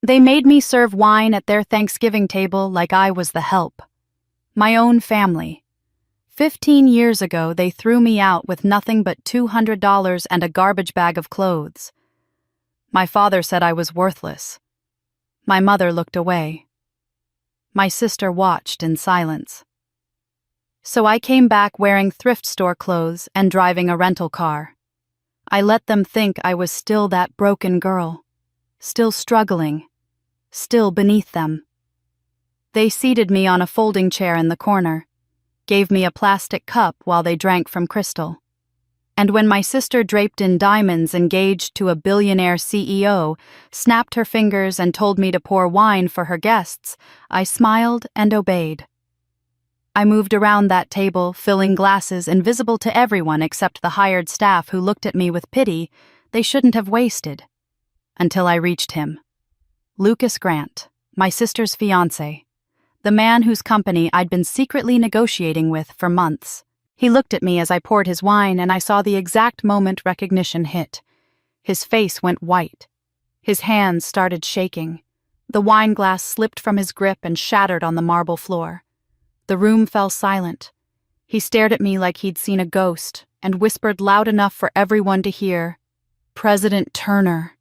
They made me serve wine at their Thanksgiving table like I was the help. My own family. 15 years ago, they threw me out with nothing but $200 and a garbage bag of clothes. My father said I was worthless. My mother looked away. My sister watched in silence. So I came back wearing thrift store clothes and driving a rental car. I let them think I was still that broken girl, still struggling, still beneath them. They seated me on a folding chair in the corner, gave me a plastic cup while they drank from crystal. And when my sister, draped in diamonds, engaged to a billionaire CEO, snapped her fingers and told me to pour wine for her guests, I smiled and obeyed. I moved around that table, filling glasses invisible to everyone except the hired staff who looked at me with pity they shouldn't have wasted. Until I reached him. Lucas Grant, my sister's fiancé, the man whose company I'd been secretly negotiating with for months. He looked at me as I poured his wine, and I saw the exact moment recognition hit. His face went white. His hands started shaking. The wine glass slipped from his grip and shattered on the marble floor. The room fell silent. He stared at me like he'd seen a ghost and whispered loud enough for everyone to hear, "President Turner."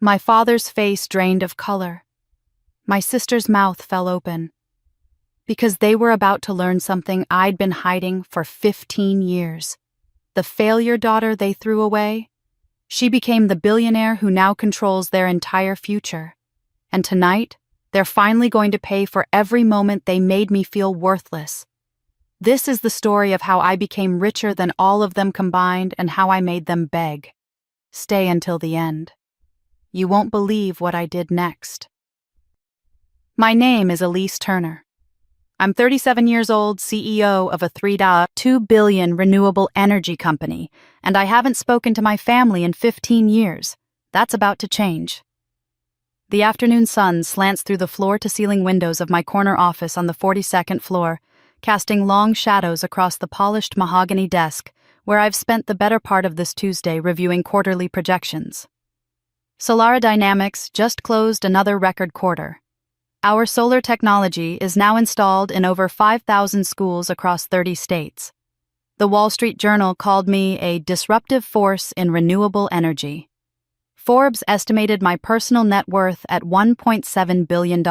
My father's face drained of color. My sister's mouth fell open. Because they were about to learn something I'd been hiding for 15 years. The failure daughter they threw away, she became the billionaire who now controls their entire future. And tonight, they're finally going to pay for every moment they made me feel worthless. This is the story of how I became richer than all of them combined and how I made them beg. Stay until the end. You won't believe what I did next. My name is Elise Turner. I'm 37 years old, CEO of a $3.2 billion renewable energy company, and I haven't spoken to my family in 15 years. That's about to change. The afternoon sun slants through the floor-to-ceiling windows of my corner office on the 42nd floor, casting long shadows across the polished mahogany desk where I've spent the better part of this Tuesday reviewing quarterly projections. Solara Dynamics just closed another record quarter. Our solar technology is now installed in over 5,000 schools across 30 states. The Wall Street Journal called me a disruptive force in renewable energy. Forbes estimated my personal net worth at $1.7 billion.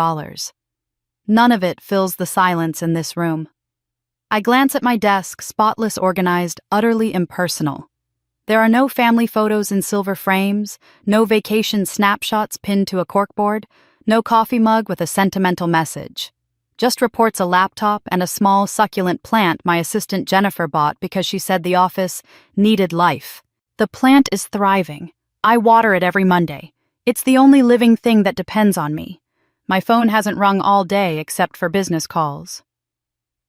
None of it fills the silence in this room. I glance at my desk, spotless, organized, utterly impersonal. There are no family photos in silver frames, no vacation snapshots pinned to a corkboard, no coffee mug with a sentimental message. Just reports a laptop and a small, succulent plant my assistant Jennifer bought because she said the office needed life. The plant is thriving. I water it every Monday. It's the only living thing that depends on me. My phone hasn't rung all day except for business calls.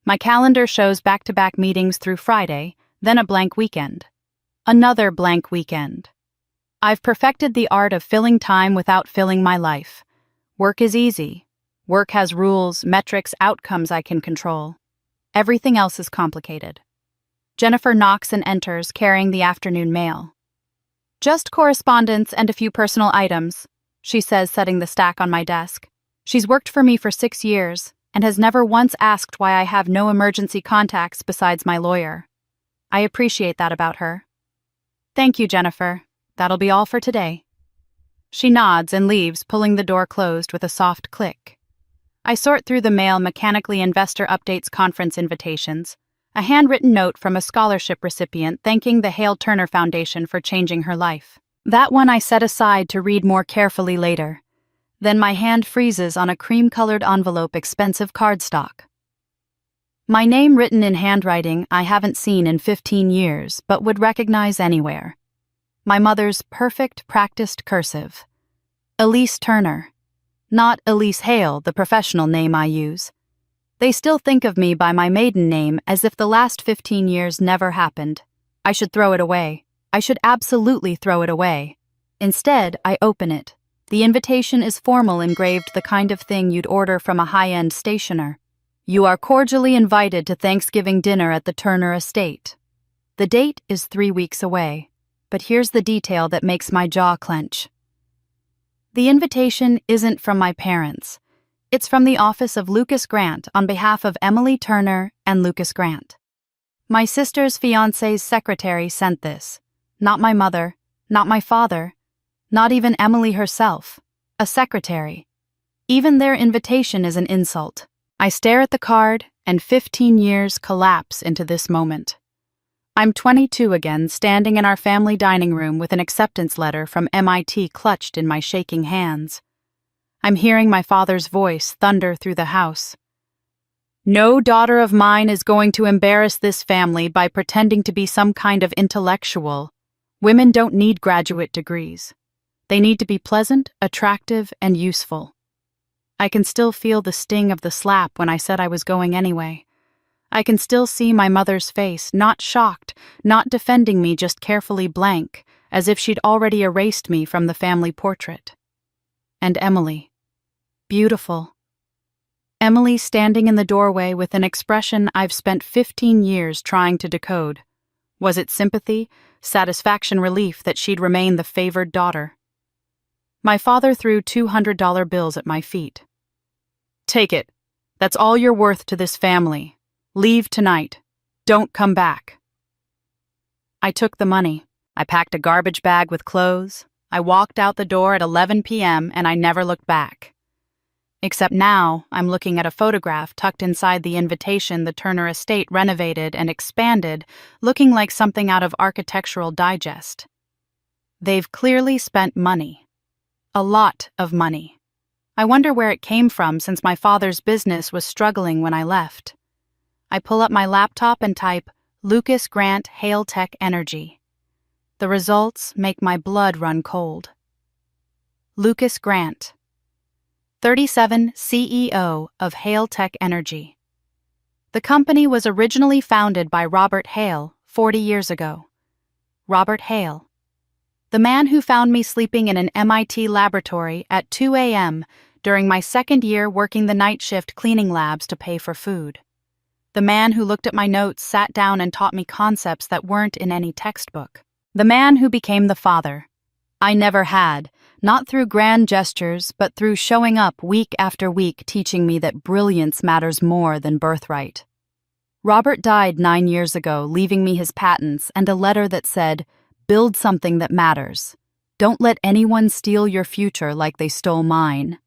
My calendar shows back-to-back meetings through Friday, then a blank weekend. Another blank weekend. I've perfected the art of filling time without filling my life. Work is easy. Work has rules, metrics, outcomes I can control. Everything else is complicated. Jennifer knocks and enters, carrying the afternoon mail. "Just correspondence and a few personal items," she says, setting the stack on my desk. She's worked for me for 6 years and has never once asked why I have no emergency contacts besides my lawyer. I appreciate that about her. "Thank you, Jennifer. That'll be all for today." She nods and leaves, pulling the door closed with a soft click. I sort through the mail, mechanically investor updates conference invitations, a handwritten note from a scholarship recipient thanking the Hale Turner Foundation for changing her life. That one I set aside to read more carefully later. Then my hand freezes on a cream-colored envelope, expensive cardstock. My name written in handwriting I haven't seen in 15 years, but would recognize anywhere. My mother's perfect, practiced cursive. Elise Turner. Not Elise Hale, the professional name I use. They still think of me by my maiden name as if the last 15 years never happened. I should throw it away. I should absolutely throw it away. Instead, I open it. The invitation is formal, engraved, the kind of thing you'd order from a high-end stationer. "You are cordially invited to Thanksgiving dinner at the Turner estate." The date is 3 weeks away, but here's the detail that makes my jaw clench. The invitation isn't from my parents. It's from the office of Lucas Grant on behalf of Emily Turner and Lucas Grant. My sister's fiancé's secretary sent this. Not my mother, not my father, not even Emily herself. A secretary. Even their invitation is an insult. I stare at the card, and 15 years collapse into this moment. I'm 22 again, standing in our family dining room with an acceptance letter from MIT clutched in my shaking hands. I'm hearing my father's voice thunder through the house. No daughter of mine is going to embarrass this family by pretending to be some kind of intellectual. Women don't need graduate degrees. They need to be pleasant, attractive, and useful. I can still feel the sting of the slap when I said I was going anyway. I can still see my mother's face, not shocked, not defending me, just carefully blank, as if she'd already erased me from the family portrait. And Emily. Beautiful. Emily standing in the doorway with an expression I've spent 15 years trying to decode. Was it sympathy, satisfaction, relief that she'd remain the favored daughter? My father threw $200 bills at my feet. Take it. That's all you're worth to this family. Leave tonight. Don't come back. I took the money. I packed a garbage bag with clothes. I walked out the door at 11 p.m. and I never looked back. Except now, I'm looking at a photograph tucked inside the invitation the Turner estate renovated and expanded, looking like something out of Architectural Digest. They've clearly spent money. A lot of money. I wonder where it came from since my father's business was struggling when I left. I pull up my laptop and type, Lucas Grant Hale Tech Energy. The results make my blood run cold. Lucas Grant, 37, CEO of Hale Tech Energy. The company was originally founded by Robert Hale 40 years ago. Robert Hale, the man who found me sleeping in an MIT laboratory at 2 a.m. during my second year working the night shift cleaning labs to pay for food. The man who looked at my notes, sat down and taught me concepts that weren't in any textbook. The man who became the father. I never had, not through grand gestures, but through showing up week after week teaching me that brilliance matters more than birthright. Robert died 9 years ago, leaving me his patents and a letter that said, build something that matters. Don't let anyone steal your future like they stole mine.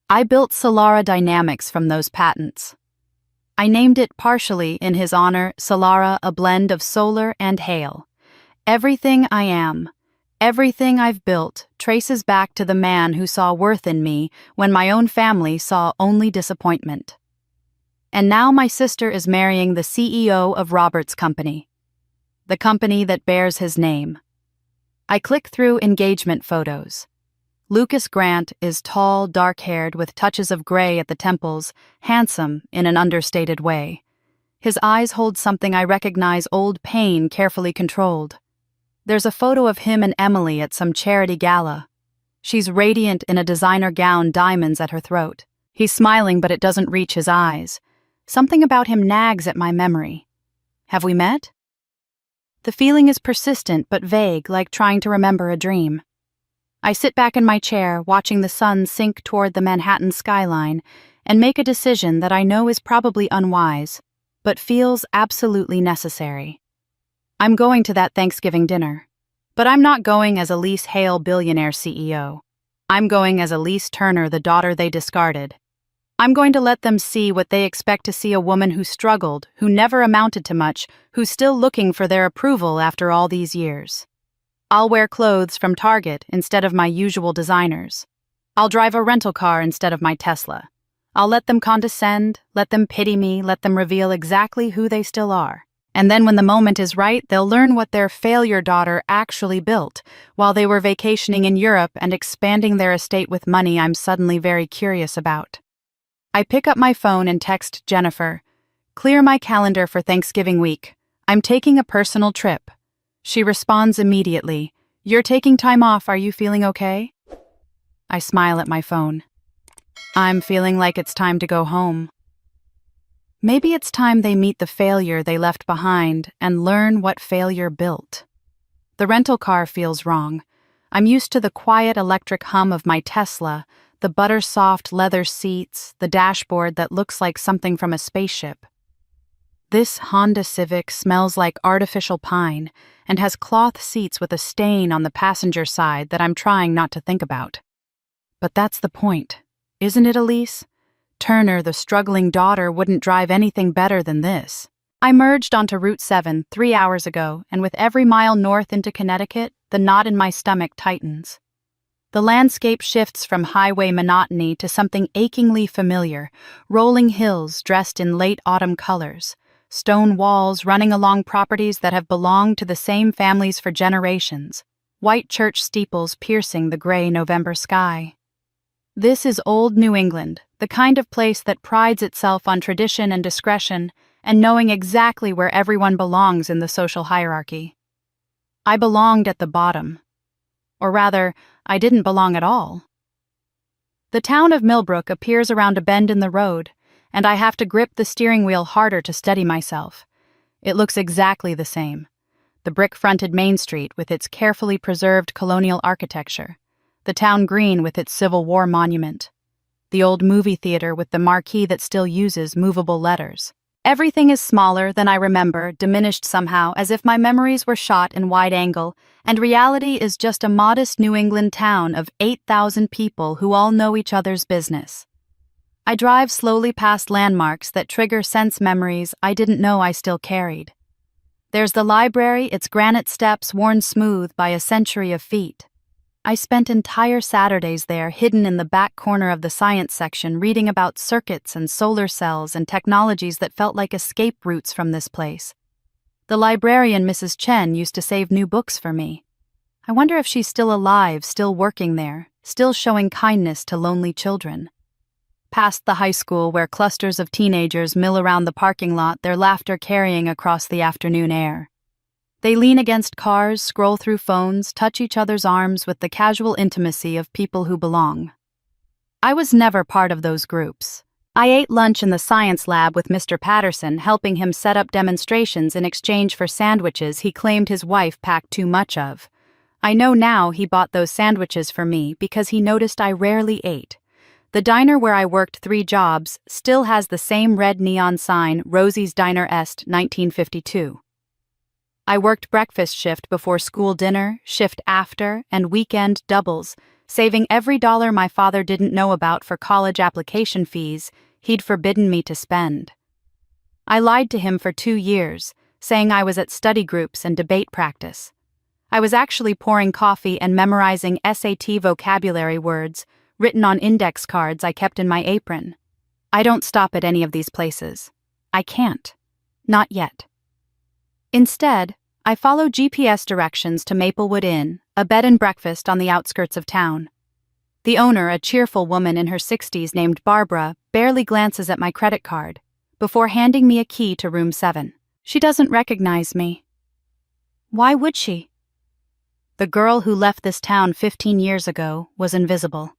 I built Solara Dynamics from those patents. I named it partially in his honor, Solara, a blend of solar and hail. Everything I am, everything I've built, traces back to the man who saw worth in me when my own family saw only disappointment. And now my sister is marrying the CEO of Robert's company, the company that bears his name. I click through engagement photos. Lucas Grant is tall, dark-haired with touches of gray at the temples, handsome in an understated way. His eyes hold something I recognize, old pain carefully controlled. There's a photo of him and Emily at some charity gala. She's radiant in a designer gown, diamonds at her throat. He's smiling, but it doesn't reach his eyes. Something about him nags at my memory. Have we met? The feeling is persistent but vague, like trying to remember a dream. I sit back in my chair, watching the sun sink toward the Manhattan skyline, and make a decision that I know is probably unwise, but feels absolutely necessary. I'm going to that Thanksgiving dinner, but I'm not going as Elise Hale, billionaire CEO. I'm going as Elise Turner, the daughter they discarded. I'm going to let them see what they expect to see, a woman who struggled, who never amounted to much, who's still looking for their approval after all these years. I'll wear clothes from Target instead of my usual designers. I'll drive a rental car instead of my Tesla. I'll let them condescend, let them pity me, let them reveal exactly who they still are. And then when the moment is right, they'll learn what their failure daughter actually built while they were vacationing in Europe and expanding their estate with money I'm suddenly very curious about. I pick up my phone and text Jennifer, "Clear my calendar for Thanksgiving week. I'm taking a personal trip." She responds immediately, "You're taking time off, are you feeling okay?" I smile at my phone. I'm feeling like it's time to go home. Maybe it's time they meet the failure they left behind and learn what failure built. The rental car feels wrong. I'm used to the quiet electric hum of my Tesla, the butter-soft leather seats, the dashboard that looks like something from a spaceship. This Honda Civic smells like artificial pine and has cloth seats with a stain on the passenger side that I'm trying not to think about. But that's the point, isn't it, Elise? Turner, the struggling daughter, wouldn't drive anything better than this. I merged onto Route 7 3 hours ago, and with every mile north into Connecticut, the knot in my stomach tightens. The landscape shifts from highway monotony to something achingly familiar, rolling hills dressed in late autumn colors, stone walls running along properties that have belonged to the same families for generations, white church steeples piercing the gray November sky. This is old New England, the kind of place that prides itself on tradition and discretion and knowing exactly where everyone belongs in the social hierarchy. I belonged at the bottom. Or rather, I didn't belong at all. The town of Millbrook appears around a bend in the road, and I have to grip the steering wheel harder to steady myself. It looks exactly the same. The brick-fronted Main Street with its carefully preserved colonial architecture, the town green with its Civil War monument, the old movie theater with the marquee that still uses movable letters. Everything is smaller than I remember, diminished somehow, as if my memories were shot in wide angle, and reality is just a modest New England town of 8,000 people who all know each other's business. I drive slowly past landmarks that trigger sense memories I didn't know I still carried. There's the library, its granite steps worn smooth by a century of feet. I spent entire Saturdays there, hidden in the back corner of the science section, reading about circuits and solar cells and technologies that felt like escape routes from this place. The librarian, Mrs. Chen, used to save new books for me. I wonder if she's still alive, still working there, still showing kindness to lonely children. Past the high school, where clusters of teenagers mill around the parking lot, their laughter carrying across the afternoon air. They lean against cars, scroll through phones, touch each other's arms with the casual intimacy of people who belong. I was never part of those groups. I ate lunch in the science lab with Mr. Patterson, helping him set up demonstrations in exchange for sandwiches he claimed his wife packed too much of. I know now he bought those sandwiches for me because he noticed I rarely ate. The diner where I worked 3 jobs still has the same red neon sign, Rosie's Diner Est, 1952. I worked breakfast shift before school dinner, shift after, and weekend doubles, saving every dollar my father didn't know about for college application fees he'd forbidden me to spend. I lied to him for 2 years, saying I was at study groups and debate practice. I was actually pouring coffee and memorizing SAT vocabulary words written on index cards I kept in my apron. I don't stop at any of these places. I can't. Not yet. Instead, I follow GPS directions to Maplewood Inn, a bed and breakfast on the outskirts of town. The owner, a cheerful woman in her 60s named Barbara, barely glances at my credit card before handing me a key to room 7. She doesn't recognize me. Why would she? The girl who left this town 15 years ago was invisible.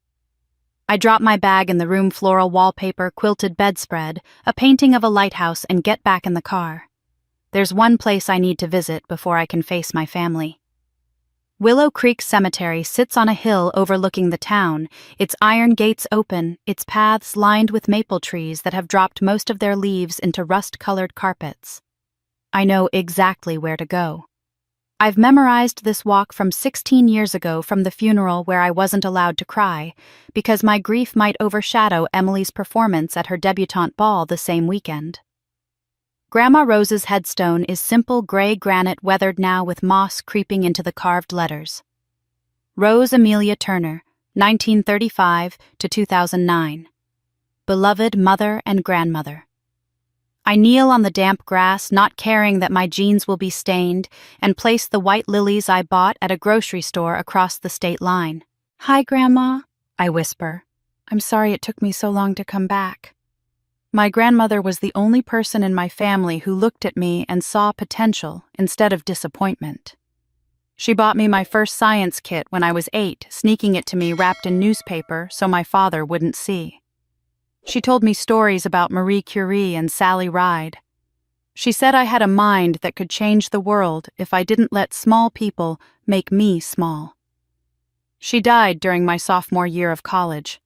I drop my bag in the room floral wallpaper, quilted bedspread, a painting of a lighthouse, and get back in the car. There's one place I need to visit before I can face my family. Willow Creek Cemetery sits on a hill overlooking the town, its iron gates open, its paths lined with maple trees that have dropped most of their leaves into rust-colored carpets. I know exactly where to go. I've memorized this walk from 16 years ago from the funeral where I wasn't allowed to cry, because my grief might overshadow Emily's performance at her debutante ball the same weekend. Grandma Rose's headstone is simple gray granite weathered now with moss creeping into the carved letters. Rose Amelia Turner, 1935 to 2009. Beloved mother and grandmother. I kneel on the damp grass, not caring that my jeans will be stained, and place the white lilies I bought at a grocery store across the state line. "Hi, Grandma," I whisper. "I'm sorry it took me so long to come back." My grandmother was the only person in my family who looked at me and saw potential instead of disappointment. She bought me my first science kit when I was 8, sneaking it to me wrapped in newspaper so my father wouldn't see. She told me stories about Marie Curie and Sally Ride. She said I had a mind that could change the world if I didn't let small people make me small. She died during my sophomore year of college.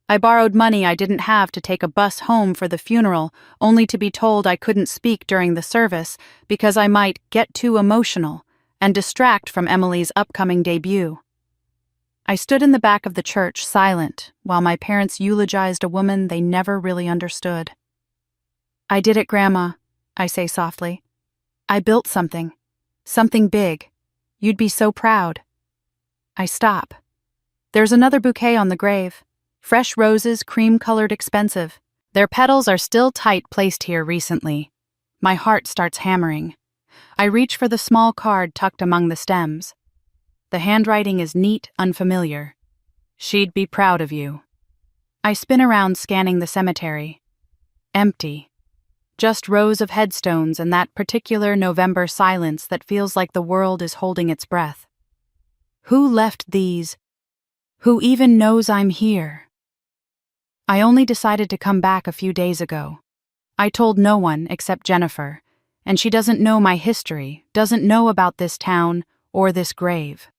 I borrowed money I didn't have to take a bus home for the funeral, only to be told I couldn't speak during the service because I might get too emotional and distract from Emily's upcoming debut. I stood in the back of the church, silent, while my parents eulogized a woman they never really understood. "I did it, Grandma," I say softly. "I built something. Something big. You'd be so proud." I stop. There's another bouquet on the grave. Fresh roses, cream-colored, expensive. Their petals are still tight, placed here recently. My heart starts hammering. I reach for the small card tucked among the stems. The handwriting is neat, unfamiliar. "She'd be proud of you." I spin around, scanning the cemetery. Empty. Just rows of headstones and that particular November silence that feels like the world is holding its breath. Who left these? Who even knows I'm here? I only decided to come back a few days ago. I told no one except Jennifer, and she doesn't know my history, doesn't know about this town or this grave.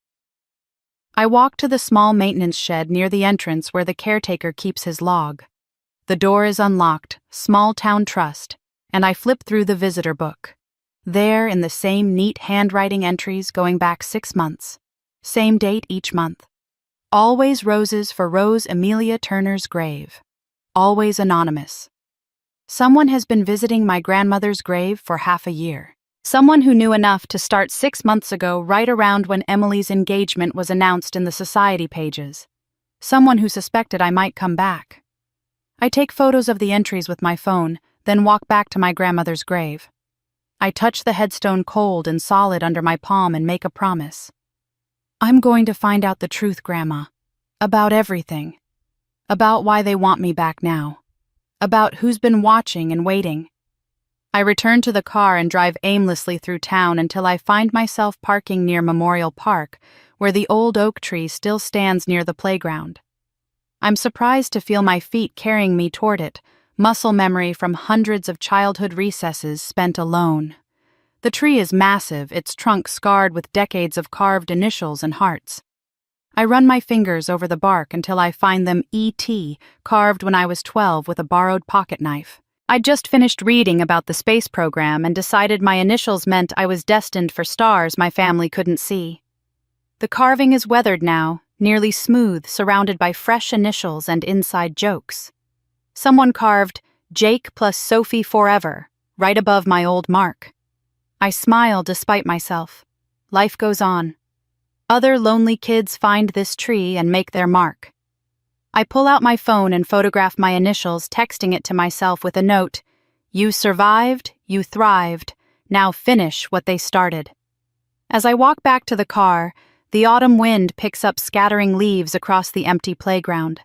I walk to the small maintenance shed near the entrance where the caretaker keeps his log. The door is unlocked, Small Town Trust, and I flip through the visitor book. There, in the same neat handwriting entries going back 6 months. Same date each month. Always roses for Rose Amelia Turner's grave. Always anonymous. Someone has been visiting my grandmother's grave for half a year. Someone who knew enough to start 6 months ago, right around when Emily's engagement was announced in the society pages. Someone who suspected I might come back. I take photos of the entries with my phone, then walk back to my grandmother's grave. I touch the headstone cold and solid under my palm and make a promise. "I'm going to find out the truth, Grandma. About everything. About why they want me back now. About who's been watching and waiting." I return to the car and drive aimlessly through town until I find myself parking near Memorial Park, where the old oak tree still stands near the playground. I'm surprised to feel my feet carrying me toward it, muscle memory from hundreds of childhood recesses spent alone. The tree is massive, its trunk scarred with decades of carved initials and hearts. I run my fingers over the bark until I find them E.T., carved when I was 12 with a borrowed pocket knife. I'd just finished reading about the space program and decided my initials meant I was destined for stars my family couldn't see. The carving is weathered now, nearly smooth, surrounded by fresh initials and inside jokes. Someone carved "Jake plus Sophie forever" right above my old mark. I smile despite myself. Life goes on. Other lonely kids find this tree and make their mark. I pull out my phone and photograph my initials, texting it to myself with a note, "You survived, you thrived, now finish what they started." As I walk back to the car, the autumn wind picks up scattering leaves across the empty playground.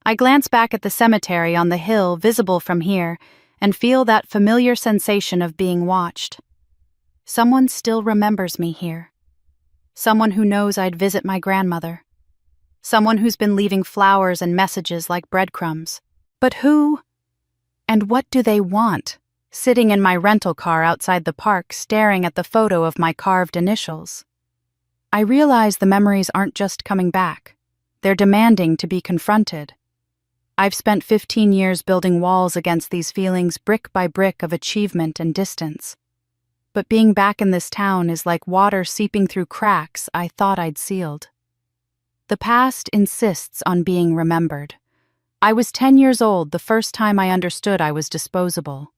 I glance back at the cemetery on the hill visible from here and feel that familiar sensation of being watched. Someone still remembers me here. Someone who knows I'd visit my grandmother. Someone who's been leaving flowers and messages like breadcrumbs. But who? And what do they want, sitting in my rental car outside the park staring at the photo of my carved initials? I realize the memories aren't just coming back. They're demanding to be confronted. I've spent 15 years building walls against these feelings, brick by brick, of achievement and distance. But being back in this town is like water seeping through cracks I thought I'd sealed. The past insists on being remembered. I was 10 years old the first time I understood I was disposable.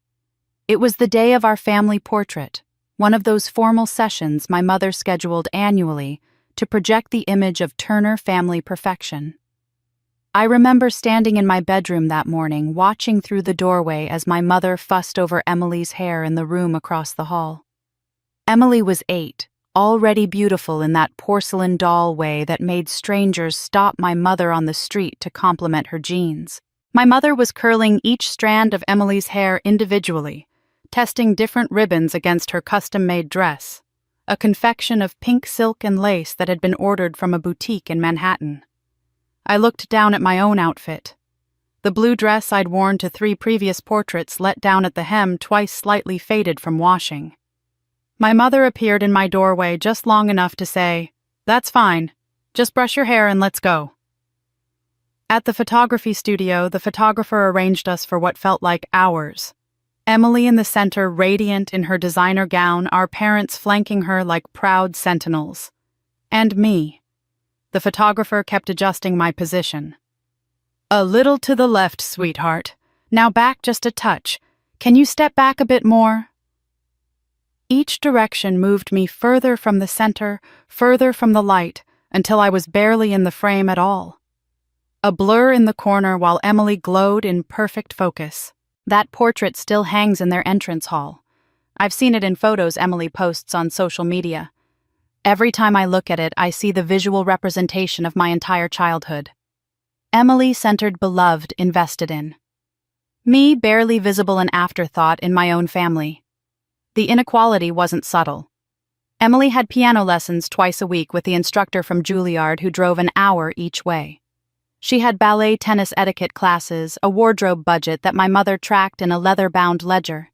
It was the day of our family portrait, one of those formal sessions my mother scheduled annually to project the image of Turner family perfection. I remember standing in my bedroom that morning, watching through the doorway as my mother fussed over Emily's hair in the room across the hall. Emily was 8, already beautiful in that porcelain doll way that made strangers stop my mother on the street to compliment her jeans. My mother was curling each strand of Emily's hair individually, testing different ribbons against her custom-made dress, a confection of pink silk and lace that had been ordered from a boutique in Manhattan. I looked down at my own outfit. The blue dress I'd worn to 3 previous portraits, let down at the hem, twice slightly faded from washing. My mother appeared in my doorway just long enough to say, "That's fine. Just brush your hair and let's go." At the photography studio, the photographer arranged us for what felt like hours. Emily in the center, radiant in her designer gown, our parents flanking her like proud sentinels. And me. The photographer kept adjusting my position. "A little to the left, sweetheart. Now back just a touch. Can you step back a bit more?" Each direction moved me further from the center, further from the light, until I was barely in the frame at all. A blur in the corner while Emily glowed in perfect focus. That portrait still hangs in their entrance hall. I've seen it in photos Emily posts on social media. Every time I look at it, I see the visual representation of my entire childhood. Emily centered, beloved, invested in. Me, barely visible, an afterthought in my own family. The inequality wasn't subtle. Emily had piano lessons twice a week with the instructor from Juilliard who drove an hour each way. She had ballet tennis etiquette classes, a wardrobe budget that my mother tracked in a leather-bound ledger.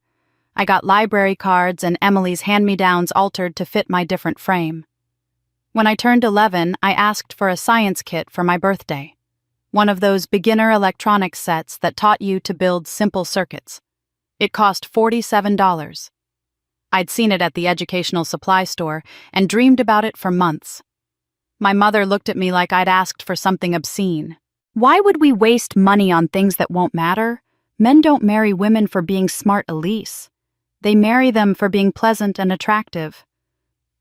I got library cards and Emily's hand-me-downs altered to fit my different frame. When I turned 11, I asked for a science kit for my birthday. One of those beginner electronics sets that taught you to build simple circuits. It cost $47. I'd seen it at the educational supply store and dreamed about it for months. My mother looked at me like I'd asked for something obscene. Why would we waste money on things that won't matter? Men don't marry women for being smart, Elise. They marry them for being pleasant and attractive.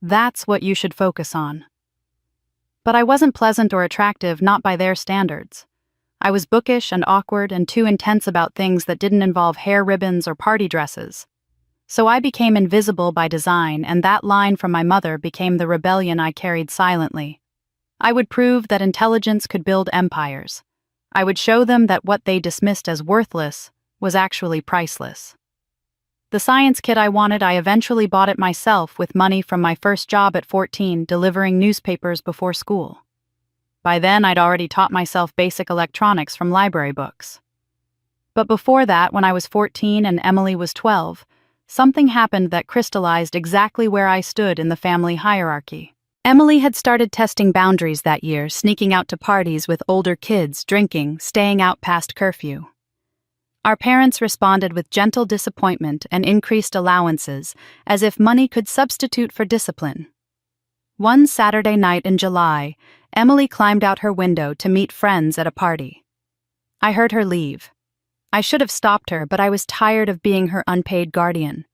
That's what you should focus on. But I wasn't pleasant or attractive, not by their standards. I was bookish and awkward and too intense about things that didn't involve hair ribbons or party dresses. So I became invisible by design, and that line from my mother became the rebellion I carried silently. I would prove that intelligence could build empires. I would show them that what they dismissed as worthless was actually priceless. The science kit I wanted, I eventually bought it myself with money from my first job at 14, delivering newspapers before school. By then, I'd already taught myself basic electronics from library books. But before that, when I was 14 and Emily was 12, something happened that crystallized exactly where I stood in the family hierarchy. Emily had started testing boundaries that year, sneaking out to parties with older kids, drinking, staying out past curfew. Our parents responded with gentle disappointment and increased allowances, as if money could substitute for discipline. One Saturday night in July, Emily climbed out her window to meet friends at a party. I heard her leave. I should have stopped her, but I was tired of being her unpaid guardian.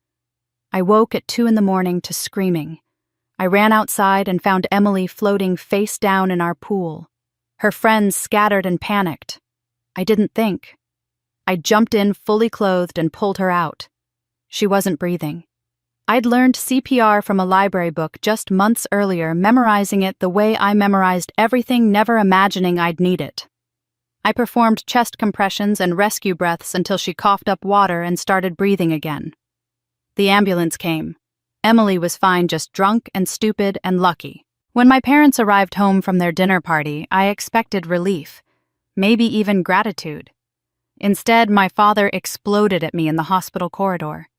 I woke at 2 a.m. to screaming. I ran outside and found Emily floating face down in our pool. Her friends scattered and panicked. I didn't think. I jumped in fully clothed and pulled her out. She wasn't breathing. I'd learned CPR from a library book just months earlier, memorizing it the way I memorized everything, never imagining I'd need it. I performed chest compressions and rescue breaths until she coughed up water and started breathing again. The ambulance came. Emily was fine, just drunk and stupid and lucky. When my parents arrived home from their dinner party, I expected relief, maybe even gratitude. Instead, my father exploded at me in the hospital corridor.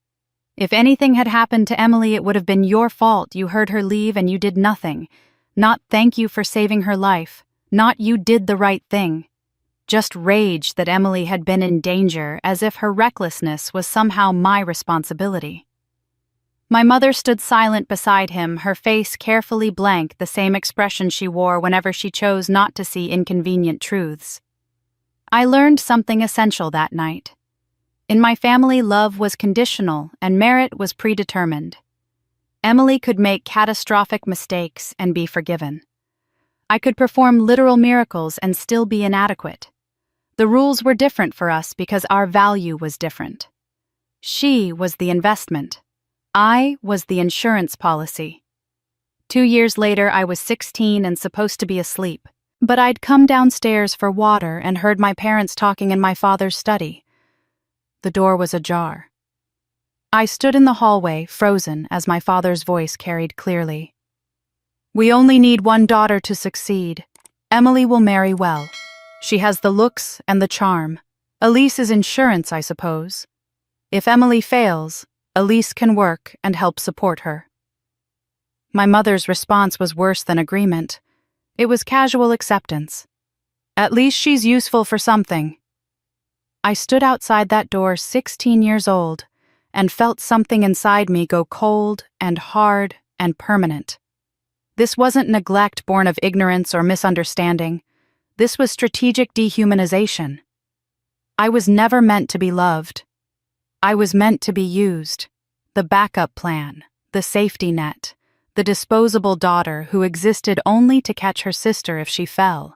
"If anything had happened to Emily, it would have been your fault. You heard her leave and you did nothing. Not thank you for saving her life. Not you did the right thing." Just rage that Emily had been in danger, as if her recklessness was somehow my responsibility. My mother stood silent beside him, her face carefully blank, the same expression she wore whenever she chose not to see inconvenient truths. I learned something essential that night. In my family, love was conditional and merit was predetermined. Emily could make catastrophic mistakes and be forgiven. I could perform literal miracles and still be inadequate. The rules were different for us because our value was different. She was the investment. I was the insurance policy. 2 years later, I was 16 and supposed to be asleep, but I'd come downstairs for water and heard my parents talking in my father's study. The door was ajar. I stood in the hallway, frozen, as my father's voice carried clearly. "We only need one daughter to succeed. Emily will marry well. She has the looks and the charm. Elise is insurance, I suppose. If Emily fails, Elise can work and help support her." My mother's response was worse than agreement. It was casual acceptance. At least she's useful for something. I stood outside that door 16 years old and felt something inside me go cold and hard and permanent. This wasn't neglect born of ignorance or misunderstanding. This was strategic dehumanization. I was never meant to be loved. I was meant to be used. The backup plan, the safety net, the disposable daughter who existed only to catch her sister if she fell.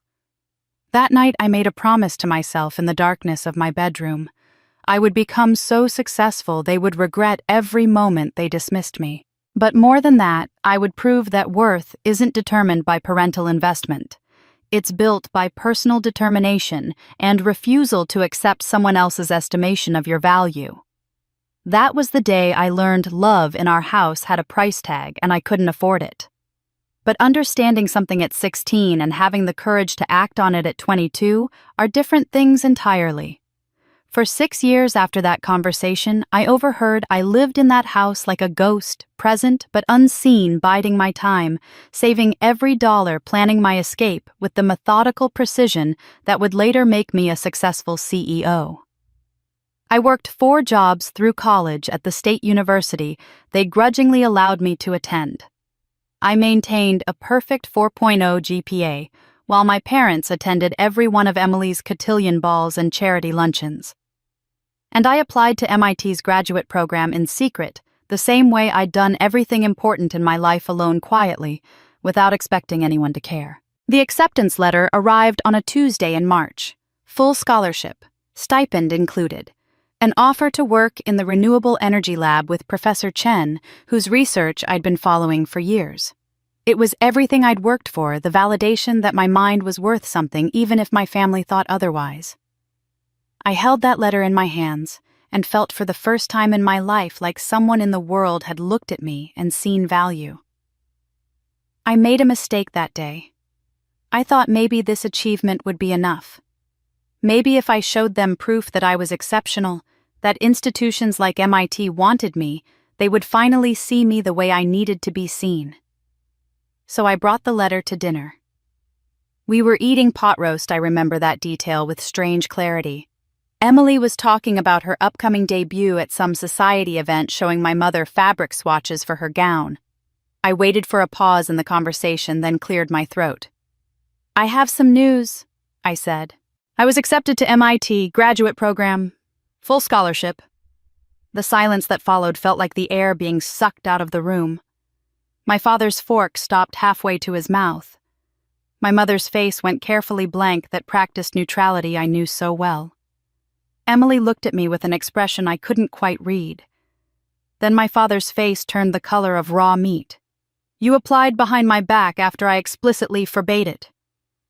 That night I made a promise to myself in the darkness of my bedroom. I would become so successful they would regret every moment they dismissed me. But more than that, I would prove that worth isn't determined by parental investment. It's built by personal determination and refusal to accept someone else's estimation of your value. That was the day I learned love in our house had a price tag and I couldn't afford it. But understanding something at 16 and having the courage to act on it at 22 are different things entirely. For 6 years after that conversation, I overheard I lived in that house like a ghost, present but unseen, biding my time, saving every dollar, planning my escape with the methodical precision that would later make me a successful CEO. I worked 4 jobs through college at the state university they grudgingly allowed me to attend. I maintained a perfect 4.0 GPA, while my parents attended every one of Emily's cotillion balls and charity luncheons. And I applied to MIT's graduate program in secret, the same way I'd done everything important in my life alone quietly, without expecting anyone to care. The acceptance letter arrived on a Tuesday in March. Full scholarship, stipend included. An offer to work in the renewable energy lab with Professor Chen, whose research I'd been following for years. It was everything I'd worked for, the validation that my mind was worth something even if my family thought otherwise. I held that letter in my hands and felt for the first time in my life like someone in the world had looked at me and seen value. I made a mistake that day. I thought maybe this achievement would be enough. Maybe if I showed them proof that I was exceptional, that institutions like MIT wanted me, they would finally see me the way I needed to be seen. So I brought the letter to dinner. We were eating pot roast, I remember that detail with strange clarity. Emily was talking about her upcoming debut at some society event showing my mother fabric swatches for her gown. I waited for a pause in the conversation, then cleared my throat. "I have some news," I said. "I was accepted to MIT graduate program. Full scholarship." The silence that followed felt like the air being sucked out of the room. My father's fork stopped halfway to his mouth. My mother's face went carefully blank, that practiced neutrality I knew so well. Emily looked at me with an expression I couldn't quite read. Then my father's face turned the color of raw meat. "You applied behind my back after I explicitly forbade it.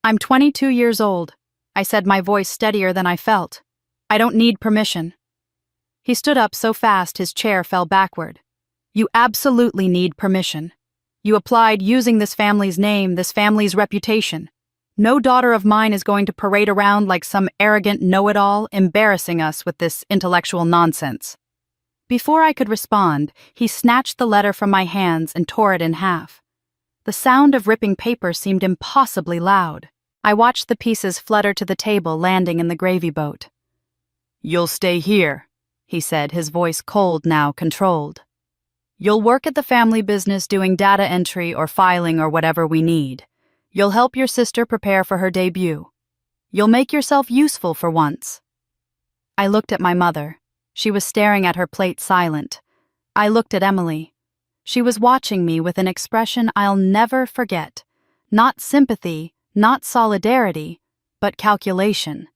I'm 22 years old," I said, my voice steadier than I felt. "I don't need permission." He stood up so fast his chair fell backward. "You absolutely need permission. You applied using this family's name, this family's reputation. No daughter of mine is going to parade around like some arrogant know-it-all, embarrassing us with this intellectual nonsense." Before I could respond, he snatched the letter from my hands and tore it in half. The sound of ripping paper seemed impossibly loud. I watched the pieces flutter to the table, landing in the gravy boat. "You'll stay here," he said, his voice cold now, controlled. "You'll work at the family business doing data entry or filing or whatever we need. You'll help your sister prepare for her debut. You'll make yourself useful for once." I looked at my mother. She was staring at her plate, silent. I looked at Emily. She was watching me with an expression I'll never forget. Not sympathy, not solidarity, but calculation.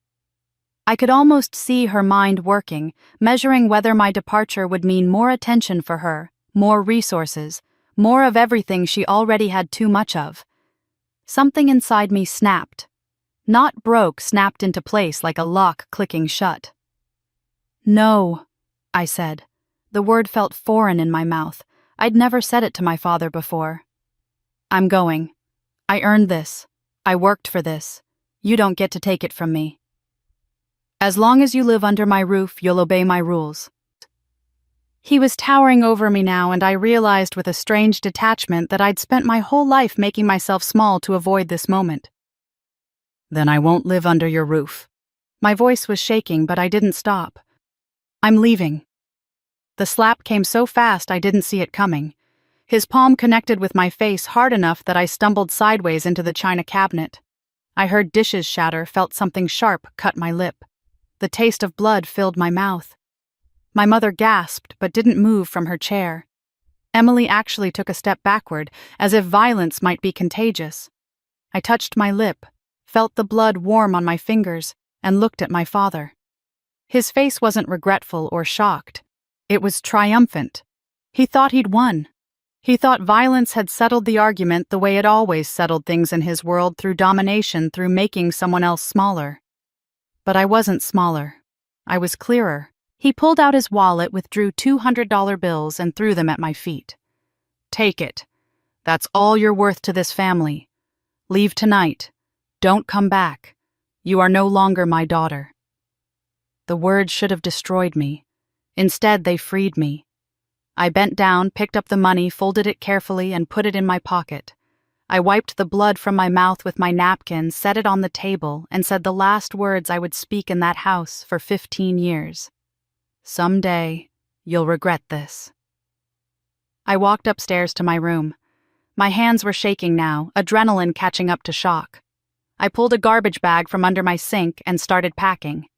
I could almost see her mind working, measuring whether my departure would mean more attention for her, more resources, more of everything she already had too much of. Something inside me snapped. Not broke, snapped into place like a lock clicking shut. "No," I said. The word felt foreign in my mouth. I'd never said it to my father before. "I'm going. I earned this. I worked for this. You don't get to take it from me. As long as you live under my roof, you'll obey my rules. He was towering over me now, and I realized with a strange detachment that I'd spent my whole life making myself small to avoid this moment. "Then I won't live under your roof." My voice was shaking, but I didn't stop. "I'm leaving." The slap came so fast I didn't see it coming. His palm connected with my face hard enough that I stumbled sideways into the china cabinet. I heard dishes shatter, felt something sharp cut my lip. The taste of blood filled my mouth. My mother gasped but didn't move from her chair. Emily actually took a step backward, as if violence might be contagious. I touched my lip, felt the blood warm on my fingers, and looked at my father. His face wasn't regretful or shocked. It was triumphant. He thought he'd won. He thought violence had settled the argument the way it always settled things in his world, through domination, through making someone else smaller. But I wasn't smaller. I was clearer. He pulled out his wallet, withdrew $200 bills, and threw them at my feet. "Take it. That's all you're worth to this family. Leave tonight. Don't come back. You are no longer my daughter." The words should have destroyed me. Instead, they freed me. I bent down, picked up the money, folded it carefully, and put it in my pocket. I wiped the blood from my mouth with my napkin, set it on the table, and said the last words I would speak in that house for 15 years. "Someday, you'll regret this." I walked upstairs to my room. My hands were shaking now, adrenaline catching up to shock. I pulled a garbage bag from under my sink and started packing.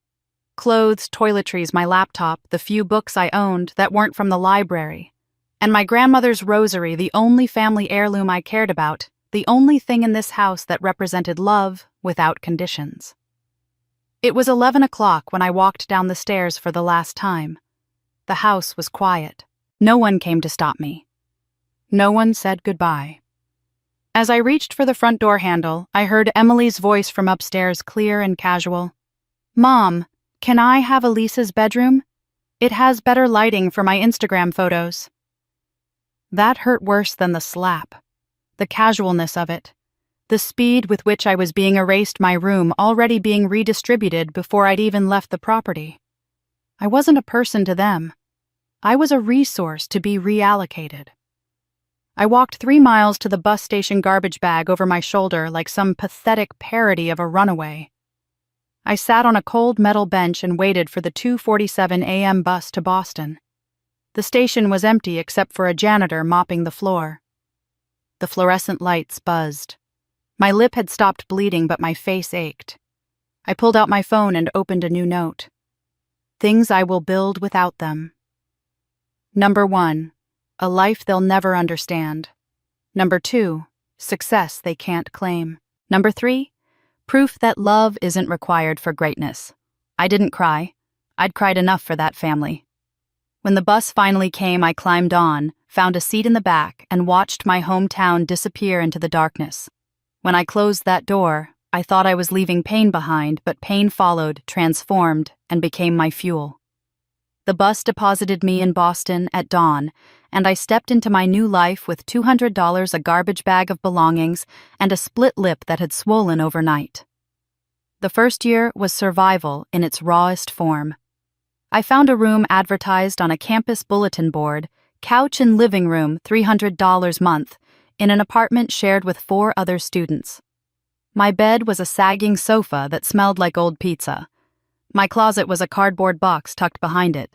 Clothes, toiletries, my laptop, the few books I owned that weren't from the library, and my grandmother's rosary, the only family heirloom I cared about, the only thing in this house that represented love without conditions. It was 11 o'clock when I walked down the stairs for the last time. The house was quiet. No one came to stop me. No one said goodbye. As I reached for the front door handle, I heard Emily's voice from upstairs, clear and casual. "Mom, can I have Elisa's bedroom? It has better lighting for my Instagram photos." That hurt worse than the slap. The casualness of it. The speed with which I was being erased, my room already being redistributed before I'd even left the property. I wasn't a person to them. I was a resource to be reallocated. I walked 3 miles to the bus station, garbage bag over my shoulder like some pathetic parody of a runaway. I sat on a cold metal bench and waited for the 2:47 a.m. bus to Boston. The station was empty except for a janitor mopping the floor. The fluorescent lights buzzed. My lip had stopped bleeding, but my face ached. I pulled out my phone and opened a new note. Things I will build without them. Number 1, a life they'll never understand. Number 2, success they can't claim. Number 3, proof that love isn't required for greatness. I didn't cry. I'd cried enough for that family. When the bus finally came, I climbed on, found a seat in the back, and watched my hometown disappear into the darkness. When I closed that door, I thought I was leaving pain behind, but pain followed, transformed, and became my fuel. The bus deposited me in Boston at dawn, and I stepped into my new life with $200, a garbage bag of belongings, and a split lip that had swollen overnight. The first year was survival in its rawest form. I found a room advertised on a campus bulletin board, couch and living room, $300 month, in an apartment shared with 4 other students. My bed was a sagging sofa that smelled like old pizza. My closet was a cardboard box tucked behind it.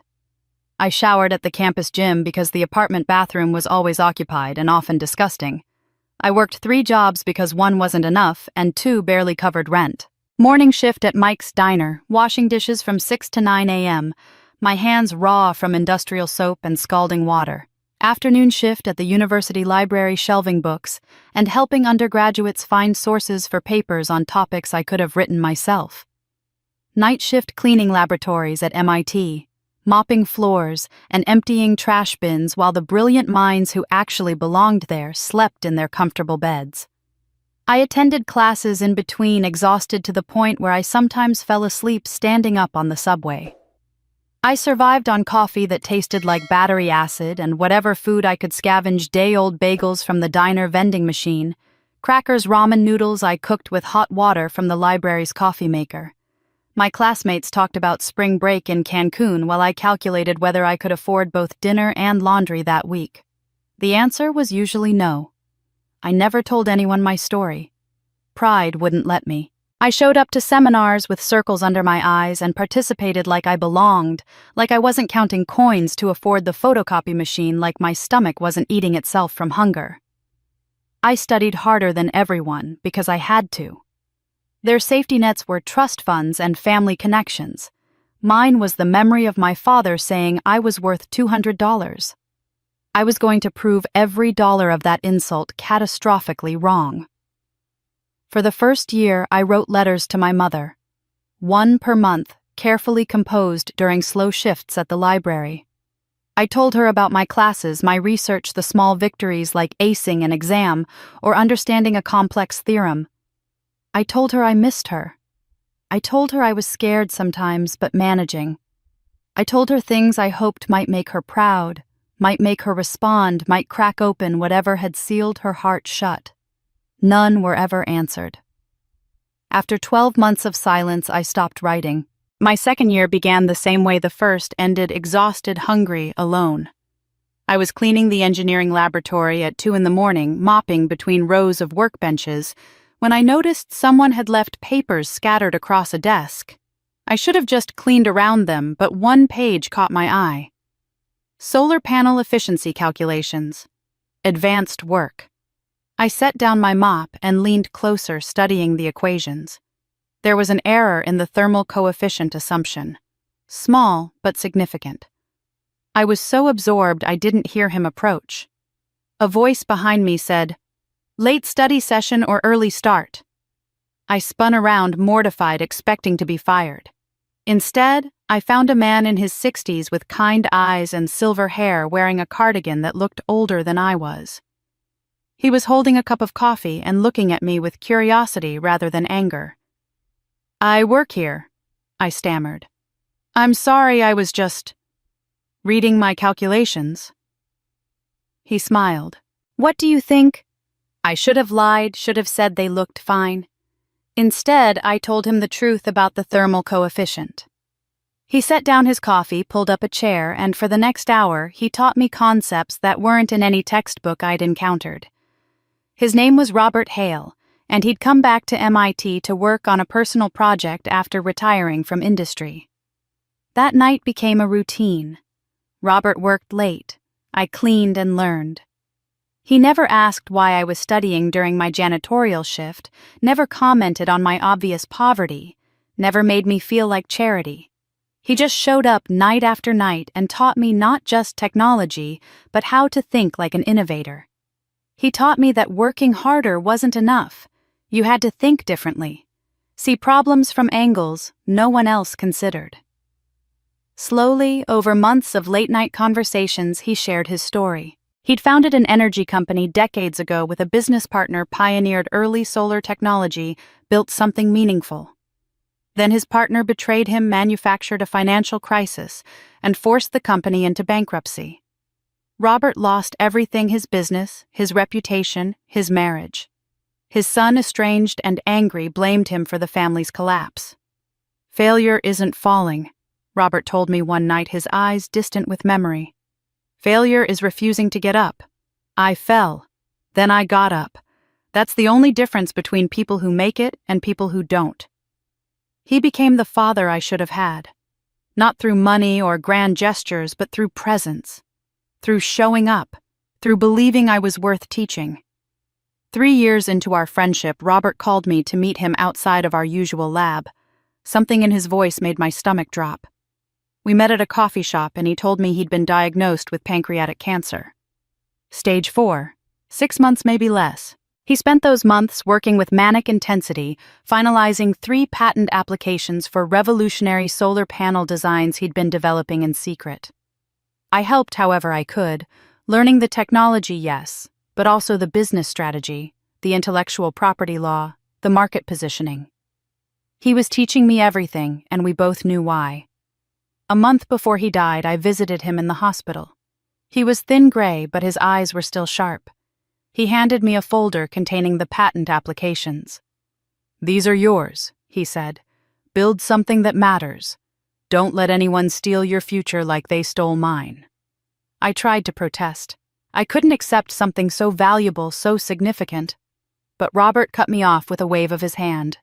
I showered at the campus gym because the apartment bathroom was always occupied and often disgusting. I worked 3 jobs because 1 wasn't enough and 2 barely covered rent. Morning shift at Mike's Diner, washing dishes from 6 to 9 a.m., my hands raw from industrial soap and scalding water. Afternoon shift at the university library, shelving books, and helping undergraduates find sources for papers on topics I could have written myself. Night shift cleaning laboratories at MIT, mopping floors and emptying trash bins while the brilliant minds who actually belonged there slept in their comfortable beds. I attended classes in between, exhausted to the point where I sometimes fell asleep standing up on the subway. I survived on coffee that tasted like battery acid and whatever food I could scavenge, day-old bagels from the diner vending machine, crackers, ramen noodles I cooked with hot water from the library's coffee maker. My classmates talked about spring break in Cancun while I calculated whether I could afford both dinner and laundry that week. The answer was usually no. I never told anyone my story. Pride wouldn't let me. I showed up to seminars with circles under my eyes and participated like I belonged, like I wasn't counting coins to afford the photocopy machine, like my stomach wasn't eating itself from hunger. I studied harder than everyone because I had to. Their safety nets were trust funds and family connections. Mine was the memory of my father saying I was worth $200. I was going to prove every dollar of that insult catastrophically wrong. For the first year, I wrote letters to my mother. One per month, carefully composed during slow shifts at the library. I told her about my classes, my research, the small victories like acing an exam or understanding a complex theorem. I told her I missed her. I told her I was scared sometimes, but managing. I told her things I hoped might make her proud, might make her respond, might crack open whatever had sealed her heart shut. None were ever answered. After 12 months of silence, I stopped writing. My second year began the same way the first ended, exhausted, hungry, alone. I was cleaning the engineering laboratory at 2 a.m, mopping between rows of workbenches, when I noticed someone had left papers scattered across a desk. I should have just cleaned around them, but one page caught my eye. Solar panel efficiency calculations. Advanced work. I set down my mop and leaned closer, studying the equations. There was an error in the thermal coefficient assumption. Small, but significant. I was so absorbed I didn't hear him approach. A voice behind me said, "Late study session or early start?" I spun around, mortified, expecting to be fired. Instead, I found a man in his 60s with kind eyes and silver hair wearing a cardigan that looked older than I was. He was holding a cup of coffee and looking at me with curiosity rather than anger. "I work here," I stammered. "I'm sorry, I was just reading my calculations." He smiled. "What do you think?" I should have lied, should have said they looked fine. Instead, I told him the truth about the thermal coefficient. He set down his coffee, pulled up a chair, and for the next hour, he taught me concepts that weren't in any textbook I'd encountered. His name was Robert Hale, and he'd come back to MIT to work on a personal project after retiring from industry. That night became a routine. Robert worked late. I cleaned and learned. He never asked why I was studying during my janitorial shift, never commented on my obvious poverty, never made me feel like charity. He just showed up night after night and taught me not just technology, but how to think like an innovator. He taught me that working harder wasn't enough. You had to think differently. See problems from angles no one else considered. Slowly, over months of late-night conversations, he shared his story. He'd founded an energy company decades ago with a business partner, pioneered early solar technology, built something meaningful. Then his partner betrayed him, manufactured a financial crisis, and forced the company into bankruptcy. Robert lost everything: his business, his reputation, his marriage. His son, estranged and angry, blamed him for the family's collapse. "Failure isn't falling," Robert told me one night, his eyes distant with memory. "Failure is refusing to get up. I fell. Then I got up. That's the only difference between people who make it and people who don't." He became the father I should have had. Not through money or grand gestures, but through presence. Through showing up. Through believing I was worth teaching. 3 years into our friendship, Robert called me to meet him outside of our usual lab. Something in his voice made my stomach drop. We met at a coffee shop and he told me he'd been diagnosed with pancreatic cancer. Stage 4, 6 months, maybe less. He spent those months working with manic intensity, finalizing 3 patent applications for revolutionary solar panel designs he'd been developing in secret. I helped however I could, learning the technology, yes, but also the business strategy, the intellectual property law, the market positioning. He was teaching me everything, and we both knew why. A month before he died, I visited him in the hospital. He was thin gray, but his eyes were still sharp. He handed me a folder containing the patent applications. "These are yours," he said, Build something that matters. Don't let anyone steal your future like they stole mine. I tried to protest. I couldn't accept something so valuable, so significant. But Robert cut me off with a wave of his hand.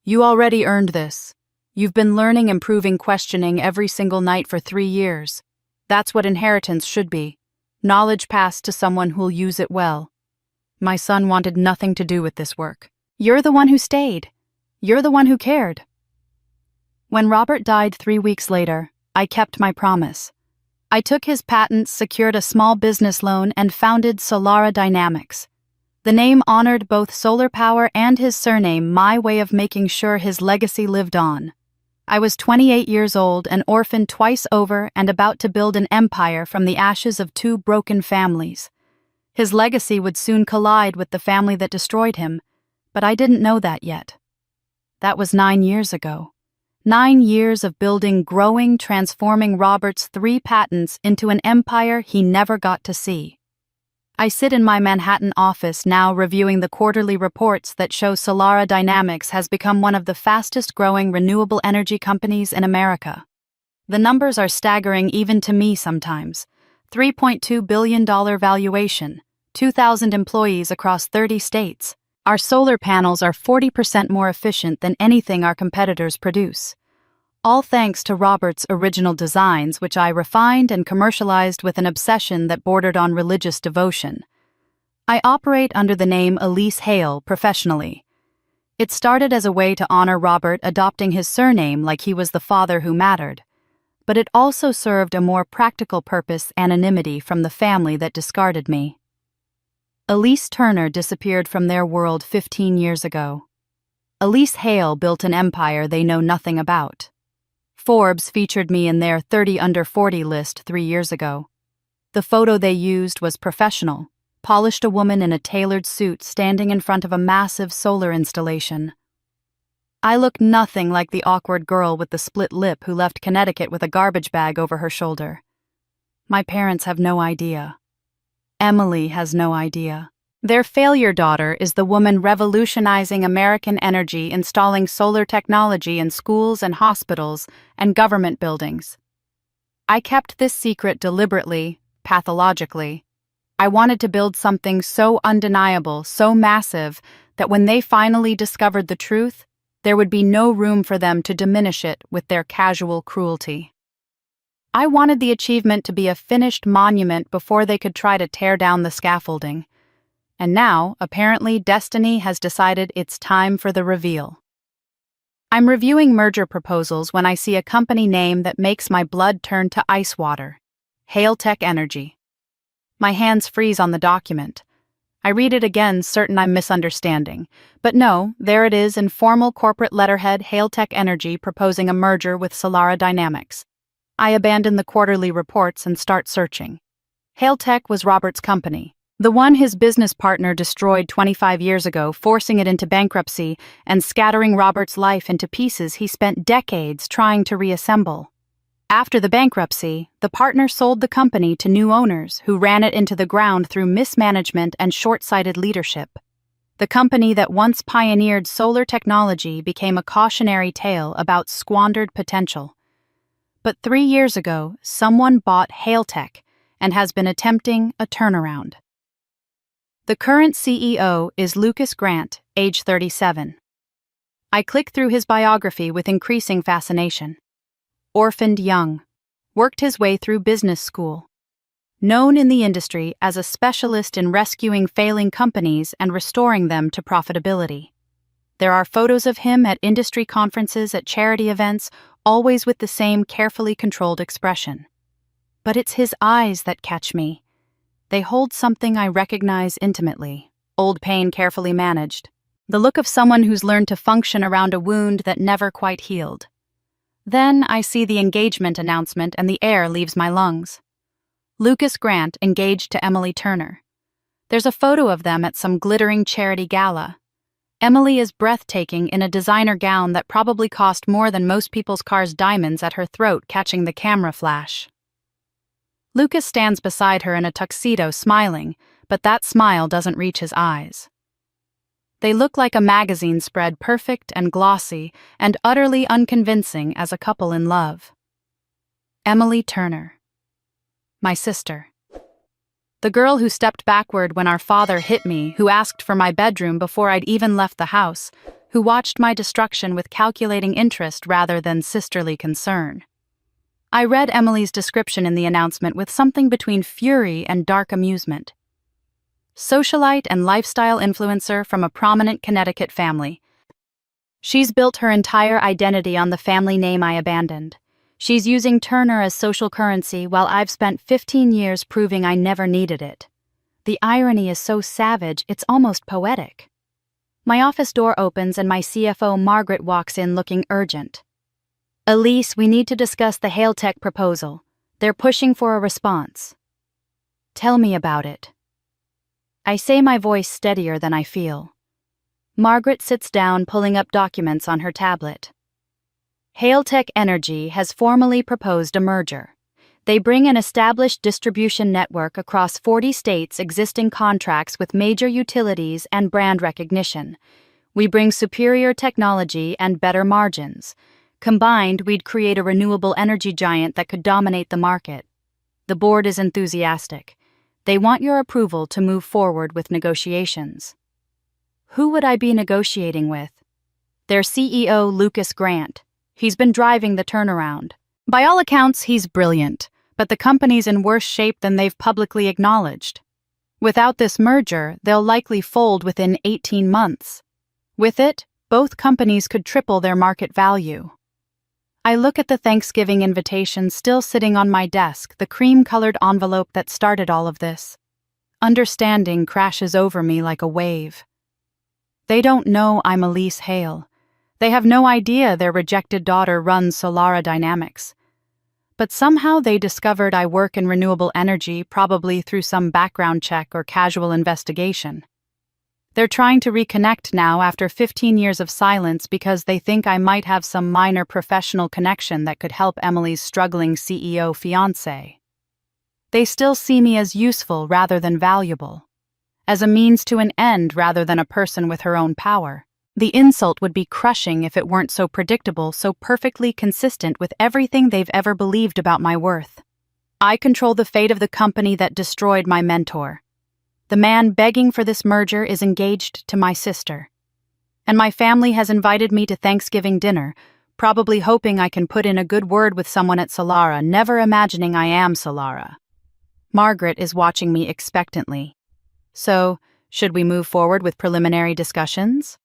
You already earned this. You've been learning, improving, questioning every single night for 3 years. That's what inheritance should be. Knowledge passed to someone who'll use it well. My son wanted nothing to do with this work. You're the one who stayed. You're the one who cared. When Robert died 3 weeks later, I kept my promise. I took his patents, secured a small business loan, and founded Solara Dynamics. The name honored both solar power and his surname, my way of making sure his legacy lived on. I was 28 years old, an orphan twice over, and about to build an empire from the ashes of 2 broken families. His legacy would soon collide with the family that destroyed him, but I didn't know that yet. That was 9 years ago. 9 years of building, growing, transforming Robert's 3 patents into an empire he never got to see. I sit in my Manhattan office now reviewing the quarterly reports that show Solara Dynamics has become one of the fastest-growing renewable energy companies in America. The numbers are staggering even to me sometimes. $3.2 billion valuation, 2,000 employees across 30 states. Our solar panels are 40% more efficient than anything our competitors produce. All thanks to Robert's original designs, which I refined and commercialized with an obsession that bordered on religious devotion. I operate under the name Elise Hale professionally. It started as a way to honor Robert adopting his surname like he was the father who mattered. But it also served a more practical purpose: anonymity from the family that discarded me. Elise Turner disappeared from their world 15 years ago. Elise Hale built an empire they know nothing about. Forbes featured me in their 30 under 40 list 3 years ago. The photo they used was professional, polished a woman in a tailored suit standing in front of a massive solar installation. I look nothing like the awkward girl with the split lip who left Connecticut with a garbage bag over her shoulder. My parents have no idea. Emily has no idea. Their failure daughter is the woman revolutionizing American energy, installing solar technology in schools and hospitals and government buildings. I kept this secret deliberately, pathologically. I wanted to build something so undeniable, so massive, that when they finally discovered the truth, there would be no room for them to diminish it with their casual cruelty. I wanted the achievement to be a finished monument before they could try to tear down the scaffolding. And now, apparently, destiny has decided it's time for the reveal. I'm reviewing merger proposals when I see a company name that makes my blood turn to ice water: Hale Tech Energy. My hands freeze on the document. I read it again, certain I'm misunderstanding. But no, there it is in formal corporate letterhead: Hale Tech Energy proposing a merger with Solara Dynamics. I abandon the quarterly reports and start searching. Hale Tech was Robert's company, the one his business partner destroyed 25 years ago, forcing it into bankruptcy and scattering Robert's life into pieces he spent decades trying to reassemble. After the bankruptcy, the partner sold the company to new owners who ran it into the ground through mismanagement and short-sighted leadership. The company that once pioneered solar technology became a cautionary tale about squandered potential. But 3 years ago, someone bought Hale Tech and has been attempting a turnaround. The current CEO is Lucas Grant, age 37. I click through his biography with increasing fascination. Orphaned young, worked his way through business school. Known in the industry as a specialist in rescuing failing companies and restoring them to profitability. There are photos of him at industry conferences, at charity events, always with the same carefully controlled expression. But it's his eyes that catch me. They hold something I recognize intimately: old pain carefully managed. The look of someone who's learned to function around a wound that never quite healed. Then I see the engagement announcement and the air leaves my lungs. Lucas Grant engaged to Emily Turner. There's a photo of them at some glittering charity gala. Emily is breathtaking in a designer gown that probably cost more than most people's cars' diamonds at her throat, catching the camera flash. Lucas stands beside her in a tuxedo, smiling, but that smile doesn't reach his eyes. They look like a magazine spread, perfect and glossy, and utterly unconvincing as a couple in love. Emily Turner. My sister. The girl who stepped backward when our father hit me, who asked for my bedroom before I'd even left the house, who watched my destruction with calculating interest rather than sisterly concern. I read Emily's description in the announcement with something between fury and dark amusement. Socialite and lifestyle influencer from a prominent Connecticut family. She's built her entire identity on the family name I abandoned. She's using Turner as social currency while I've spent 15 years proving I never needed it. The irony is so savage, it's almost poetic. My office door opens and my CFO Margaret walks in looking urgent. Elise, we need to discuss the Hailtech proposal. They're pushing for a response. Tell me about it. I say, my voice steadier than I feel. Margaret sits down, pulling up documents on her tablet. Hailtech Energy has formally proposed a merger. They bring an established distribution network across 40 states, existing contracts with major utilities, and brand recognition. We bring superior technology and better margins. Combined, we'd create a renewable energy giant that could dominate the market. The board is enthusiastic. They want your approval to move forward with negotiations. Who would I be negotiating with? Their CEO, Lucas Grant. He's been driving the turnaround. By all accounts, he's brilliant, but the company's in worse shape than they've publicly acknowledged. Without this merger, they'll likely fold within 18 months. With it, both companies could triple their market value. I look at the Thanksgiving invitation still sitting on my desk, the cream-colored envelope that started all of this. Understanding crashes over me like a wave. They don't know I'm Elise Hale. They have no idea their rejected daughter runs Solara Dynamics. But somehow they discovered I work in renewable energy, probably through some background check or casual investigation. They're trying to reconnect now after 15 years of silence because they think I might have some minor professional connection that could help Emily's struggling CEO fiancé. They still see me as useful rather than valuable, as a means to an end rather than a person with her own power. The insult would be crushing if it weren't so predictable, so perfectly consistent with everything they've ever believed about my worth. I control the fate of the company that destroyed my mentor. The man begging for this merger is engaged to my sister. And my family has invited me to Thanksgiving dinner, probably hoping I can put in a good word with someone at Solara, never imagining I am Solara. Margaret is watching me expectantly. So, should we move forward with preliminary discussions?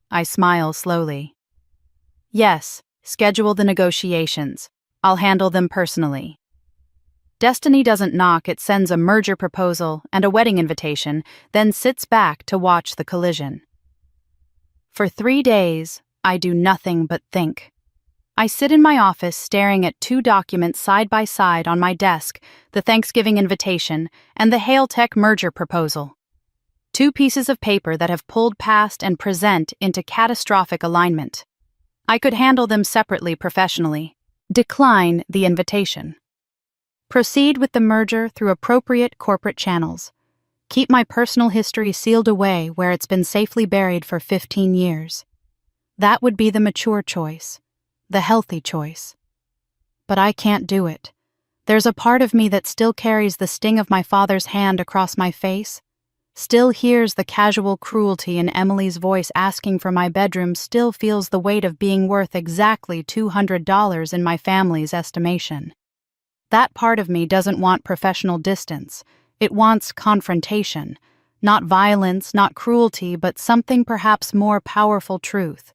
I smile slowly. Yes, schedule the negotiations. I'll handle them personally. Destiny doesn't knock, it sends a merger proposal and a wedding invitation, then sits back to watch the collision. For 3 days, I do nothing but think. I sit in my office staring at 2 documents side by side on my desk, the Thanksgiving invitation and the Hailtech merger proposal. 2 pieces of paper that have pulled past and present into catastrophic alignment. I could handle them separately professionally. Decline the invitation. Proceed with the merger through appropriate corporate channels. Keep my personal history sealed away where it's been safely buried for 15 years. That would be the mature choice, the healthy choice. But I can't do it. There's a part of me that still carries the sting of my father's hand across my face, still hears the casual cruelty in Emily's voice asking for my bedroom, still feels the weight of being worth exactly $200 in my family's estimation. That part of me doesn't want professional distance. It wants confrontation. Not violence, not cruelty, but something perhaps more powerful: truth.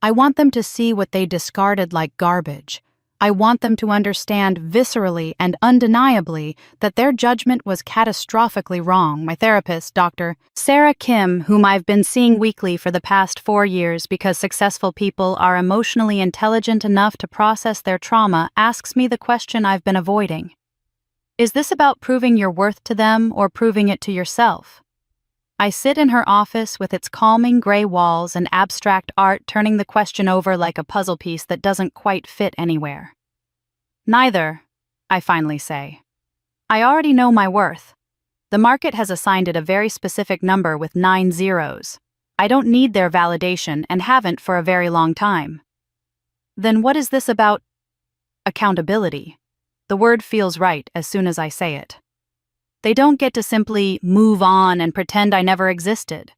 I want them to see what they discarded like garbage. I want them to understand viscerally and undeniably that their judgment was catastrophically wrong. My therapist, Dr. Sarah Kim, whom I've been seeing weekly for the past 4 years because successful people are emotionally intelligent enough to process their trauma, asks me the question I've been avoiding. Is this about proving your worth to them or proving it to yourself? I sit in her office with its calming gray walls and abstract art, turning the question over like a puzzle piece that doesn't quite fit anywhere. Neither, I finally say. I already know my worth. The market has assigned it a very specific number with 9 zeros. I don't need their validation and haven't for a very long time. Then what is this about accountability? The word feels right as soon as I say it. They don't get to simply move on and pretend I never existed.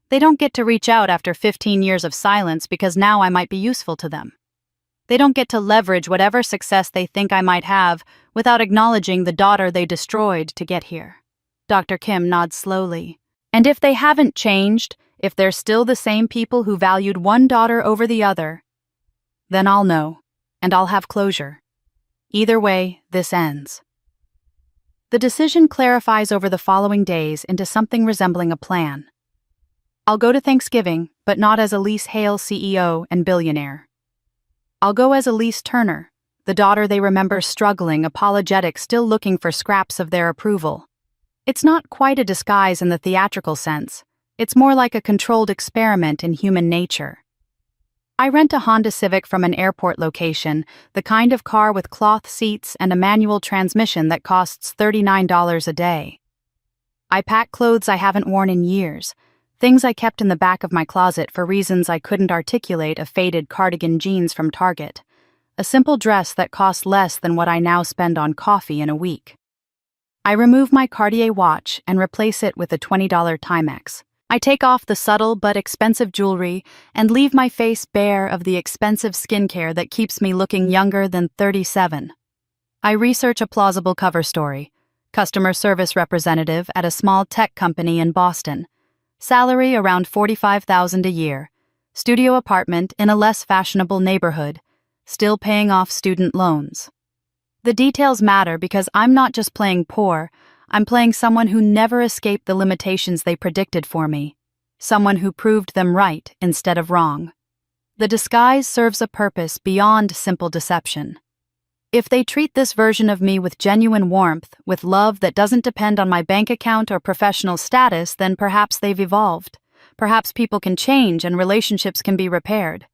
They don't get to reach out after 15 years of silence because now I might be useful to them. They don't get to leverage whatever success they think I might have without acknowledging the daughter they destroyed to get here. Dr. Kim nods slowly. And if they haven't changed, if they're still the same people who valued one daughter over the other, then I'll know, and I'll have closure. Either way, this ends. The decision clarifies over the following days into something resembling a plan. I'll go to Thanksgiving, but not as Elise Hale, CEO and billionaire. I'll go as Elise Turner, the daughter they remember struggling, apologetic, still looking for scraps of their approval. It's not quite a disguise in the theatrical sense. It's more like a controlled experiment in human nature. I rent a Honda Civic from an airport location, the kind of car with cloth seats and a manual transmission that costs $39 a day. I pack clothes I haven't worn in years, things I kept in the back of my closet for reasons I couldn't articulate, a faded cardigan jeans from Target, a simple dress that costs less than what I now spend on coffee in a week. I remove my Cartier watch and replace it with a $20 Timex. I take off the subtle but expensive jewelry and leave my face bare of the expensive skincare that keeps me looking younger than 37. I research a plausible cover story. Customer service representative at a small tech company in Boston. Salary around $45,000 a year. Studio apartment in a less fashionable neighborhood. Still paying off student loans. The details matter because I'm not just playing poor, I'm playing someone who never escaped the limitations they predicted for me. Someone who proved them right instead of wrong. The disguise serves a purpose beyond simple deception. If they treat this version of me with genuine warmth, with love that doesn't depend on my bank account or professional status, then perhaps they've evolved. Perhaps people can change and relationships can be repaired.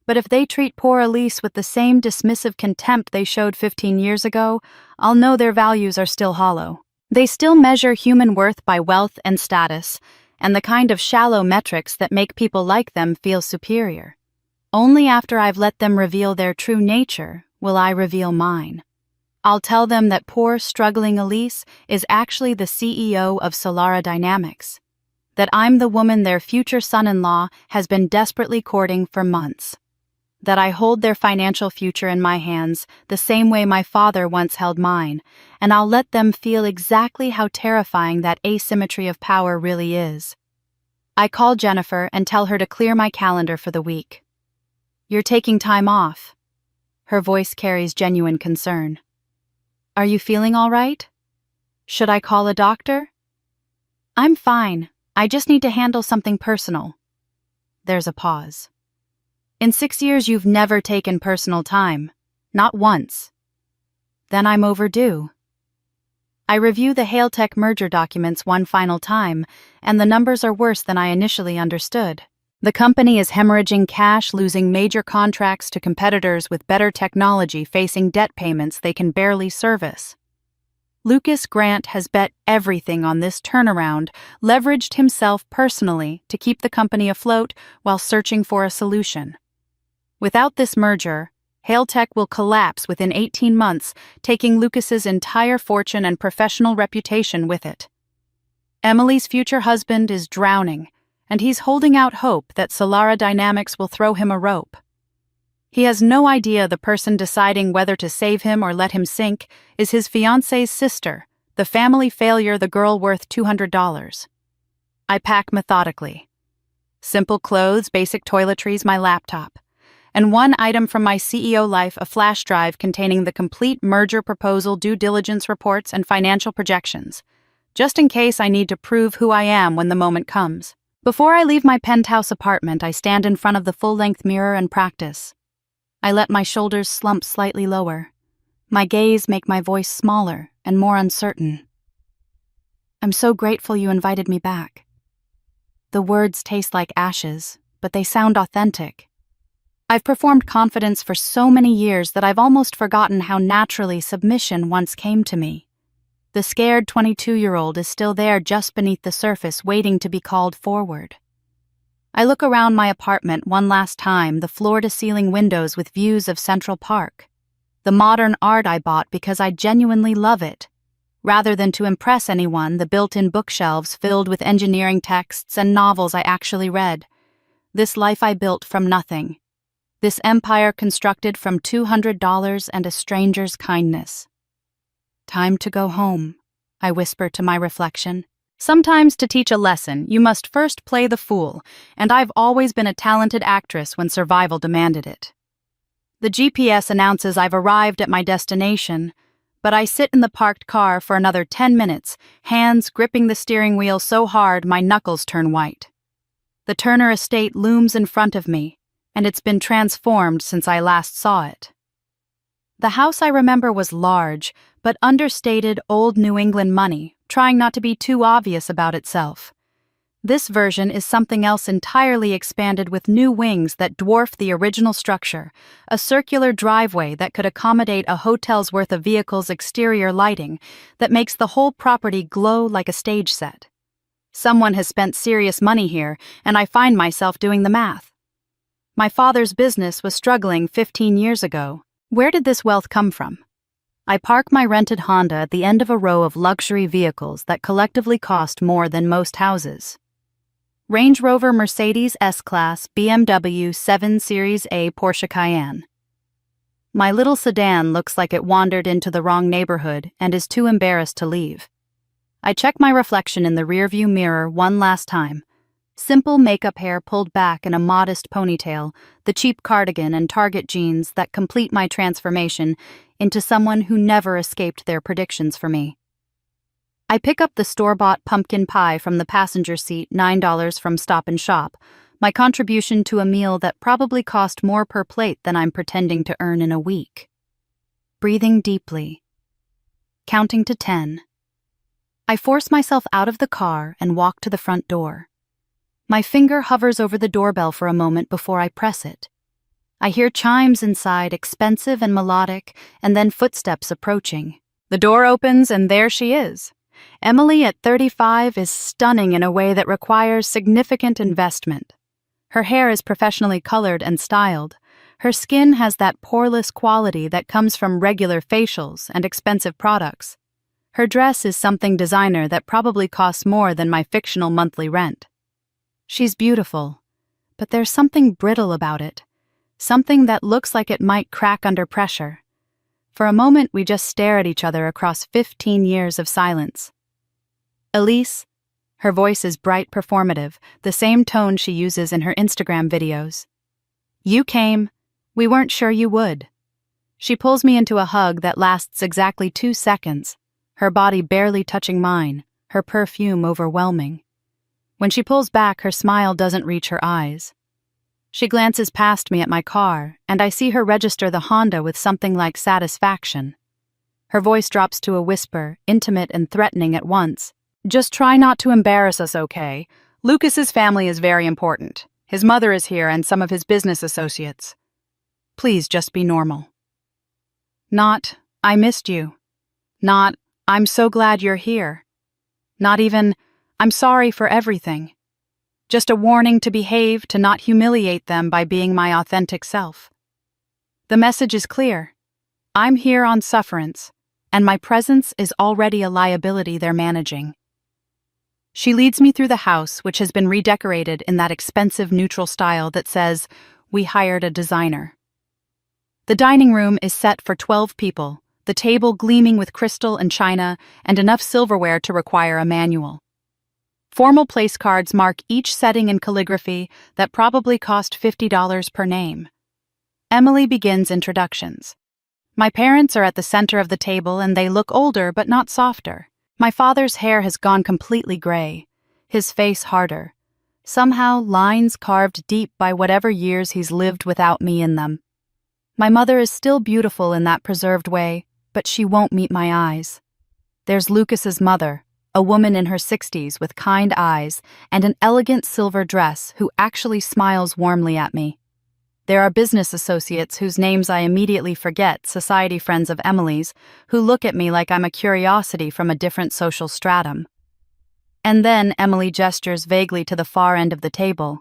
But if they treat poor Elise with the same dismissive contempt they showed 15 years ago, I'll know their values are still hollow. They still measure human worth by wealth and status, and the kind of shallow metrics that make people like them feel superior. Only after I've let them reveal their true nature will I reveal mine. I'll tell them that poor, struggling Elise is actually the CEO of Solara Dynamics. That I'm the woman their future son-in-law has been desperately courting for months. That I hold their financial future in my hands the same way my father once held mine, and I'll let them feel exactly how terrifying that asymmetry of power really is. I call Jennifer and tell her to clear my calendar for the week. You're taking time off. Her voice carries genuine concern. Are you feeling all right? Should I call a doctor? I'm fine. I just need to handle something personal. There's a pause. In 6 years, you've never taken personal time. Not once. Then I'm overdue. I review the Hailtech merger documents one final time, and the numbers are worse than I initially understood. The company is hemorrhaging cash, losing major contracts to competitors with better technology, facing debt payments they can barely service. Lucas Grant has bet everything on this turnaround, leveraged himself personally to keep the company afloat while searching for a solution. Without this merger, Hailtech will collapse within 18 months, taking Lucas's entire fortune and professional reputation with it. Emily's future husband is drowning, and he's holding out hope that Solara Dynamics will throw him a rope. He has no idea the person deciding whether to save him or let him sink is his fiancée's sister, the family failure, the girl worth $200. I pack methodically. Simple clothes, basic toiletries, my laptop. And one item from my CEO life, a flash drive containing the complete merger proposal, due diligence reports, and financial projections, just in case I need to prove who I am when the moment comes. Before I leave my penthouse apartment, I stand in front of the full-length mirror and practice. I let my shoulders slump slightly lower. My gaze make my voice smaller and more uncertain. I'm so grateful you invited me back. The words taste like ashes, but they sound authentic. I've performed confidence for so many years that I've almost forgotten how naturally submission once came to me. The scared 22-year-old is still there just beneath the surface, waiting to be called forward. I look around my apartment one last time, the floor-to-ceiling windows with views of Central Park. The modern art I bought because I genuinely love it. Rather than to impress anyone, the built-in bookshelves filled with engineering texts and novels I actually read. This life I built from nothing. This empire constructed from $200 and a stranger's kindness. Time to go home, I whisper to my reflection. Sometimes to teach a lesson, you must first play the fool, and I've always been a talented actress when survival demanded it. The GPS announces I've arrived at my destination, but I sit in the parked car for another 10 minutes, hands gripping the steering wheel so hard my knuckles turn white. The Turner estate looms in front of me, and it's been transformed since I last saw it. The house I remember was large, but understated old New England money, trying not to be too obvious about itself. This version is something else entirely expanded with new wings that dwarf the original structure, a circular driveway that could accommodate a hotel's worth of vehicles' exterior lighting that makes the whole property glow like a stage set. Someone has spent serious money here, and I find myself doing the math. My father's business was struggling 15 years ago. Where did this wealth come from? I park my rented Honda at the end of a row of luxury vehicles that collectively cost more than most houses. Range Rover, Mercedes S-Class, BMW 7 Series A, Porsche Cayenne. My little sedan looks like it wandered into the wrong neighborhood and is too embarrassed to leave. I check my reflection in the rearview mirror one last time. Simple makeup hair pulled back in a modest ponytail, the cheap cardigan and Target jeans that complete my transformation into someone who never escaped their predictions for me. I pick up the store-bought pumpkin pie from the passenger seat, $9 from Stop and Shop, my contribution to a meal that probably cost more per plate than I'm pretending to earn in a week. Breathing deeply. Counting to 10. I force myself out of the car and walk to the front door. My finger hovers over the doorbell for a moment before I press it. I hear chimes inside, expensive and melodic, and then footsteps approaching. The door opens and there she is. Emily at 35 is stunning in a way that requires significant investment. Her hair is professionally colored and styled. Her skin has that poreless quality that comes from regular facials and expensive products. Her dress is something designer that probably costs more than my fictional monthly rent. She's beautiful, but there's something brittle about it, something that looks like it might crack under pressure. For a moment, we just stare at each other across 15 years of silence. Elise, her voice is bright performative, the same tone she uses in her Instagram videos. You came. We weren't sure you would. She pulls me into a hug that lasts exactly 2 seconds, her body barely touching mine, her perfume overwhelming. When she pulls back, her smile doesn't reach her eyes. She glances past me at my car, and I see her register the Honda with something like satisfaction. Her voice drops to a whisper, intimate and threatening at once. Just try not to embarrass us, okay? Lucas's family is very important. His mother is here and some of his business associates. Please just be normal. Not, I missed you. Not, I'm so glad you're here. Not even, I'm sorry for everything. Just a warning to behave, to not humiliate them by being my authentic self. The message is clear. I'm here on sufferance, and my presence is already a liability they're managing. She leads me through the house, which has been redecorated in that expensive neutral style that says, "We hired a designer." The dining room is set for 12 people, the table gleaming with crystal and china, and enough silverware to require a manual. Formal place cards mark each setting in calligraphy that probably cost $50 per name. Emily begins introductions. My parents are at the center of the table and they look older but not softer. My father's hair has gone completely gray, his face harder. Somehow lines carved deep by whatever years he's lived without me in them. My mother is still beautiful in that preserved way, but she won't meet my eyes. There's Lucas's mother, a woman in her 60s with kind eyes and an elegant silver dress who actually smiles warmly at me. There are business associates whose names I immediately forget, society friends of Emily's, who look at me like I'm a curiosity from a different social stratum. And then Emily gestures vaguely to the far end of the table.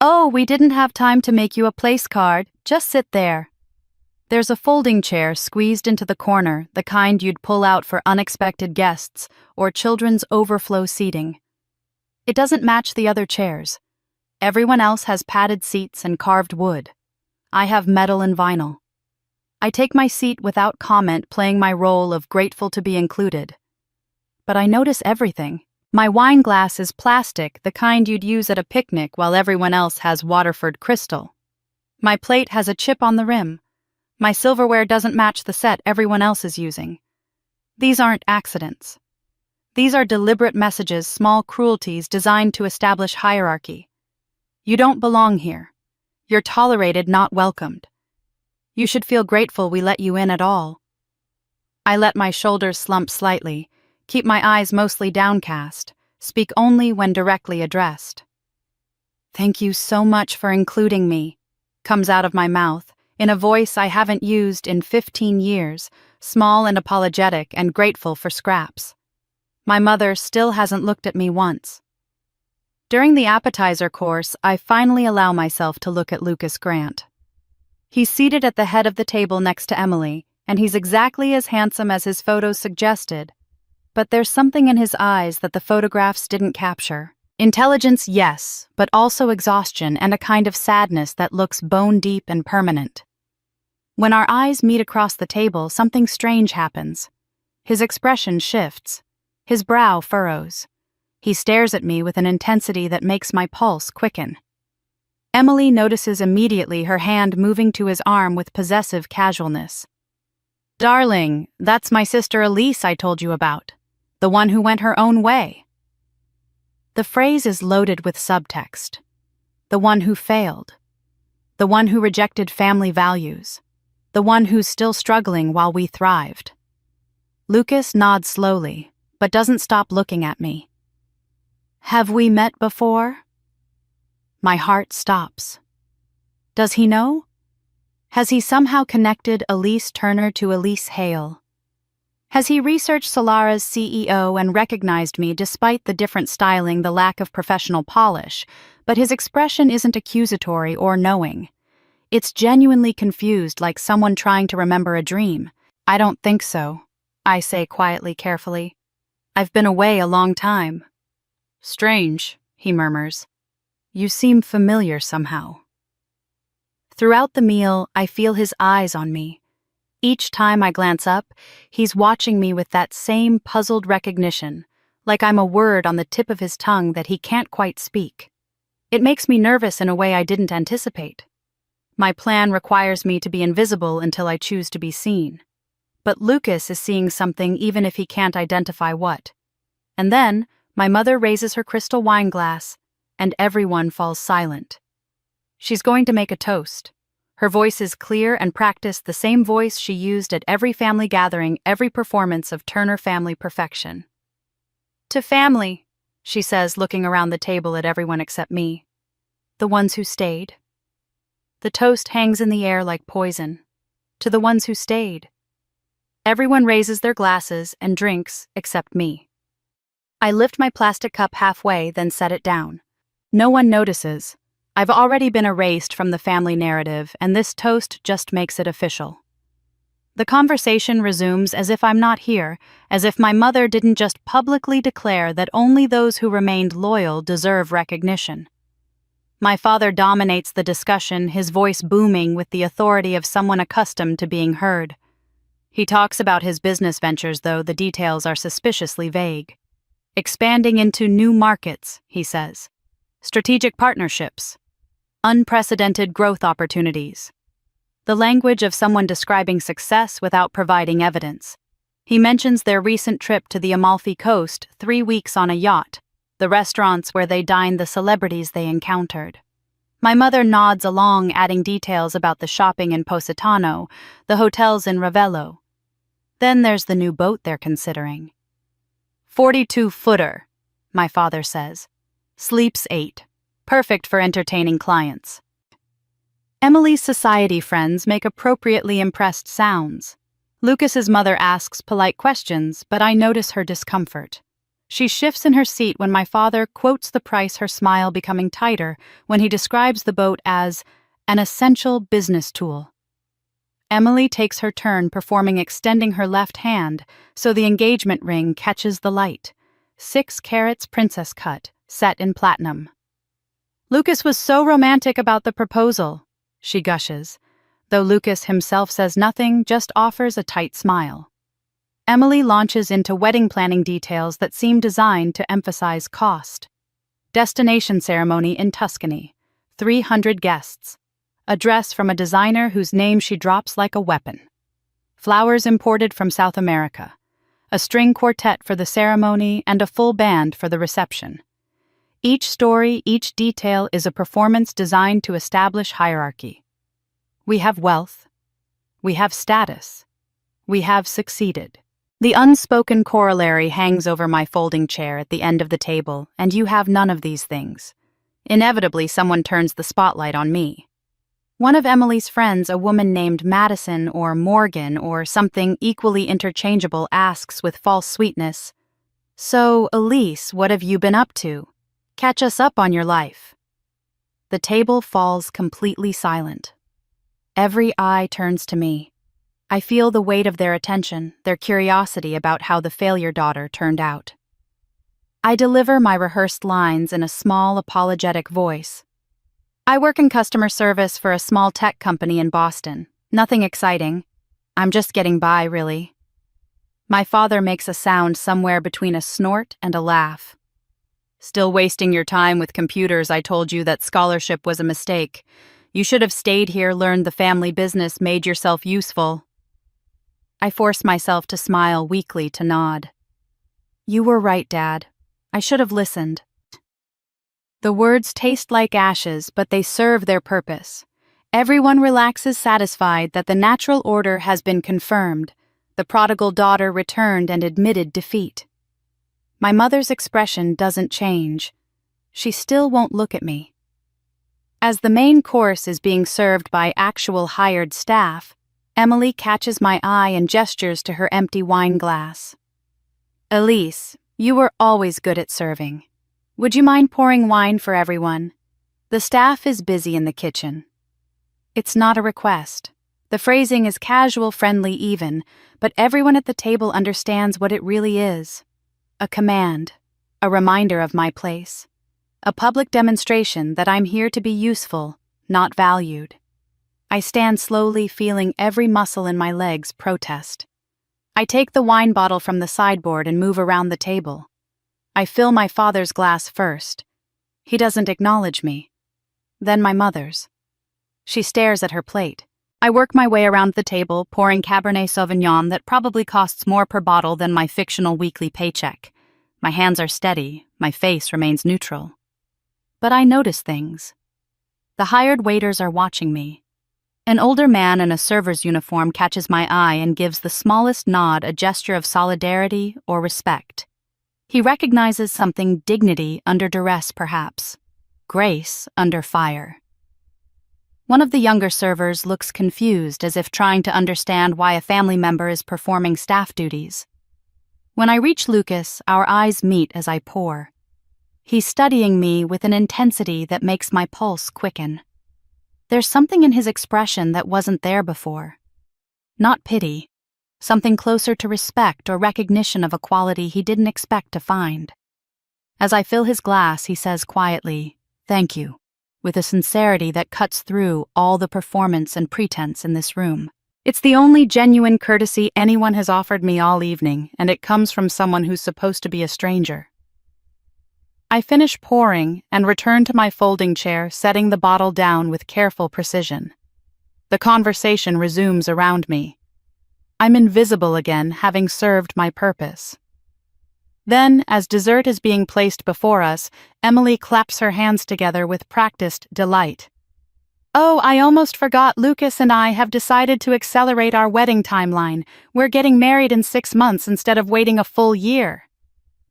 Oh, we didn't have time to make you a place card. Just sit there. There's a folding chair squeezed into the corner, the kind you'd pull out for unexpected guests or children's overflow seating. It doesn't match the other chairs. Everyone else has padded seats and carved wood. I have metal and vinyl. I take my seat without comment, playing my role of grateful to be included. But I notice everything. My wine glass is plastic, the kind you'd use at a picnic while everyone else has Waterford crystal. My plate has a chip on the rim. My silverware doesn't match the set everyone else is using. These aren't accidents. These are deliberate messages, small cruelties designed to establish hierarchy. You don't belong here. You're tolerated, not welcomed. You should feel grateful we let you in at all. I let my shoulders slump slightly, keep my eyes mostly downcast, speak only when directly addressed. "Thank you so much for including me," comes out of my mouth, in a voice I haven't used in 15 years, small and apologetic and grateful for scraps. My mother still hasn't looked at me once. During the appetizer course, I finally allow myself to look at Lucas Grant. He's seated at the head of the table next to Emily, and he's exactly as handsome as his photos suggested. But there's something in his eyes that the photographs didn't capture. Intelligence, yes, but also exhaustion and a kind of sadness that looks bone-deep and permanent. When our eyes meet across the table, something strange happens. His expression shifts. His brow furrows. He stares at me with an intensity that makes my pulse quicken. Emily notices immediately, her hand moving to his arm with possessive casualness. "Darling, that's my sister Elise I told you about. The one who went her own way." The phrase is loaded with subtext. The one who failed. The one who rejected family values. The one who's still struggling while we thrived. Lucas nods slowly, but doesn't stop looking at me. "Have we met before?" My heart stops. Does he know? Has he somehow connected Elise Turner to Elise Hale? Has he researched Solara's CEO and recognized me despite the different styling, the lack of professional polish, but his expression isn't accusatory or knowing. It's genuinely confused, like someone trying to remember a dream. "I don't think so," I say quietly, carefully. "I've been away a long time." "Strange," he murmurs. "You seem familiar somehow." Throughout the meal, I feel his eyes on me. Each time I glance up, he's watching me with that same puzzled recognition, like I'm a word on the tip of his tongue that he can't quite speak. It makes me nervous in a way I didn't anticipate. My plan requires me to be invisible until I choose to be seen. But Lucas is seeing something even if he can't identify what. And then, my mother raises her crystal wine glass, and everyone falls silent. She's going to make a toast. Her voice is clear and practiced, the same voice she used at every family gathering, every performance of Turner family perfection. "To family," she says, looking around the table at everyone except me. "The ones who stayed." The toast hangs in the air like poison. To the ones who stayed. Everyone raises their glasses and drinks except me. I lift my plastic cup halfway, then set it down. No one notices. I've already been erased from the family narrative, and this toast just makes it official. The conversation resumes as if I'm not here, as if my mother didn't just publicly declare that only those who remained loyal deserve recognition. My father dominates the discussion, his voice booming with the authority of someone accustomed to being heard. He talks about his business ventures, though the details are suspiciously vague. Expanding into new markets, he says. Strategic partnerships. Unprecedented growth opportunities. The language of someone describing success without providing evidence. He mentions their recent trip to the Amalfi Coast, 3 weeks on a yacht, the restaurants where they dined, the celebrities they encountered. My mother nods along, adding details about the shopping in Positano, the hotels in Ravello. Then there's the new boat they're considering. 42-footer, my father says. Sleeps 8. Perfect for entertaining clients. Emily's society friends make appropriately impressed sounds. Lucas's mother asks polite questions, but I notice her discomfort. She shifts in her seat when my father quotes the price, her smile becoming tighter when he describes the boat as an essential business tool. Emily takes her turn performing, extending her left hand so the engagement ring catches the light. 6 carats princess cut, set in platinum. Lucas was so romantic about the proposal, she gushes, though Lucas himself says nothing, just offers a tight smile. Emily launches into wedding planning details that seem designed to emphasize cost. Destination ceremony in Tuscany. 300 guests. A dress from a designer whose name she drops like a weapon. Flowers imported from South America. A string quartet for the ceremony and a full band for the reception. Each story, each detail is a performance designed to establish hierarchy. We have wealth. We have status. We have succeeded. The unspoken corollary hangs over my folding chair at the end of the table, and you have none of these things. Inevitably, someone turns the spotlight on me. One of Emily's friends, a woman named Madison or Morgan or something equally interchangeable, asks with false sweetness, "So, Elise, what have you been up to? Catch us up on your life." The table falls completely silent. Every eye turns to me. I feel the weight of their attention, their curiosity about how the failure daughter turned out. I deliver my rehearsed lines in a small, apologetic voice. I work in customer service for a small tech company in Boston. Nothing exciting. I'm just getting by, really. My father makes a sound somewhere between a snort and a laugh. Still wasting your time with computers. I told you that scholarship was a mistake. You should have stayed here, learned the family business, made yourself useful. I force myself to smile weakly, to nod. You were right, Dad. I should have listened. The words taste like ashes, but they serve their purpose. Everyone relaxes, satisfied that the natural order has been confirmed. The prodigal daughter returned and admitted defeat. My mother's expression doesn't change. She still won't look at me. As the main course is being served by actual hired staff, Emily catches my eye and gestures to her empty wine glass. Elise, you were always good at serving. Would you mind pouring wine for everyone? The staff is busy in the kitchen. It's not a request. The phrasing is casual, friendly, even, but everyone at the table understands what it really is. A command, a reminder of my place, a public demonstration that I'm here to be useful, not valued. I stand slowly, feeling every muscle in my legs protest. I take the wine bottle from the sideboard and move around the table. I fill my father's glass first. He doesn't acknowledge me. Then my mother's. She stares at her plate. I work my way around the table, pouring Cabernet Sauvignon that probably costs more per bottle than my fictional weekly paycheck. My hands are steady, my face remains neutral. But I notice things. The hired waiters are watching me. An older man in a server's uniform catches my eye and gives the smallest nod, a gesture of solidarity or respect. He recognizes something: dignity under duress, perhaps. Grace under fire. One of the younger servers looks confused, as if trying to understand why a family member is performing staff duties. When I reach Lucas, our eyes meet as I pour. He's studying me with an intensity that makes my pulse quicken. There's something in his expression that wasn't there before. Not pity. Something closer to respect or recognition of a quality he didn't expect to find. As I fill his glass, he says quietly, "Thank you," with a sincerity that cuts through all the performance and pretense in this room. It's the only genuine courtesy anyone has offered me all evening, and it comes from someone who's supposed to be a stranger. I finish pouring and return to my folding chair, setting the bottle down with careful precision. The conversation resumes around me. I'm invisible again, having served my purpose. Then, as dessert is being placed before us, Emily claps her hands together with practiced delight. "Oh, I almost forgot. Lucas and I have decided to accelerate our wedding timeline. We're getting married in 6 months instead of waiting a full year."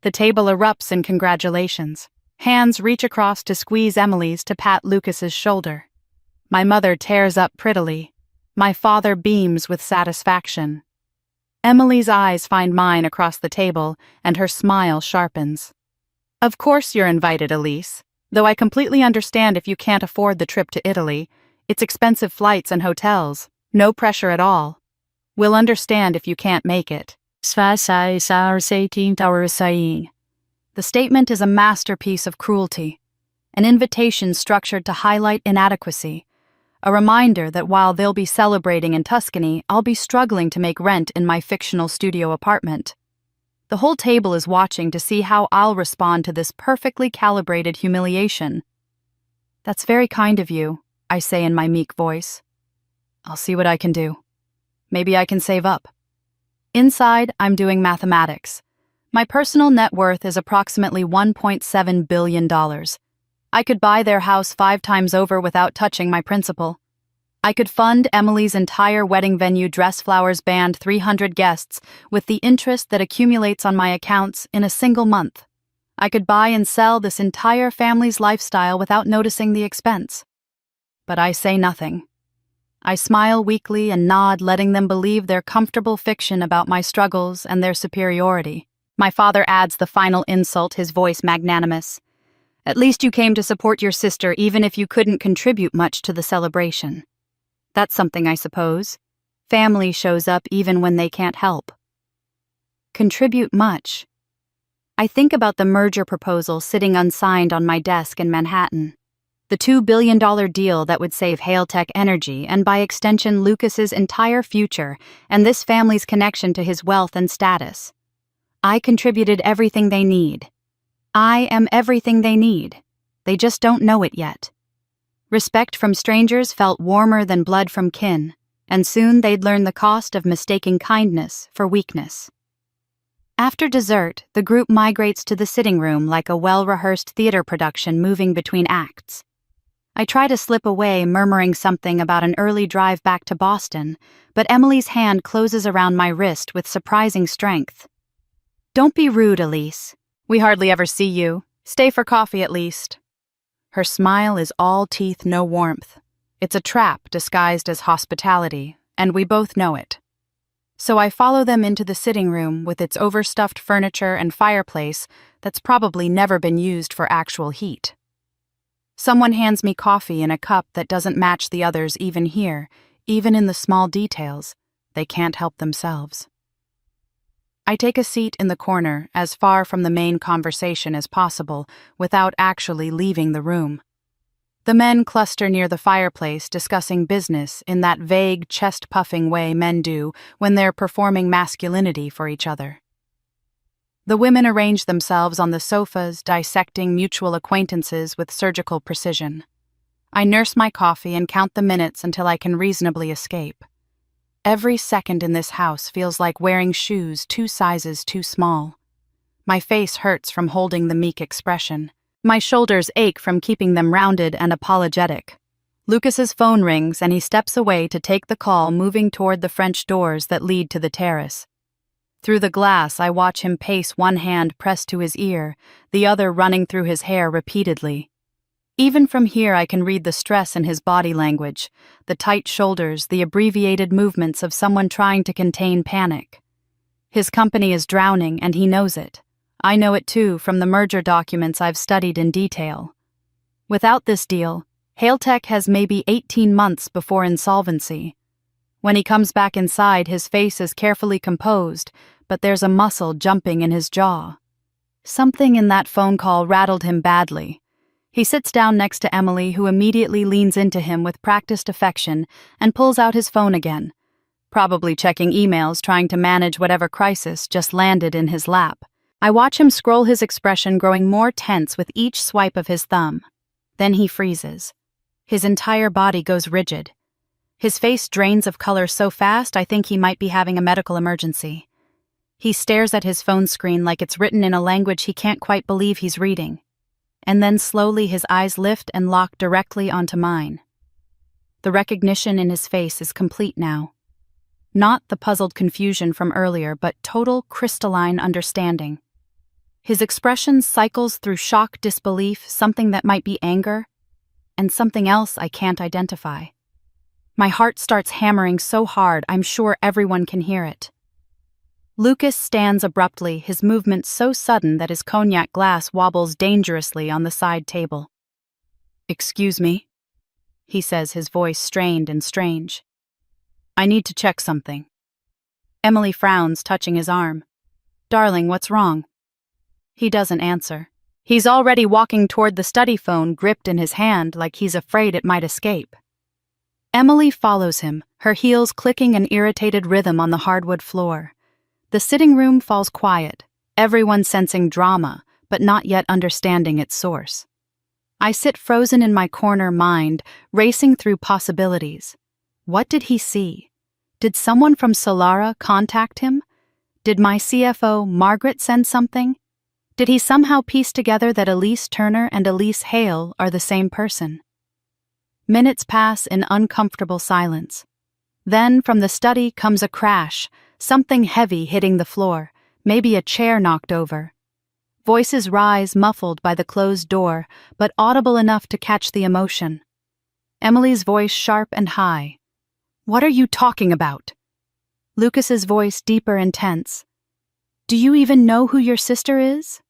The table erupts in congratulations. Hands reach across to squeeze Emily's, to pat Lucas's shoulder. My mother tears up prettily. My father beams with satisfaction. Emily's eyes find mine across the table, and her smile sharpens. Of course you're invited, Elise. Though I completely understand if you can't afford the trip to Italy. It's expensive flights and hotels. No pressure at all. We'll understand if you can't make it. The statement is a masterpiece of cruelty. An invitation structured to highlight inadequacy. A reminder that while they'll be celebrating in Tuscany, I'll be struggling to make rent in my fictional studio apartment. The whole table is watching to see how I'll respond to this perfectly calibrated humiliation. That's very kind of you, I say in my meek voice. I'll see what I can do. Maybe I can save up. Inside, I'm doing mathematics. My personal net worth is approximately $1.7 billion. I could buy their house 5 times over without touching my principal. I could fund Emily's entire wedding venue dress flowers band 300 guests with the interest that accumulates on my accounts in a single month. I could buy and sell this entire family's lifestyle without noticing the expense. But I say nothing. I smile weakly and nod, letting them believe their comfortable fiction about my struggles and their superiority. My father adds the final insult, his voice magnanimous. At least you came to support your sister even if you couldn't contribute much to the celebration. That's something, I suppose. Family shows up even when they can't help. Contribute much. I think about the merger proposal sitting unsigned on my desk in Manhattan. The $2 billion deal that would save Hailtech Energy and by extension Lucas's entire future and this family's connection to his wealth and status. I contributed everything they need. I am everything they need. They just don't know it yet. Respect from strangers felt warmer than blood from kin, and soon they'd learn the cost of mistaking kindness for weakness. After dessert, the group migrates to the sitting room like a well-rehearsed theater production moving between acts. I try to slip away, murmuring something about an early drive back to Boston, but Emily's hand closes around my wrist with surprising strength. Don't be rude, Elise. We hardly ever see you. Stay for coffee at least. Her smile is all teeth, no warmth. It's a trap disguised as hospitality, and we both know it. So I follow them into the sitting room with its overstuffed furniture and fireplace that's probably never been used for actual heat. Someone hands me coffee in a cup that doesn't match the others even here, even in the small details. They can't help themselves. I take a seat in the corner, as far from the main conversation as possible, without actually leaving the room. The men cluster near the fireplace discussing business in that vague, chest-puffing way men do when they're performing masculinity for each other. The women arrange themselves on the sofas, dissecting mutual acquaintances with surgical precision. I nurse my coffee and count the minutes until I can reasonably escape. Every second in this house feels like wearing shoes 2 sizes too small. My face hurts from holding the meek expression. My shoulders ache from keeping them rounded and apologetic. Lucas's phone rings and he steps away to take the call, moving toward the French doors that lead to the terrace. Through the glass, I watch him pace, one hand pressed to his ear, the other running through his hair repeatedly. Even from here I can read the stress in his body language, the tight shoulders, the abbreviated movements of someone trying to contain panic. His company is drowning, and he knows it. I know it too from the merger documents I've studied in detail. Without this deal, Hailtech has maybe 18 months before insolvency. When he comes back inside, his face is carefully composed, but there's a muscle jumping in his jaw. Something in that phone call rattled him badly. He sits down next to Emily, who immediately leans into him with practiced affection and pulls out his phone again, probably checking emails, trying to manage whatever crisis just landed in his lap. I watch him scroll, his expression growing more tense with each swipe of his thumb. Then he freezes. His entire body goes rigid. His face drains of color so fast I think he might be having a medical emergency. He stares at his phone screen like it's written in a language he can't quite believe he's reading. And then slowly his eyes lift and lock directly onto mine. The recognition in his face is complete now. Not the puzzled confusion from earlier, but total crystalline understanding. His expression cycles through shock, disbelief, something that might be anger, and something else I can't identify. My heart starts hammering so hard I'm sure everyone can hear it. Lucas stands abruptly, his movement so sudden that his cognac glass wobbles dangerously on the side table. "Excuse me," he says, his voice strained and strange. "I need to check something." Emily frowns, touching his arm. "Darling, what's wrong?" He doesn't answer. He's already walking toward the study phone, gripped in his hand like he's afraid it might escape. Emily follows him, her heels clicking an irritated rhythm on the hardwood floor. The sitting room falls quiet, everyone sensing drama, but not yet understanding its source. I sit frozen in my corner, mind racing through possibilities. What did he see? Did someone from Solara contact him? Did my CFO, Margaret, send something? Did he somehow piece together that Elise Turner and Elise Hale are the same person? Minutes pass in uncomfortable silence. Then, from the study comes a crash, something heavy hitting the floor, maybe a chair knocked over. Voices rise, muffled by the closed door, but audible enough to catch the emotion. Emily's voice sharp and high. "What are you talking about?" Lucas's voice deeper and tense. "Do you even know who your sister is?"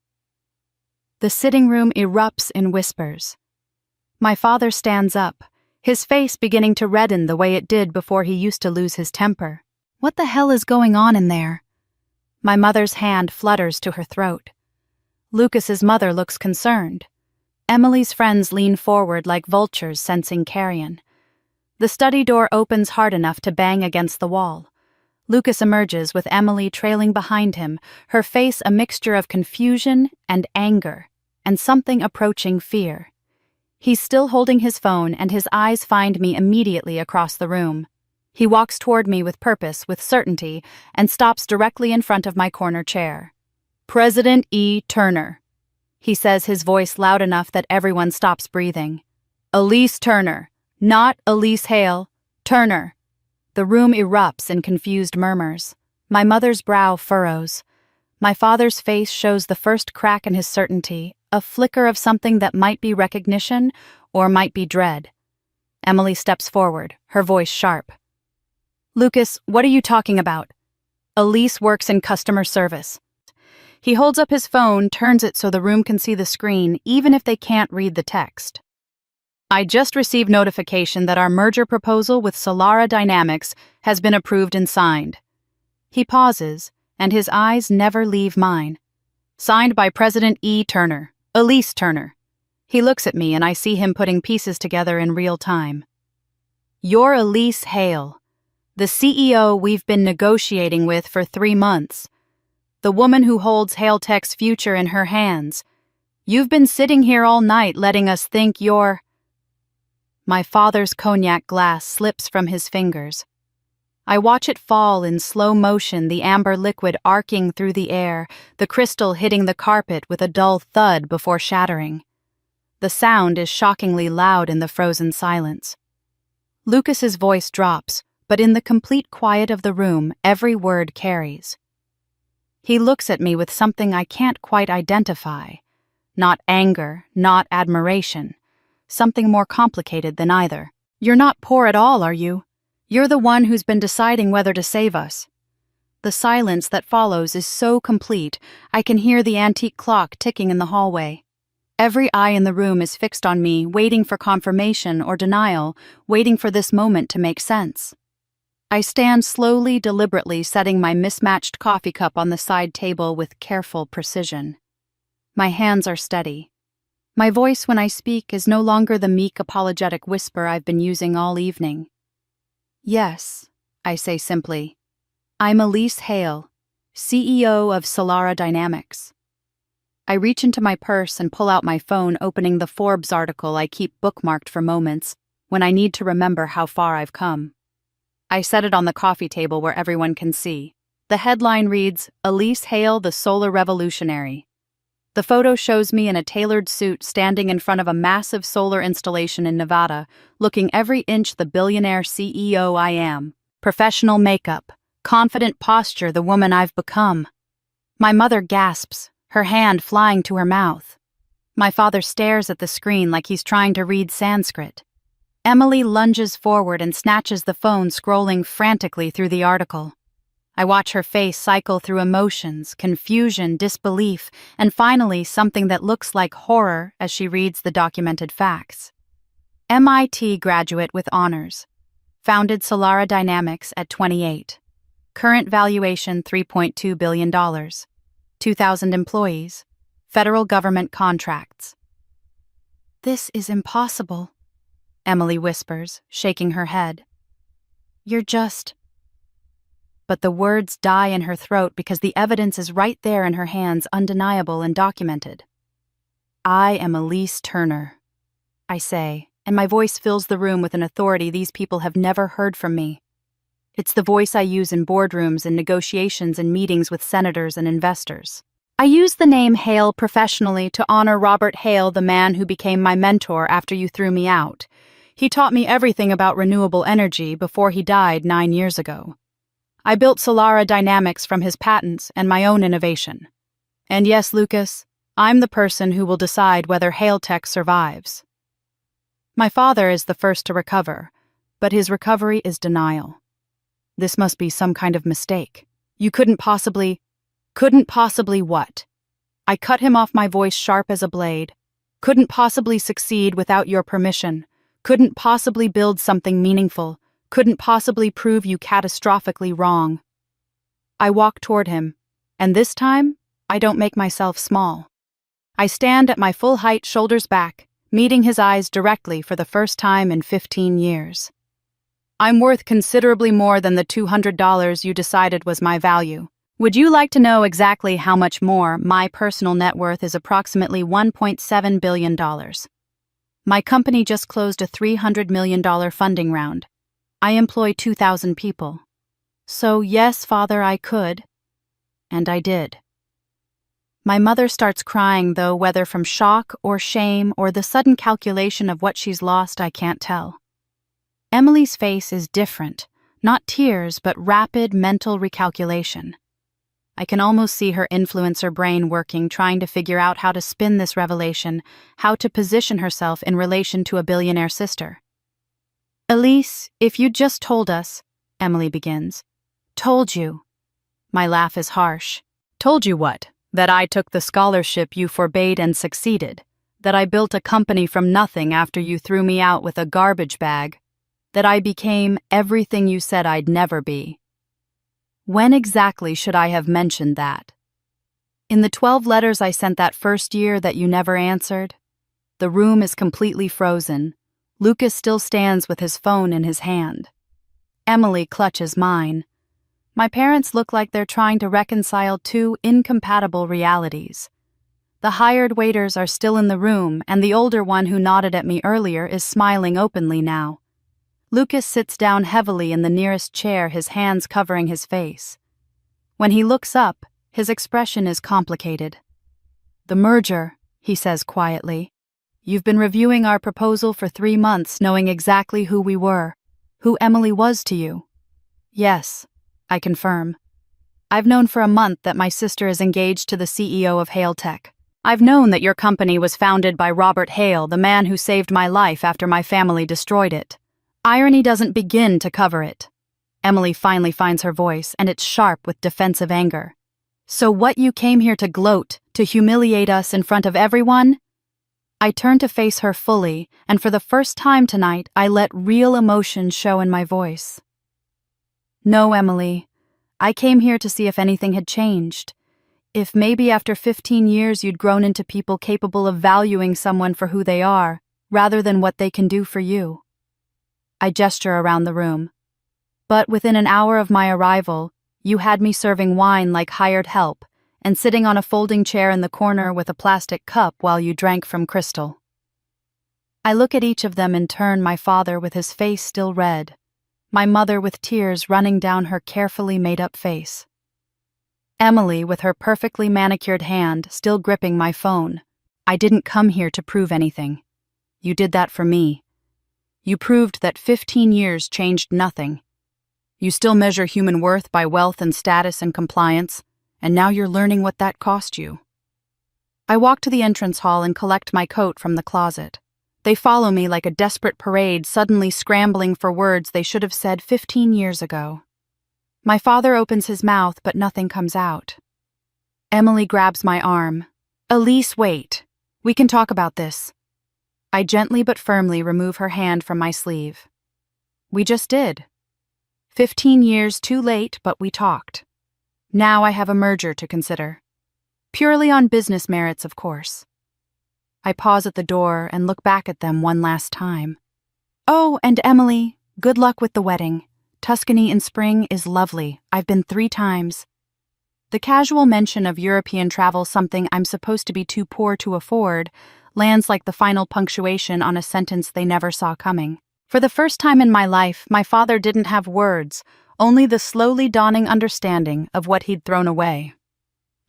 The sitting room erupts in whispers. My father stands up, his face beginning to redden the way it did before he used to lose his temper. What the hell is going on in there? My mother's hand flutters to her throat. Lucas's mother looks concerned. Emily's friends lean forward like vultures sensing carrion. The study door opens hard enough to bang against the wall. Lucas emerges with Emily trailing behind him, her face a mixture of confusion and anger, and something approaching fear. He's still holding his phone, and his eyes find me immediately across the room. He walks toward me with purpose, with certainty, and stops directly in front of my corner chair. "President E. Turner," he says, his voice loud enough that everyone stops breathing. "Elise Turner, not Elise Hale, Turner." The room erupts in confused murmurs. My mother's brow furrows. My father's face shows the first crack in his certainty, a flicker of something that might be recognition or might be dread. Emily steps forward, her voice sharp. "Lucas, what are you talking about?" "Elise works in customer service." He holds up his phone, turns it so the room can see the screen, even if they can't read the text. "I just received notification that our merger proposal with Solara Dynamics has been approved and signed." He pauses, and his eyes never leave mine. "Signed by President E. Turner, Elise Turner." He looks at me, and I see him putting pieces together in real time. "You're Elise Hale, the CEO we've been negotiating with for 3 months. The woman who holds Hale Tech's future in her hands. You've been sitting here all night letting us think you're—" My father's cognac glass slips from his fingers. I watch it fall in slow motion, the amber liquid arcing through the air, the crystal hitting the carpet with a dull thud before shattering. The sound is shockingly loud in the frozen silence. Lucas's voice drops, but in the complete quiet of the room, every word carries. He looks at me with something I can't quite identify. Not anger, not admiration. Something more complicated than either. "You're not poor at all, are you? You're the one who's been deciding whether to save us." The silence that follows is so complete, I can hear the antique clock ticking in the hallway. Every eye in the room is fixed on me, waiting for confirmation or denial, waiting for this moment to make sense. I stand slowly, deliberately setting my mismatched coffee cup on the side table with careful precision. My hands are steady. My voice when I speak is no longer the meek, apologetic whisper I've been using all evening. "Yes," I say simply. "I'm Elise Hale, CEO of Solara Dynamics." I reach into my purse and pull out my phone, opening the Forbes article I keep bookmarked for moments when I need to remember how far I've come. I set it on the coffee table where everyone can see. The headline reads, "Elise Hale, the Solar Revolutionary." The photo shows me in a tailored suit standing in front of a massive solar installation in Nevada, looking every inch the billionaire CEO I am. Professional makeup, confident posture, the woman I've become. My mother gasps, her hand flying to her mouth. My father stares at the screen like he's trying to read Sanskrit. Emily lunges forward and snatches the phone, scrolling frantically through the article. I watch her face cycle through emotions, confusion, disbelief, and finally something that looks like horror as she reads the documented facts. MIT graduate with honors. Founded Solara Dynamics at 28. Current valuation $3.2 billion. 2,000 employees. Federal government contracts. "This is impossible," Emily whispers, shaking her head. "You're just—" But the words die in her throat because the evidence is right there in her hands, undeniable and documented. "I am Elise Turner," I say, and my voice fills the room with an authority these people have never heard from me. It's the voice I use in boardrooms and negotiations and meetings with senators and investors. I use the name Hale professionally to honor Robert Hale, the man who became my mentor after you threw me out. He taught me everything about renewable energy before he died 9 years ago. I built Solara Dynamics from his patents and my own innovation. And yes, Lucas, I'm the person who will decide whether Hale Tech survives. My father is the first to recover, but his recovery is denial. This must be some kind of mistake. You couldn't possibly what? I cut him off, my voice sharp as a blade. Couldn't possibly succeed without your permission. Couldn't possibly build something meaningful. Couldn't possibly prove you catastrophically wrong. I walk toward him, and this time, I don't make myself small. I stand at my full height, shoulders back, meeting his eyes directly for the first time in 15 years. "I'm worth considerably more than the $200 you decided was my value. Would you like to know exactly how much more? My personal net worth is approximately $1.7 billion. My company just closed a $300 million funding round. I employ 2,000 people. So yes, Father, I could. And I did." My mother starts crying, though whether from shock or shame or the sudden calculation of what she's lost, I can't tell. Emily's face is different, not tears, but rapid mental recalculation. I can almost see her influencer brain working, trying to figure out how to spin this revelation, how to position herself in relation to a billionaire sister. "Elise, if you'd just told us," Emily begins. "Told you." My laugh is harsh. "Told you what? That I took the scholarship you forbade and succeeded? That I built a company from nothing after you threw me out with a garbage bag? That I became everything you said I'd never be? When exactly should I have mentioned that? In the 12 letters I sent that first year that you never answered?" The room is completely frozen. Lucas still stands with his phone in his hand. Emily clutches mine. My parents look like they're trying to reconcile two incompatible realities. The hired waiters are still in the room, and the older one who nodded at me earlier is smiling openly now. Lucas sits down heavily in the nearest chair, his hands covering his face. When he looks up, his expression is complicated. "The merger," he says quietly. "You've been reviewing our proposal for 3 months, knowing exactly who we were, who Emily was to you." "Yes," I confirm. "I've known for a month that my sister is engaged to the CEO of Hale Tech. I've known that your company was founded by Robert Hale, the man who saved my life after my family destroyed it. Irony doesn't begin to cover it." Emily finally finds her voice, and it's sharp with defensive anger. "So what, you came here to gloat, to humiliate us in front of everyone?" I turn to face her fully, and for the first time tonight, I let real emotion show in my voice. "No, Emily. I came here to see if anything had changed. If maybe after 15 years you'd grown into people capable of valuing someone for who they are, rather than what they can do for you." I gesture around the room. "But within an hour of my arrival, you had me serving wine like hired help, and sitting on a folding chair in the corner with a plastic cup while you drank from crystal." I look at each of them in turn, my father with his face still red, my mother with tears running down her carefully made-up face. Emily with her perfectly manicured hand still gripping my phone. "I didn't come here to prove anything. You did that for me. You proved that 15 years changed nothing. You still measure human worth by wealth and status and compliance, and now you're learning what that cost you." I walk to the entrance hall and collect my coat from the closet. They follow me like a desperate parade, suddenly scrambling for words they should have said 15 years ago. My father opens his mouth, but nothing comes out. Emily grabs my arm. Elise, wait. We can talk about this. I gently but firmly remove her hand from my sleeve. We just did. 15 years too late, but we talked. Now I have a merger to consider. Purely on business merits, of course. I pause at the door and look back at them one last time. Oh, and Emily, good luck with the wedding. Tuscany in spring is lovely. I've been 3 times. The casual mention of European travel, something I'm supposed to be too poor to afford, lands like the final punctuation on a sentence they never saw coming. For the first time in my life, my father didn't have words, only the slowly dawning understanding of what he'd thrown away.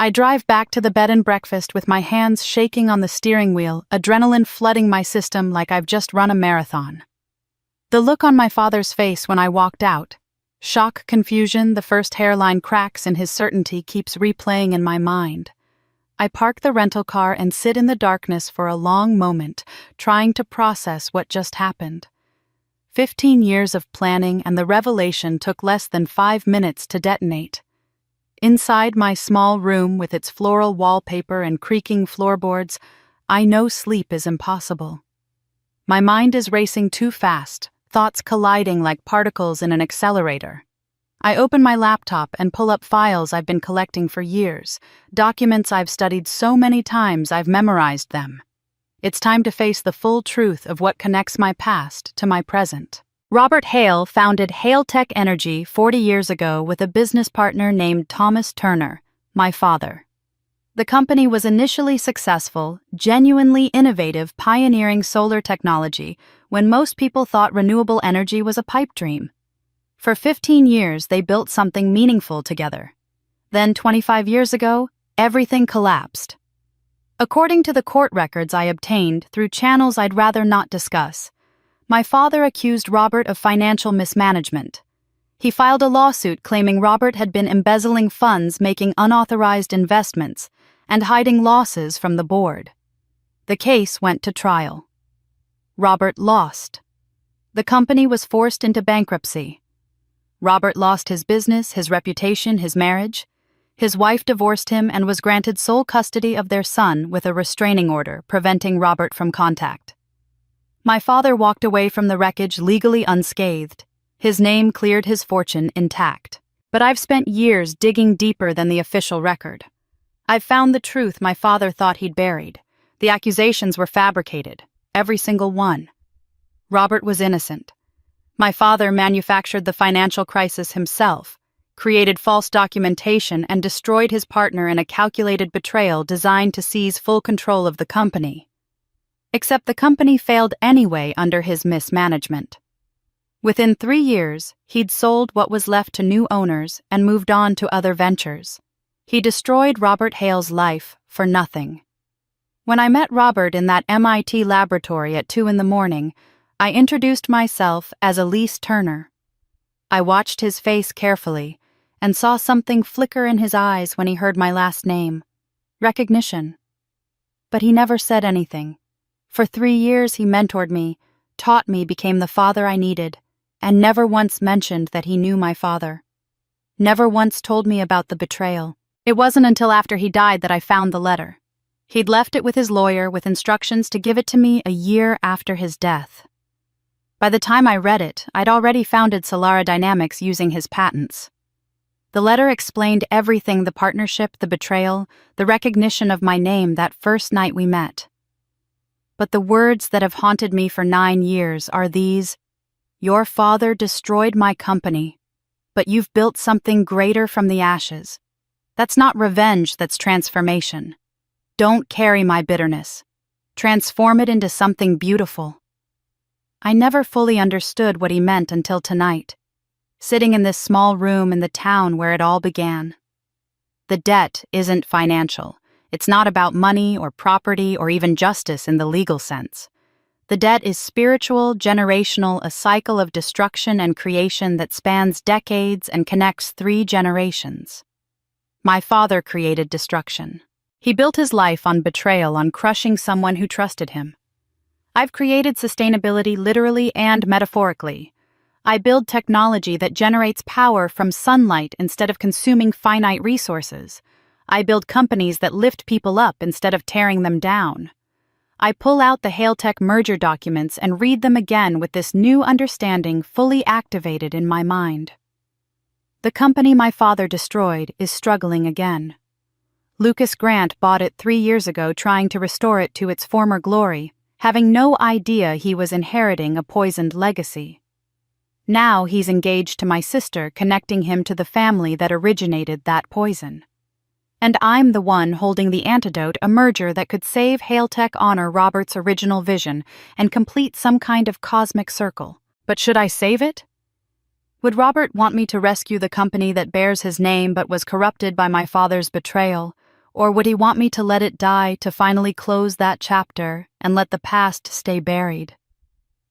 I drive back to the bed and breakfast with my hands shaking on the steering wheel, adrenaline flooding my system like I've just run a marathon. The look on my father's face when I walked out, shock, confusion, the first hairline cracks in his certainty keeps replaying in my mind. I park the rental car and sit in the darkness for a long moment, trying to process what just happened. 15 years of planning and the revelation took less than 5 minutes to detonate. Inside my small room with its floral wallpaper and creaking floorboards, I know sleep is impossible. My mind is racing too fast, thoughts colliding like particles in an accelerator. I open my laptop and pull up files I've been collecting for years, documents I've studied so many times I've memorized them. It's time to face the full truth of what connects my past to my present. Robert Hale founded Hale Tech Energy 40 years ago with a business partner named Thomas Turner, my father. The company was initially successful, genuinely innovative, pioneering solar technology when most people thought renewable energy was a pipe dream. For 15 years, they built something meaningful together. Then, 25 years ago, everything collapsed. According to the court records I obtained through channels I'd rather not discuss, my father accused Robert of financial mismanagement. He filed a lawsuit claiming Robert had been embezzling funds, making unauthorized investments, and hiding losses from the board. The case went to trial. Robert lost. The company was forced into bankruptcy. Robert lost his business, his reputation, his marriage. His wife divorced him and was granted sole custody of their son with a restraining order preventing Robert from contact. My father walked away from the wreckage legally unscathed. His name cleared, his fortune intact. But I've spent years digging deeper than the official record. I've found the truth my father thought he'd buried. The accusations were fabricated, every single one. Robert was innocent. My father manufactured the financial crisis himself, created false documentation, and destroyed his partner in a calculated betrayal designed to seize full control of the company. Except the company failed anyway under his mismanagement. Within 3 years, he'd sold what was left to new owners and moved on to other ventures. He destroyed Robert Hale's life for nothing. When I met Robert in that MIT laboratory at 2 a.m, I introduced myself as Elise Turner. I watched his face carefully and saw something flicker in his eyes when he heard my last name. Recognition. But he never said anything. For 3 years he mentored me, taught me, became the father I needed, and never once mentioned that he knew my father. Never once told me about the betrayal. It wasn't until after he died that I found the letter. He'd left it with his lawyer with instructions to give it to me a year after his death. By the time I read it, I'd already founded Solara Dynamics using his patents. The letter explained everything: the partnership, the betrayal, the recognition of my name that first night we met. But the words that have haunted me for 9 years are these: "Your father destroyed my company, but you've built something greater from the ashes. That's not revenge, that's transformation. Don't carry my bitterness. Transform it into something beautiful." I never fully understood what he meant until tonight, sitting in this small room in the town where it all began. The debt isn't financial. It's not about money or property or even justice in the legal sense. The debt is spiritual, generational, a cycle of destruction and creation that spans decades and connects 3 generations. My father created destruction. He built his life on betrayal, on crushing someone who trusted him. I've created sustainability literally and metaphorically. I build technology that generates power from sunlight instead of consuming finite resources. I build companies that lift people up instead of tearing them down. I pull out the Hailtech merger documents and read them again with this new understanding fully activated in my mind. The company my father destroyed is struggling again. Lucas Grant bought it 3 years ago, trying to restore it to its former glory, having no idea he was inheriting a poisoned legacy. Now he's engaged to my sister, connecting him to the family that originated that poison. And I'm the one holding the antidote, a merger that could save Hailtech, honor Robert's original vision, and complete some kind of cosmic circle. But should I save it? Would Robert want me to rescue the company that bears his name but was corrupted by my father's betrayal? Or would he want me to let it die, to finally close that chapter and let the past stay buried?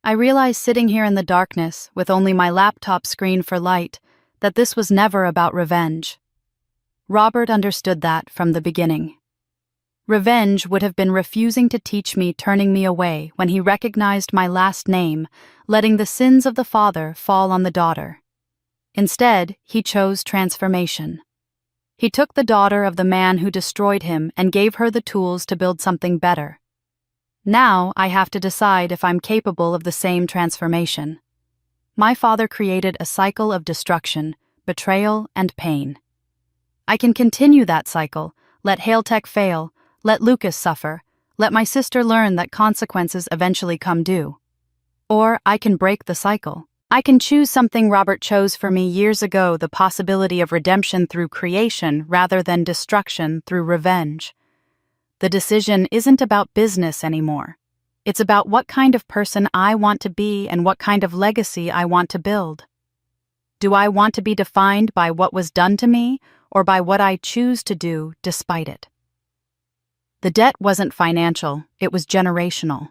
I realized, sitting here in the darkness with only my laptop screen for light, that this was never about revenge. Robert understood that from the beginning. Revenge would have been refusing to teach me, turning me away when he recognized my last name, letting the sins of the father fall on the daughter. Instead, he chose transformation. He took the daughter of the man who destroyed him and gave her the tools to build something better. Now I have to decide if I'm capable of the same transformation. My father created a cycle of destruction, betrayal, and pain. I can continue that cycle, let Hailtech fail, let Lucas suffer, let my sister learn that consequences eventually come due. Or I can break the cycle. I can choose something Robert chose for me years ago, the possibility of redemption through creation rather than destruction through revenge. The decision isn't about business anymore. It's about what kind of person I want to be and what kind of legacy I want to build. Do I want to be defined by what was done to me, or by what I choose to do despite it? The debt wasn't financial, it was generational.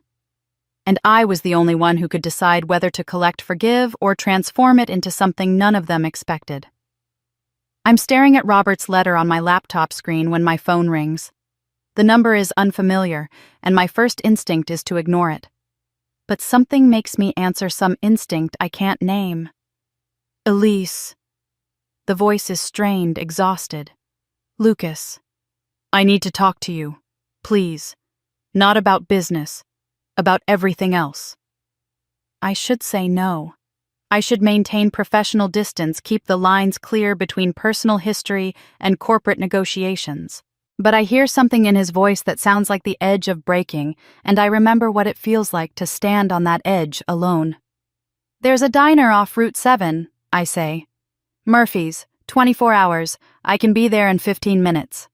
And I was the only one who could decide whether to collect, forgive, or transform it into something none of them expected. I'm staring at Robert's letter on my laptop screen when my phone rings. The number is unfamiliar, and my first instinct is to ignore it. But something makes me answer, some instinct I can't name. Elise. The voice is strained, exhausted. Lucas. I need to talk to you. Please. Not about business. About everything else. I should say no. I should maintain professional distance, keep the lines clear between personal history and corporate negotiations. But I hear something in his voice that sounds like the edge of breaking, and I remember what it feels like to stand on that edge alone. There's a diner off Route 7, I say. Murphy's, 24 hours. I can be there in 15 minutes.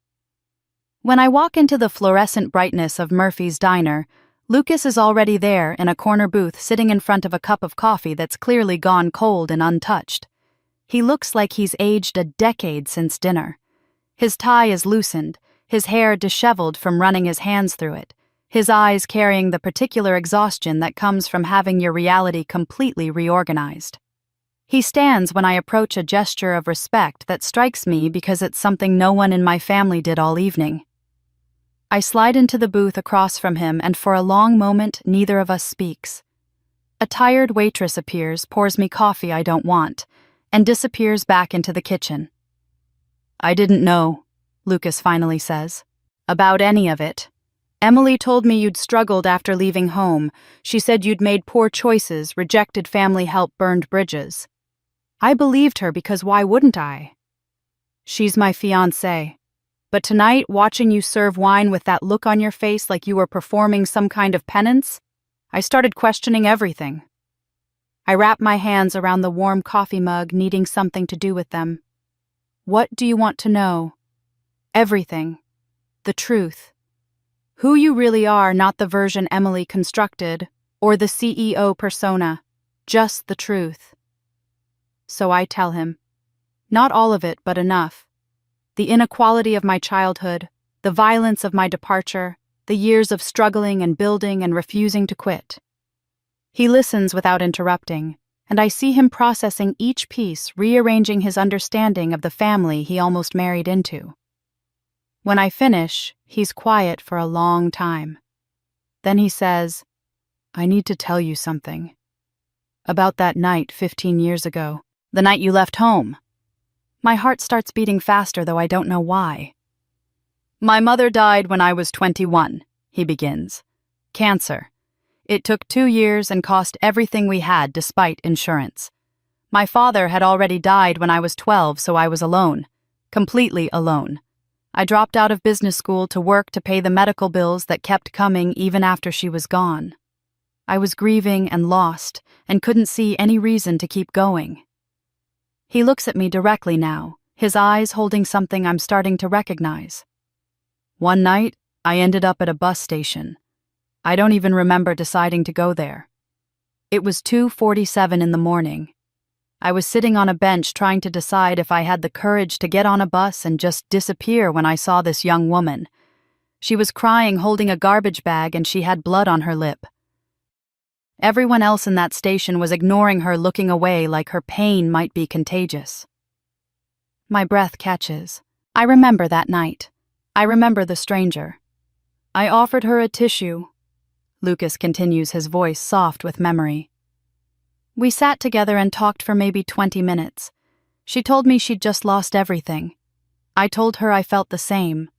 When I walk into the fluorescent brightness of Murphy's diner, Lucas is already there in a corner booth, sitting in front of a cup of coffee that's clearly gone cold and untouched. He looks like he's aged a decade since dinner. His tie is loosened, his hair disheveled from running his hands through it, his eyes carrying the particular exhaustion that comes from having your reality completely reorganized. He stands when I approach, a gesture of respect that strikes me because it's something no one in my family did all evening. I slide into the booth across from him, and for a long moment neither of us speaks. A tired waitress appears, pours me coffee I don't want, and disappears back into the kitchen. I didn't know, Lucas finally says, about any of it. Emily told me you'd struggled after leaving home. She said you'd made poor choices, rejected family help, burned bridges. I believed her because why wouldn't I? She's my fiancée. But tonight, watching you serve wine with that look on your face like you were performing some kind of penance, I started questioning everything. I wrap my hands around the warm coffee mug, needing something to do with them. What do you want to know? Everything. The truth. Who you really are, not the version Emily constructed, or the CEO persona. Just the truth. So I tell him. Not all of it, but enough. The inequality of my childhood, the violence of my departure, the years of struggling and building and refusing to quit. He listens without interrupting, and I see him processing each piece, rearranging his understanding of the family he almost married into. When I finish, he's quiet for a long time. Then he says, I need to tell you something. About that night 15 years ago. The night you left home. My heart starts beating faster, though I don't know why. My mother died when I was 21, he begins. Cancer. It took 2 years and cost everything we had despite insurance. My father had already died when I was 12, so I was alone. Completely alone. I dropped out of business school to work to pay the medical bills that kept coming even after she was gone. I was grieving and lost, and couldn't see any reason to keep going. He looks at me directly now, his eyes holding something I'm starting to recognize. One night, I ended up at a bus station. I don't even remember deciding to go there. It was 2:47 in the morning. I was sitting on a bench trying to decide if I had the courage to get on a bus and just disappear when I saw this young woman. She was crying, holding a garbage bag, and she had blood on her lip. Everyone else in that station was ignoring her, looking away like her pain might be contagious. My breath catches. I remember that night. I remember the stranger. I offered her a tissue. Lucas continues, his voice soft with memory. We sat together and talked for maybe 20 minutes. She told me she'd just lost everything. I told her I felt the same.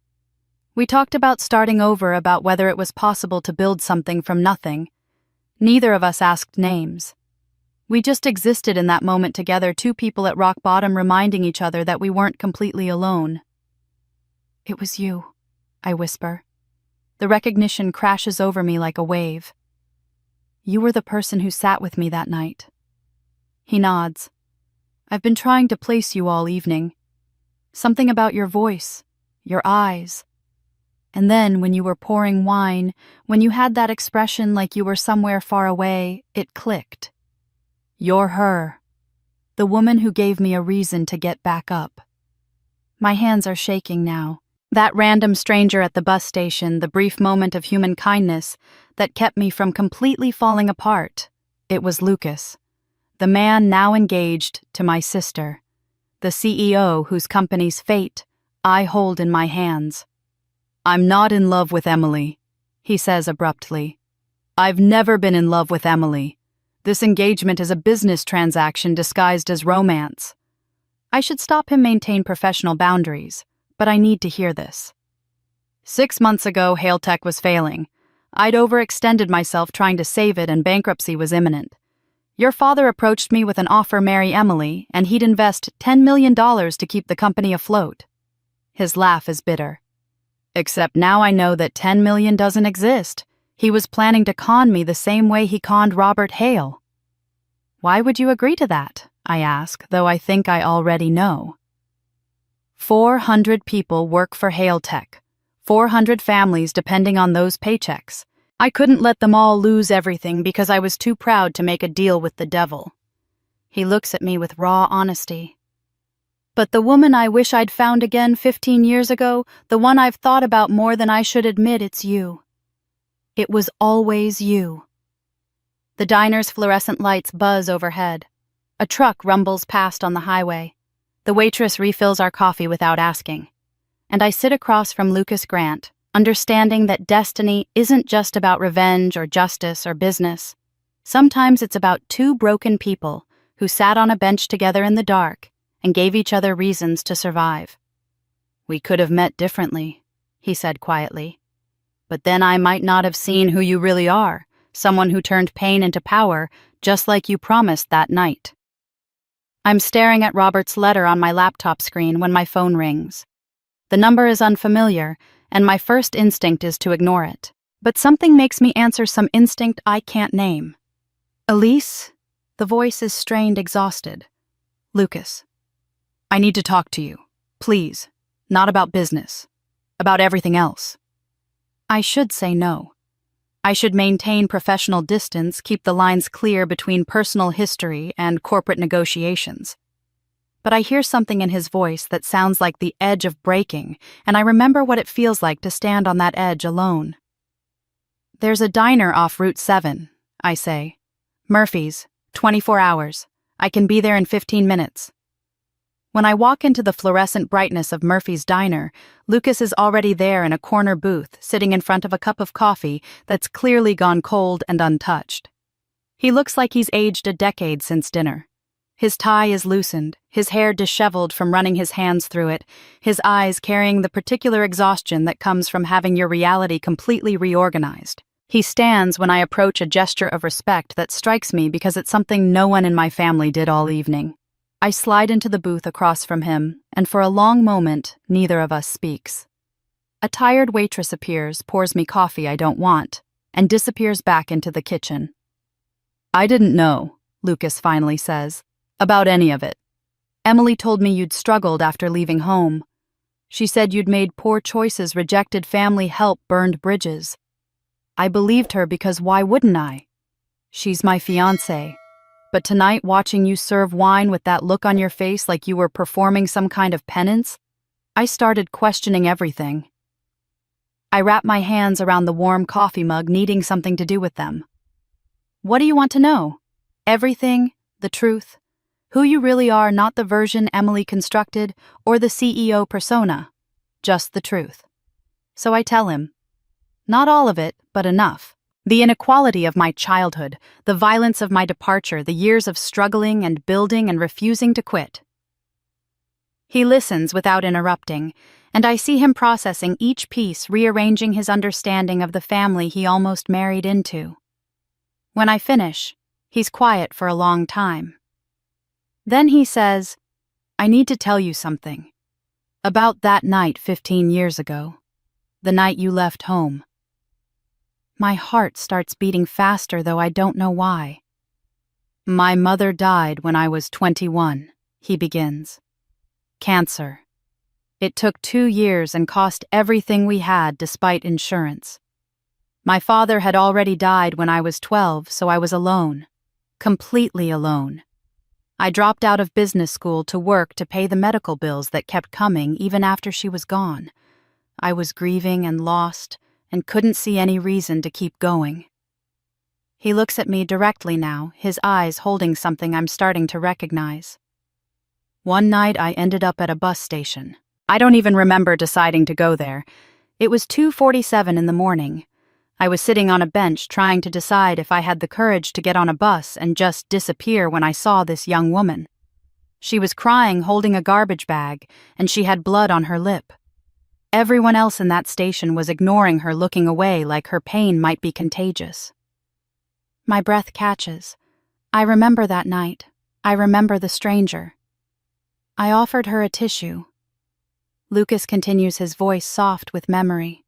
We talked about starting over, about whether it was possible to build something from nothing. Neither of us asked names. We just existed in that moment together, two people at rock bottom, reminding each other that we weren't completely alone. It was you, I whisper. The recognition crashes over me like a wave. You were the person who sat with me that night. He nods. I've been trying to place you all evening. Something about your voice, your eyes. And then, when you were pouring wine, when you had that expression like you were somewhere far away, it clicked. You're her. The woman who gave me a reason to get back up. My hands are shaking now. That random stranger at the bus station, the brief moment of human kindness that kept me from completely falling apart. It was Lucas, the man now engaged to my sister, the CEO whose company's fate I hold in my hands. I'm not in love with Emily, he says abruptly. I've never been in love with Emily. This engagement is a business transaction disguised as romance. I should stop him, maintain professional boundaries, but I need to hear this. 6 months ago, Hailtech was failing. I'd overextended myself trying to save it, and bankruptcy was imminent. Your father approached me with an offer, marry Emily, and he'd invest $10 million to keep the company afloat. His laugh is bitter. Except now I know that $10 million doesn't exist. He was planning to con me the same way he conned Robert Hale. Why would you agree to that? I ask, though I think I already know. 400 people work for Hailtech. 400 families depending on those paychecks. I couldn't let them all lose everything because I was too proud to make a deal with the devil. He looks at me with raw honesty. But the woman I wish I'd found again 15 years ago, the one I've thought about more than I should admit, it's you. It was always you. The diner's fluorescent lights buzz overhead. A truck rumbles past on the highway. The waitress refills our coffee without asking. And I sit across from Lucas Grant, understanding that destiny isn't just about revenge or justice or business. Sometimes it's about two broken people who sat on a bench together in the dark and gave each other reasons to survive. We could have met differently, he said quietly. But then I might not have seen who you really are, someone who turned pain into power, just like you promised that night. I'm staring at Robert's letter on my laptop screen when my phone rings. The number is unfamiliar, and my first instinct is to ignore it. But something makes me answer, some instinct I can't name. Elise? The voice is strained, exhausted. Lucas. I need to talk to you. Please. Not about business. About everything else. I should say no. I should maintain professional distance, keep the lines clear between personal history and corporate negotiations. But I hear something in his voice that sounds like the edge of breaking, and I remember what it feels like to stand on that edge alone. There's a diner off Route 7, I say. Murphy's, 24 hours. I can be there in 15 minutes. When I walk into the fluorescent brightness of Murphy's diner, Lucas is already there in a corner booth, sitting in front of a cup of coffee that's clearly gone cold and untouched. He looks like he's aged a decade since dinner. His tie is loosened, his hair disheveled from running his hands through it, his eyes carrying the particular exhaustion that comes from having your reality completely reorganized. He stands when I approach, a gesture of respect that strikes me because it's something no one in my family did all evening. I slide into the booth across from him, and for a long moment, neither of us speaks. A tired waitress appears, pours me coffee I don't want, and disappears back into the kitchen. "I didn't know," Lucas finally says, "about any of it. Emily told me you'd struggled after leaving home. She said you'd made poor choices, rejected family help, burned bridges. I believed her because why wouldn't I? She's my fiancé. But tonight, watching you serve wine with that look on your face like you were performing some kind of penance, I started questioning everything." I wrap my hands around the warm coffee mug, needing something to do with them. "What do you want to know? Everything? The truth? Who you really are, not the version Emily constructed or the CEO persona. Just the truth." So I tell him. Not all of it, but enough. The inequality of my childhood, the violence of my departure, the years of struggling and building and refusing to quit. He listens without interrupting, and I see him processing each piece, rearranging his understanding of the family he almost married into. When I finish, he's quiet for a long time. Then he says, "I need to tell you something. About that night 15 years ago. The night you left home." My heart starts beating faster, though I don't know why. "My mother died when I was 21, he begins. "Cancer. It took 2 years and cost everything we had despite insurance. My father had already died when I was 12, so I was alone. Completely alone. I dropped out of business school to work to pay the medical bills that kept coming even after she was gone. I was grieving and lost and couldn't see any reason to keep going." He looks at me directly now, his eyes holding something I'm starting to recognize. "One night I ended up at a bus station. I don't even remember deciding to go there. It was 2:47 in the morning. I was sitting on a bench trying to decide if I had the courage to get on a bus and just disappear when I saw this young woman. She was crying, holding a garbage bag, and she had blood on her lip. Everyone else in that station was ignoring her, looking away like her pain might be contagious." My breath catches. I remember that night. I remember the stranger. I offered her a tissue. Lucas continues, his voice soft with memory.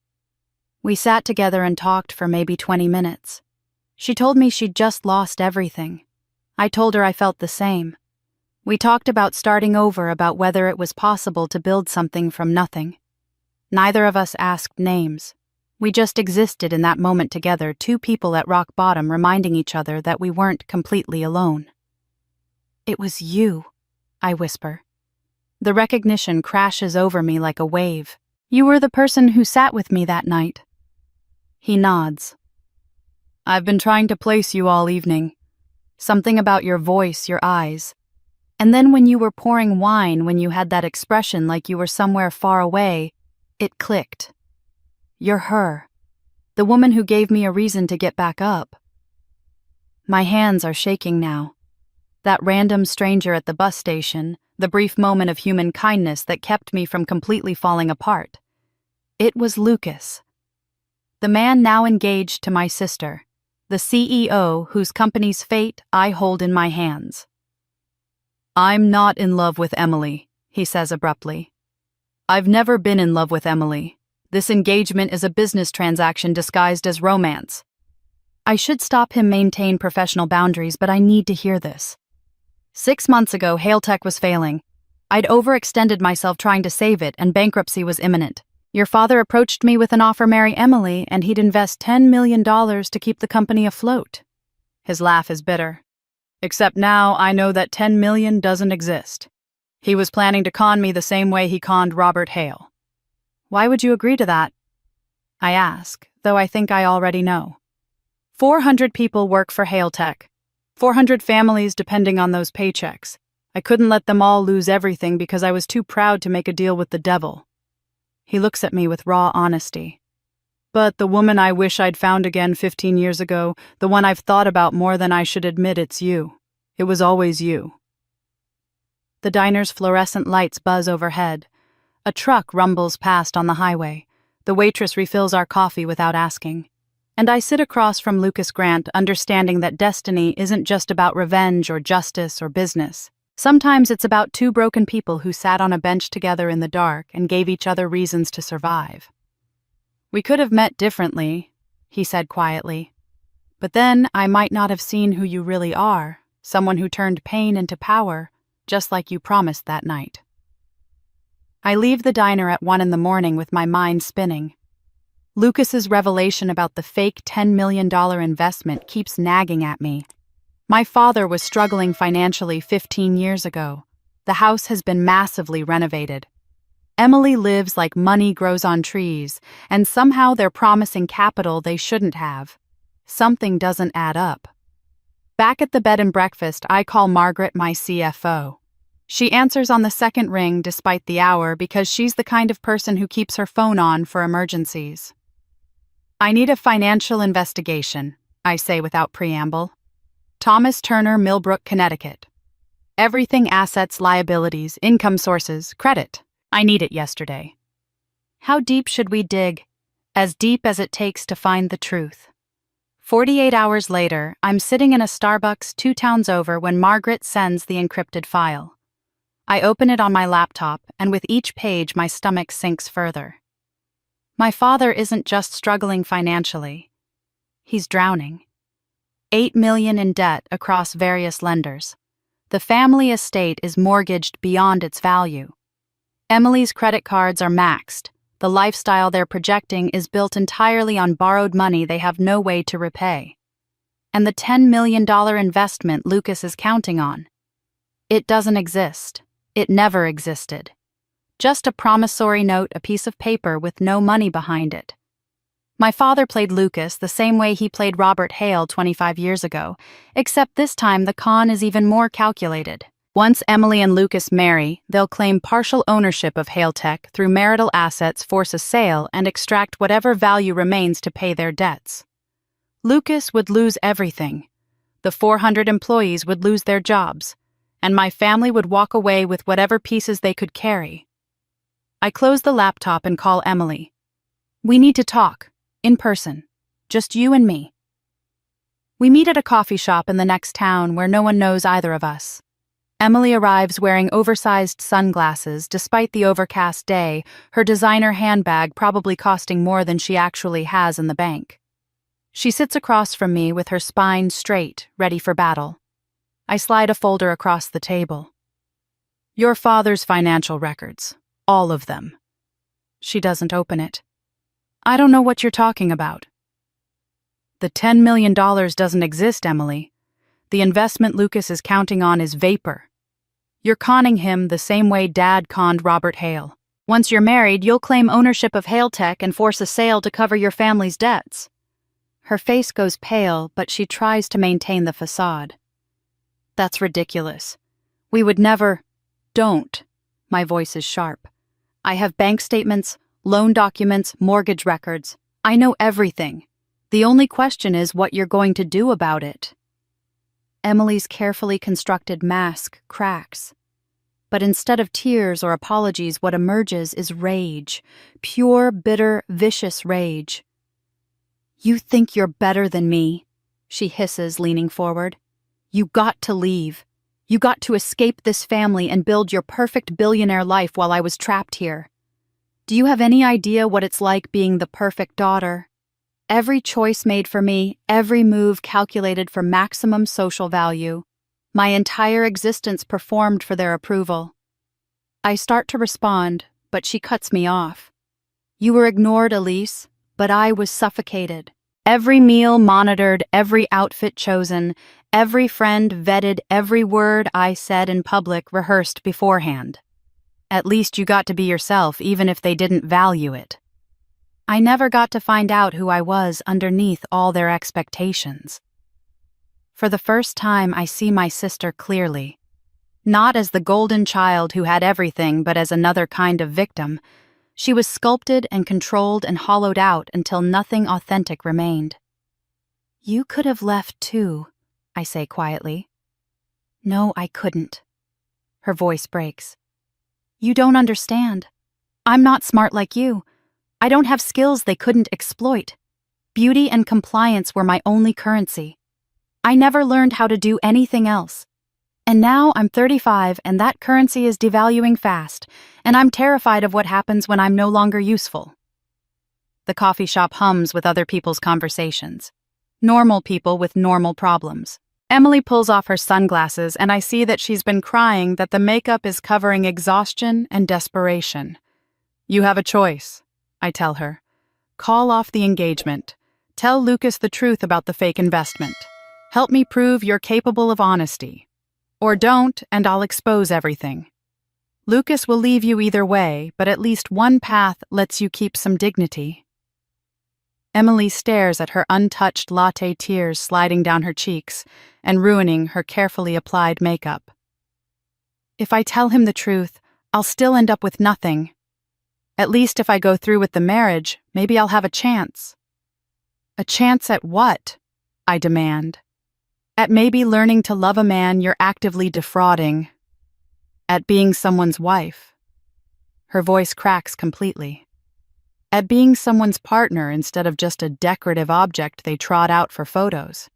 "We sat together and talked for maybe 20 minutes. She told me she'd just lost everything. I told her I felt the same. We talked about starting over, about whether it was possible to build something from nothing. Neither of us asked names. We just existed in that moment together, two people at rock bottom, reminding each other that we weren't completely alone." "It was you," I whisper. The recognition crashes over me like a wave. "You were the person who sat with me that night." He nods. "I've been trying to place you all evening. Something about your voice, your eyes. And then when you were pouring wine, when you had that expression like you were somewhere far away, it clicked. You're her. The woman who gave me a reason to get back up." My hands are shaking now. That random stranger at the bus station, the brief moment of human kindness that kept me from completely falling apart. It was Lucas. The man now engaged to my sister, the CEO whose company's fate I hold in my hands. "I'm not in love with Emily," he says abruptly. "I've never been in love with Emily. This engagement is a business transaction disguised as romance." I should stop him, maintain professional boundaries, but I need to hear this. 6 months ago, Hailtech was failing. I'd overextended myself trying to save it, and bankruptcy was imminent. Your father approached me with an offer, marry Emily, and he'd invest $10 million to keep the company afloat. His laugh is bitter. Except now I know that 10 million doesn't exist. He was planning to con me the same way he conned Robert Hale. Why would you agree to that? I ask, though I think I already know. 400 people work for Hailtech. 400 families depending on those paychecks. I couldn't let them all lose everything because I was too proud to make a deal with the devil. He looks at me with raw honesty. But the woman I wish I'd found again 15 years ago, the one I've thought about more than I should admit, it's you. It was always you. The diner's fluorescent lights buzz overhead. A truck rumbles past on the highway. The waitress refills our coffee without asking. And I sit across from Lucas Grant, understanding that destiny isn't just about revenge or justice or business. Sometimes it's about two broken people who sat on a bench together in the dark and gave each other reasons to survive. "We could have met differently," he said quietly. "But then I might not have seen who you really are, someone who turned pain into power, just like you promised that night." I leave the diner at 1 a.m. with my mind spinning. Lucas's revelation about the fake $10 million investment keeps nagging at me. My father was struggling financially 15 years ago. The house has been massively renovated. Emily lives like money grows on trees, and somehow they're promising capital they shouldn't have. Something doesn't add up. Back at the bed and breakfast, I call Margaret my CFO. She answers on the second ring despite the hour because she's the kind of person who keeps her phone on for emergencies. "I need a financial investigation," I say without preamble. "Thomas Turner, Millbrook, Connecticut. Everything: assets, liabilities, income sources, credit. I need it yesterday." How deep should we dig? As deep as it takes to find the truth. 48 hours later, I'm sitting in a Starbucks 2 towns over when Margaret sends the encrypted file. I open it on my laptop, and with each page my stomach sinks further. My father isn't just struggling financially. He's drowning. $8 million in debt across various lenders. The family estate is mortgaged beyond its value. Emily's credit cards are maxed. The lifestyle they're projecting is built entirely on borrowed money they have no way to repay. And the $10 million investment Lucas is counting on. It doesn't exist. It never existed. Just a promissory note, a piece of paper with no money behind it. My father played Lucas the same way he played Robert Hale 25 years ago, except this time the con is even more calculated. Once Emily and Lucas marry, they'll claim partial ownership of Hale Tech through marital assets, force a sale, and extract whatever value remains to pay their debts. Lucas would lose everything. The 400 employees would lose their jobs, and my family would walk away with whatever pieces they could carry. I close the laptop and call Emily. "We need to talk, in person, just you and me." We meet at a coffee shop in the next town where no one knows either of us. Emily arrives wearing oversized sunglasses despite the overcast day, her designer handbag probably costing more than she actually has in the bank. She sits across from me with her spine straight, ready for battle. I slide a folder across the table. "Your father's financial records. All of them." She doesn't open it. "I don't know what you're talking about." "The $10 million doesn't exist, Emily. The investment Lucas is counting on is vapor. You're conning him the same way Dad conned Robert Hale. Once you're married, you'll claim ownership of Hale Tech and force a sale to cover your family's debts." Her face goes pale, but she tries to maintain the facade. "That's ridiculous. We would never—" "Don't." My voice is sharp. "I have bank statements, loan documents, mortgage records. I know everything. The only question is what you're going to do about it." Emily's carefully constructed mask cracks. But instead of tears or apologies, what emerges is rage. Pure, bitter, vicious rage. "You think you're better than me," she hisses, leaning forward. "You got to leave. You got to escape this family and build your perfect billionaire life while I was trapped here. Do you have any idea what it's like being the perfect daughter? Every choice made for me, every move calculated for maximum social value. My entire existence performed for their approval." I start to respond, but she cuts me off. "You were ignored, Elise, but I was suffocated. Every meal monitored, every outfit chosen, every friend vetted, every word I said in public rehearsed beforehand. At least you got to be yourself, even if they didn't value it. I never got to find out who I was underneath all their expectations." For the first time, I see my sister clearly. Not as the golden child who had everything, but as another kind of victim. She was sculpted and controlled and hollowed out until nothing authentic remained. "You could have left too," I say quietly. "No, I couldn't." Her voice breaks. "You don't understand. I'm not smart like you. I don't have skills they couldn't exploit. Beauty and compliance were my only currency. I never learned how to do anything else. And now I'm 35 and that currency is devaluing fast, and I'm terrified of what happens when I'm no longer useful." The coffee shop hums with other people's conversations. Normal people with normal problems. Emily pulls off her sunglasses and I see that she's been crying that the makeup is covering exhaustion and desperation. "You have a choice," I tell her. "Call off the engagement. Tell Lucas the truth about the fake investment. Help me prove you're capable of honesty. Or don't, and I'll expose everything. Lucas will leave you either way, but at least one path lets you keep some dignity." Emily stares at her untouched latte tears sliding down her cheeks and ruining her carefully applied makeup. "If I tell him the truth, I'll still end up with nothing. At least if I go through with the marriage, maybe I'll have a chance." "A chance at what?" I demand. "At maybe learning to love a man you're actively defrauding. At being someone's wife." Her voice cracks completely. "At being someone's partner instead of just a decorative object they trot out for photos.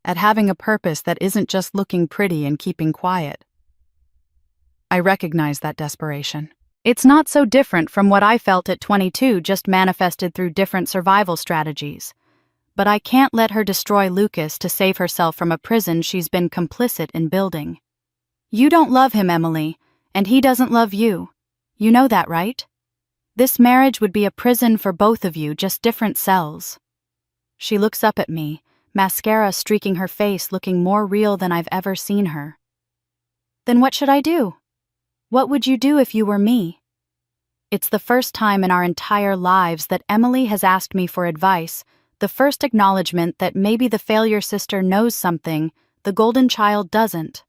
At having a purpose that isn't just looking pretty and keeping quiet." I recognize that desperation. It's not so different from what I felt at 22, just manifested through different survival strategies. But I can't let her destroy Lucas to save herself from a prison she's been complicit in building. "You don't love him, Emily, and he doesn't love you. You know that, right? This marriage would be a prison for both of you, just different cells." She looks up at me, mascara streaking her face, looking more real than I've ever seen her. "Then what should I do? What would you do if you were me?" It's the first time in our entire lives that Emily has asked me for advice, the first acknowledgement that maybe the failure sister knows something the golden child doesn't.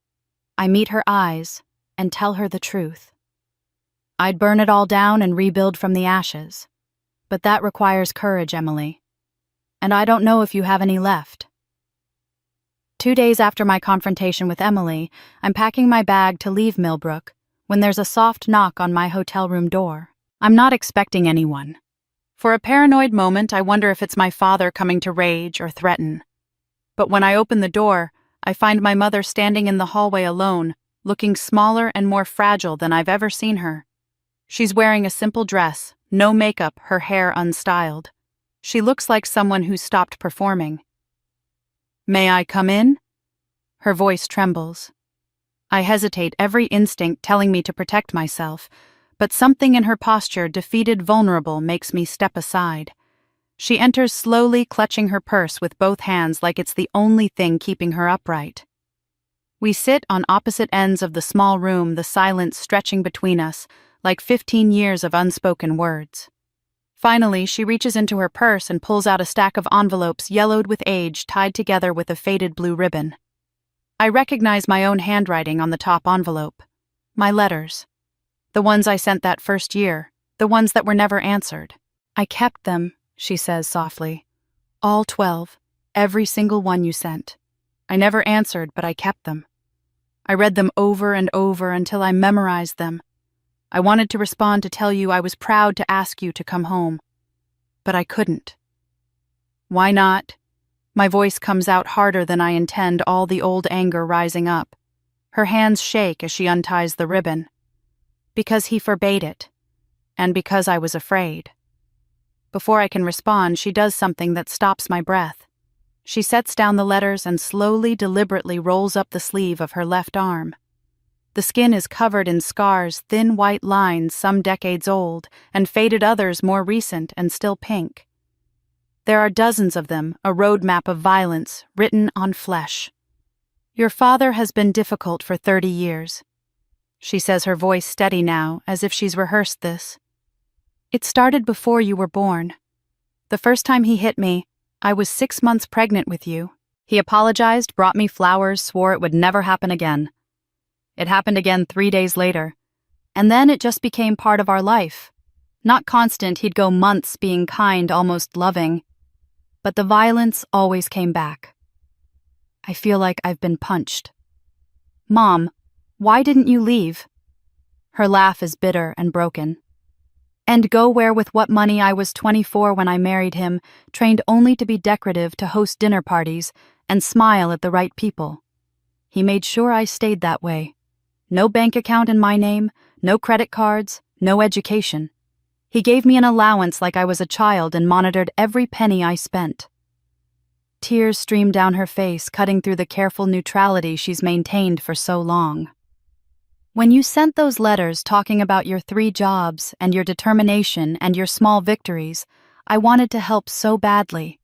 I meet her eyes and tell her the truth. I'd burn it all down and rebuild from the ashes. But that requires courage, Emily. And I don't know if you have any left. 2 days after my confrontation with Emily, I'm packing my bag to leave Millbrook when there's a soft knock on my hotel room door. I'm not expecting anyone. For a paranoid moment, I wonder if it's my father coming to rage or threaten. But when I open the door, I find my mother standing in the hallway alone, looking smaller and more fragile than I've ever seen her. She's wearing a simple dress, no makeup, her hair unstyled. She looks like someone who's stopped performing. "May I come in?" Her voice trembles. I hesitate, every instinct telling me to protect myself, but something in her posture, defeated, vulnerable, makes me step aside. She enters slowly, clutching her purse with both hands like it's the only thing keeping her upright. We sit on opposite ends of the small room, the silence stretching between us, like 15 years of unspoken words. Finally, she reaches into her purse and pulls out a stack of envelopes yellowed with age, tied together with a faded blue ribbon. I recognize my own handwriting on the top envelope. My letters. The ones I sent that first year, the ones that were never answered. "I kept them," she says softly. "All 12, every single one you sent. I never answered, but I kept them. I read them over and over until I memorized them. I wanted to respond to tell you I was proud to ask you to come home. But I couldn't." "Why not?" My voice comes out harder than I intend, all the old anger rising up. Her hands shake as she unties the ribbon. "Because he forbade it. And because I was afraid." Before I can respond, she does something that stops my breath. She sets down the letters and slowly, deliberately rolls up the sleeve of her left arm. The skin is covered in scars, thin white lines, some decades old, and faded others more recent and still pink. There are dozens of them, a roadmap of violence, written on flesh. "Your father has been difficult for 30 years. She says, her voice steady now, as if she's rehearsed this. "It started before you were born. The first time he hit me, I was 6 months pregnant with you. He apologized, brought me flowers, swore it would never happen again. It happened again 3 days later. And then it just became part of our life. Not constant, he'd go months being kind, almost loving. But the violence always came back. I feel like I've been punched. Mom, why didn't you leave? Her laugh is bitter and broken. And go where with what money? I was 24 when I married him, trained only to be decorative, to host dinner parties, and smile at the right people. He made sure I stayed that way. No bank account in my name, no credit cards, no education. He gave me an allowance like I was a child and monitored every penny I spent. Tears streamed down her face, cutting through the careful neutrality she's maintained for so long. When you sent those letters talking about your 3 jobs and your determination and your small victories, I wanted to help so badly.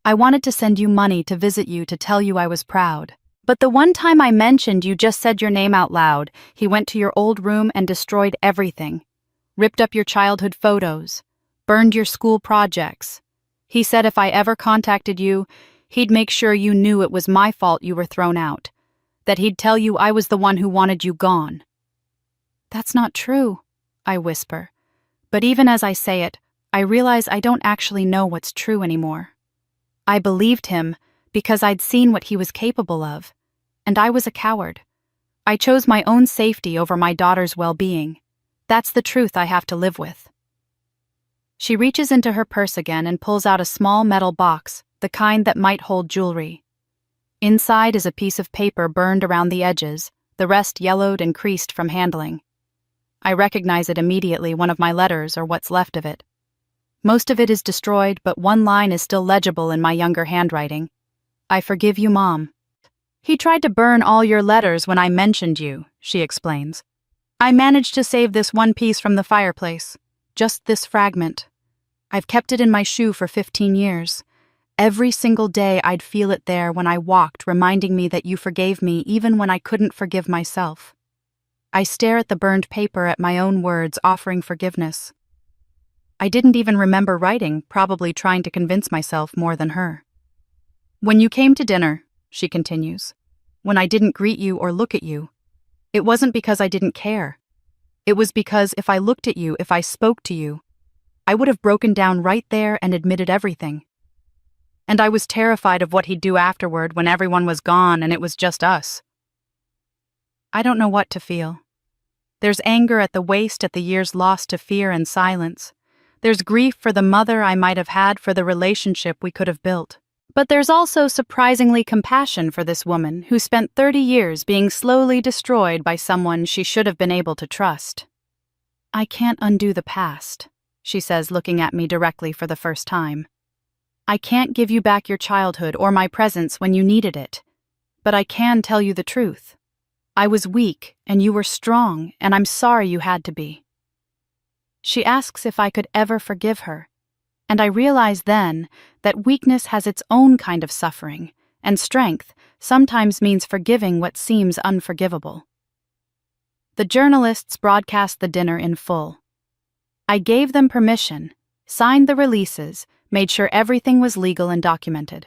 I wanted to send you money to visit you, to tell you I was proud. But the one time I mentioned you just said your name out loud, he went to your old room and destroyed everything. Ripped up your childhood photos, burned your school projects. He said if I ever contacted you, he'd make sure you knew it was my fault you were thrown out. That he'd tell you I was the one who wanted you gone. That's not true, I whisper. But even as I say it, I realize I don't actually know what's true anymore. I believed him because I'd seen what he was capable of, and I was a coward. I chose my own safety over my daughter's well-being. That's the truth I have to live with. She reaches into her purse again and pulls out a small metal box, the kind that might hold jewelry. Inside is a piece of paper burned around the edges, the rest yellowed and creased from handling. I recognize it immediately, one of my letters or what's left of it. Most of it is destroyed, but one line is still legible in my younger handwriting. I forgive you, Mom. He tried to burn all your letters when I mentioned you, she explains. I managed to save this one piece from the fireplace. Just this fragment. I've kept it in my shoe for 15 years. Every single day I'd feel it there when I walked, reminding me that you forgave me even when I couldn't forgive myself. I stare at the burned paper, at my own words offering forgiveness. I didn't even remember writing, probably trying to convince myself more than her. When you came to dinner, she continues, when I didn't greet you or look at you, it wasn't because I didn't care. It was because if I looked at you, if I spoke to you, I would have broken down right there and admitted everything. And I was terrified of what he'd do afterward when everyone was gone and it was just us. I don't know what to feel. There's anger at the waste, at the years lost to fear and silence. There's grief for the mother I might have had, for the relationship we could have built. But there's also surprisingly compassion for this woman who spent 30 years being slowly destroyed by someone she should have been able to trust. I can't undo the past, she says, looking at me directly for the first time. I can't give you back your childhood or my presence when you needed it. But I can tell you the truth. I was weak and you were strong, and I'm sorry you had to be. She asks if I could ever forgive her. And I realize then that weakness has its own kind of suffering, and strength sometimes means forgiving what seems unforgivable. The journalists broadcast the dinner in full. I gave them permission, signed the releases, made sure everything was legal and documented.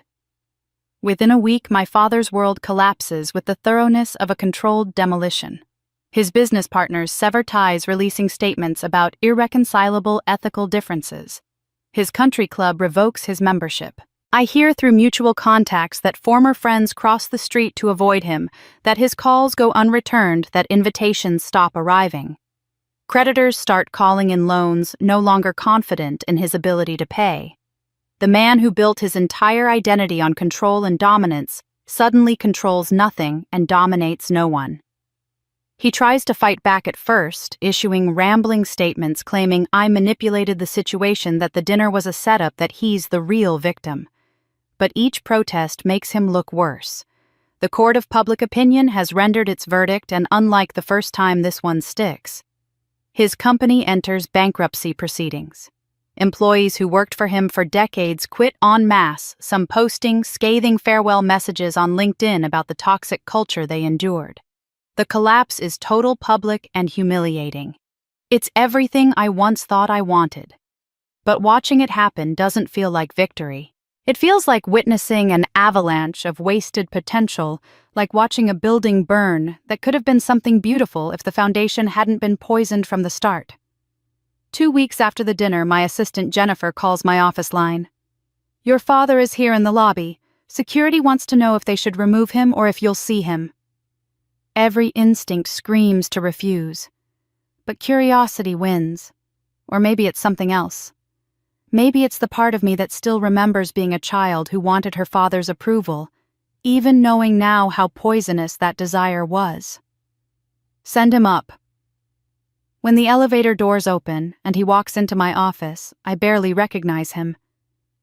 Within a week, my father's world collapses with the thoroughness of a controlled demolition. His business partners sever ties, releasing statements about irreconcilable ethical differences. His country club revokes his membership. I hear through mutual contacts that former friends cross the street to avoid him, that his calls go unreturned, that invitations stop arriving. Creditors start calling in loans, no longer confident in his ability to pay. The man who built his entire identity on control and dominance suddenly controls nothing and dominates no one. He tries to fight back at first, issuing rambling statements claiming I manipulated the situation, that the dinner was a setup, that he's the real victim. But each protest makes him look worse. The court of public opinion has rendered its verdict, and unlike the first time, this one sticks. His company enters bankruptcy proceedings. Employees who worked for him for decades quit en masse, some posting scathing farewell messages on LinkedIn about the toxic culture they endured. The collapse is total, public, and humiliating. It's everything I once thought I wanted. But watching it happen doesn't feel like victory. It feels like witnessing an avalanche of wasted potential, like watching a building burn that could have been something beautiful if the foundation hadn't been poisoned from the start. 2 weeks after the dinner, my assistant Jennifer calls my office line. "Your father is here in the lobby. Security wants to know if they should remove him or if you'll see him." Every instinct screams to refuse. But curiosity wins. Or maybe it's something else. Maybe it's the part of me that still remembers being a child who wanted her father's approval, even knowing now how poisonous that desire was. "Send him up." When the elevator doors open and he walks into my office, I barely recognize him.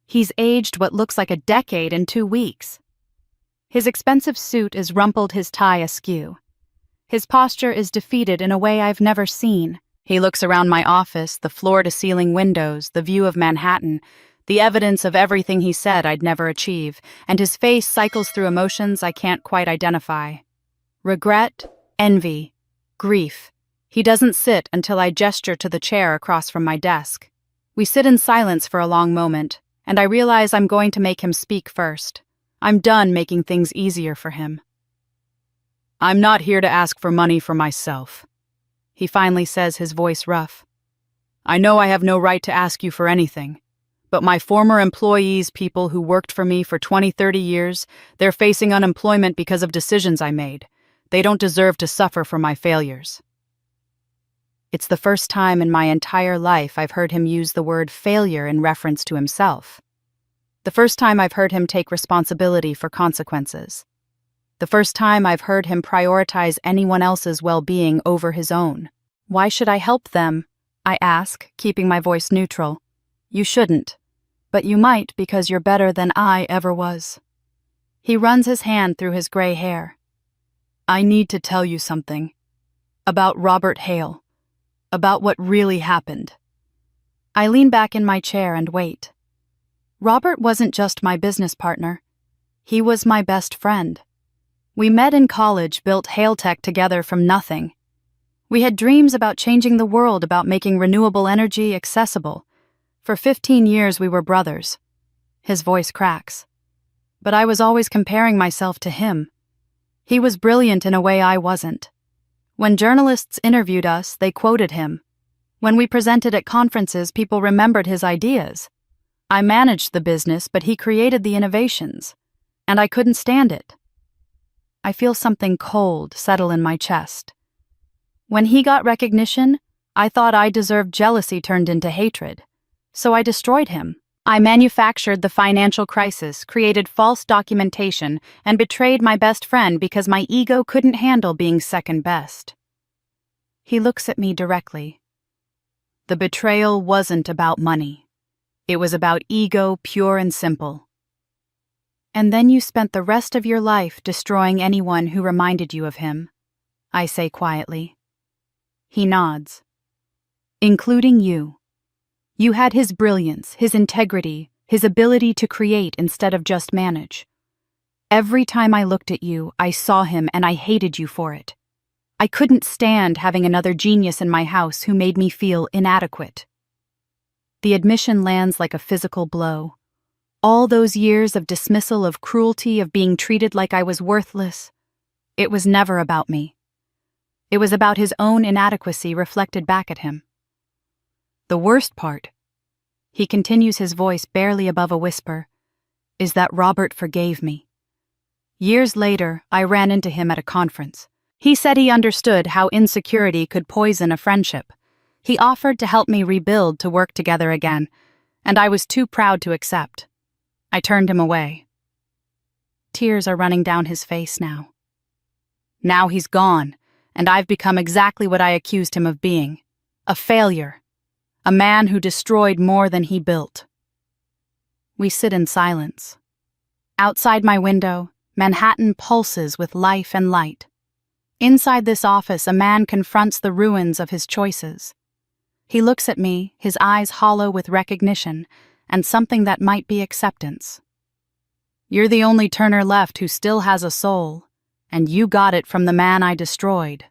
He's aged what looks like a decade in 2 weeks. His expensive suit is rumpled, his tie askew. His posture is defeated in a way I've never seen. He looks around my office, the floor-to-ceiling windows, the view of Manhattan, the evidence of everything he said I'd never achieve, and his face cycles through emotions I can't quite identify. Regret, envy, grief. He doesn't sit until I gesture to the chair across from my desk. We sit in silence for a long moment, and I realize I'm going to make him speak first. I'm done making things easier for him. "I'm not here to ask for money for myself," he finally says, his voice rough. "I know I have no right to ask you for anything, but my former employees, people who worked for me for 20, 30 years, they're facing unemployment because of decisions I made. They don't deserve to suffer for my failures." It's the first time in my entire life I've heard him use the word failure in reference to himself. The first time I've heard him take responsibility for consequences. The first time I've heard him prioritize anyone else's well-being over his own. "Why should I help them?" I ask, keeping my voice neutral. "You shouldn't, but you might because you're better than I ever was." He runs his hand through his gray hair. "I need to tell you something. About Robert Hale. About what really happened." I lean back in my chair and wait. Robert wasn't just my business partner. He was my best friend. We met in college, built Hale Tech together from nothing. We had dreams about changing the world, about making renewable energy accessible. For 15 years we were brothers. His voice cracks. But I was always comparing myself to him. He was brilliant in a way I wasn't. When journalists interviewed us, they quoted him. When we presented at conferences, people remembered his ideas. I managed the business, but he created the innovations. And I couldn't stand it. I feel something cold settle in my chest. When he got recognition, I thought I deserved jealousy turned into hatred. So I destroyed him. I manufactured the financial crisis, created false documentation, and betrayed my best friend because my ego couldn't handle being second best. He looks at me directly. The betrayal wasn't about money. It was about ego, pure and simple. "And then you spent the rest of your life destroying anyone who reminded you of him," I say quietly. He nods. "Including you. You had his brilliance, his integrity, his ability to create instead of just manage. Every time I looked at you, I saw him and I hated you for it. I couldn't stand having another genius in my house who made me feel inadequate." The admission lands like a physical blow. All those years of dismissal, of cruelty, of being treated like I was worthless. It was never about me. It was about his own inadequacy reflected back at him. "The worst part," he continues, his voice barely above a whisper, "is that Robert forgave me. Years later, I ran into him at a conference. He said he understood how insecurity could poison a friendship. He offered to help me rebuild, to work together again, and I was too proud to accept. I turned him away." Tears are running down his face now. Now he's gone, and I've become exactly what I accused him of being, a failure. A man who destroyed more than he built. We sit in silence. Outside my window, Manhattan pulses with life and light. Inside this office, a man confronts the ruins of his choices. He looks at me, his eyes hollow with recognition, and something that might be acceptance. "You're the only Turner left who still has a soul, and you got it from the man I destroyed."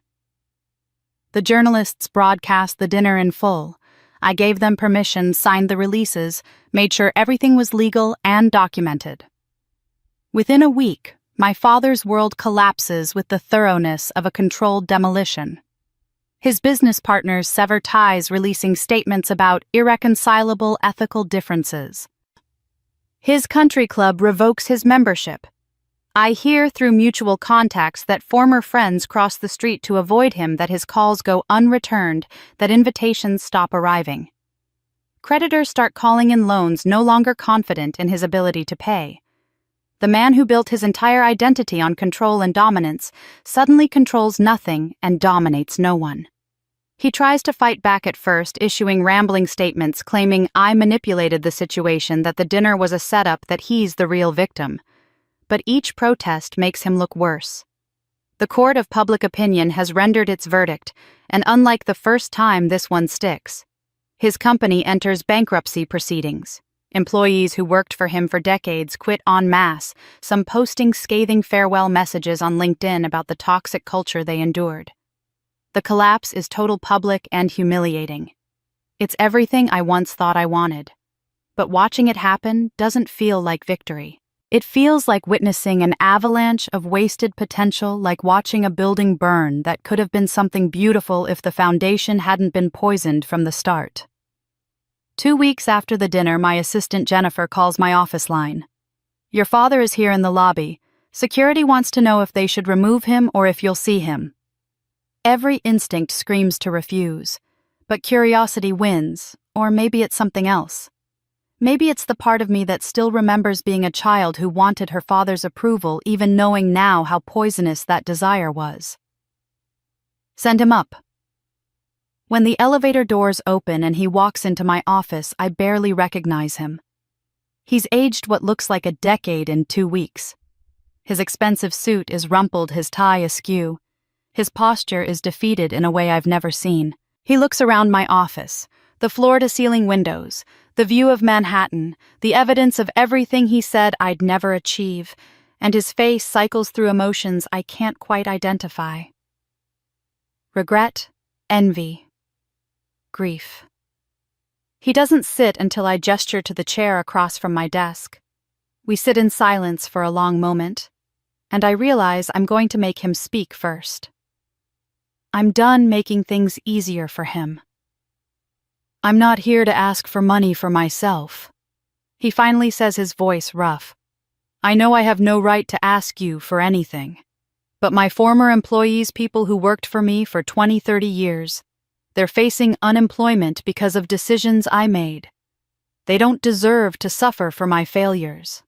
The journalists broadcast the dinner in full. I gave them permission, signed the releases, made sure everything was legal and documented. Within a week, my father's world collapses with the thoroughness of a controlled demolition. His business partners sever ties, releasing statements about irreconcilable ethical differences. His country club revokes his membership. I hear through mutual contacts that former friends cross the street to avoid him, that his calls go unreturned, that invitations stop arriving. Creditors start calling in loans, no longer confident in his ability to pay. The man who built his entire identity on control and dominance suddenly controls nothing and dominates no one. He tries to fight back at first, issuing rambling statements claiming I manipulated the situation, that the dinner was a setup, that he's the real victim. But each protest makes him look worse. The court of public opinion has rendered its verdict, and unlike the first time, this one sticks. His company enters bankruptcy proceedings. Employees who worked for him for decades quit en masse, some posting scathing farewell messages on LinkedIn about the toxic culture they endured. The collapse is total, public, and humiliating. It's everything I once thought I wanted. But watching it happen doesn't feel like victory. It feels like witnessing an avalanche of wasted potential, like watching a building burn that could have been something beautiful if the foundation hadn't been poisoned from the start. 2 weeks after the dinner, my assistant Jennifer calls my office line. Your father is here in the lobby. Security wants to know if they should remove him or if you'll see him. Every instinct screams to refuse, but curiosity wins, or maybe it's something else. Maybe it's the part of me that still remembers being a child who wanted her father's approval, even knowing now how poisonous that desire was. Send him up. When the elevator doors open and he walks into my office, I barely recognize him. He's aged what looks like a decade in 2 weeks. His expensive suit is rumpled, his tie askew. His posture is defeated in a way I've never seen. He looks around my office, the floor-to-ceiling windows, the view of Manhattan, the evidence of everything he said I'd never achieve, and his face cycles through emotions I can't quite identify. Regret, envy, grief. He doesn't sit until I gesture to the chair across from my desk. We sit in silence for a long moment, and I realize I'm going to make him speak first. I'm done making things easier for him. I'm not here to ask for money for myself. He finally says, his voice rough. I know I have no right to ask you for anything. But my former employees, people who worked for me for 20, 30 years, they're facing unemployment because of decisions I made. They don't deserve to suffer for my failures.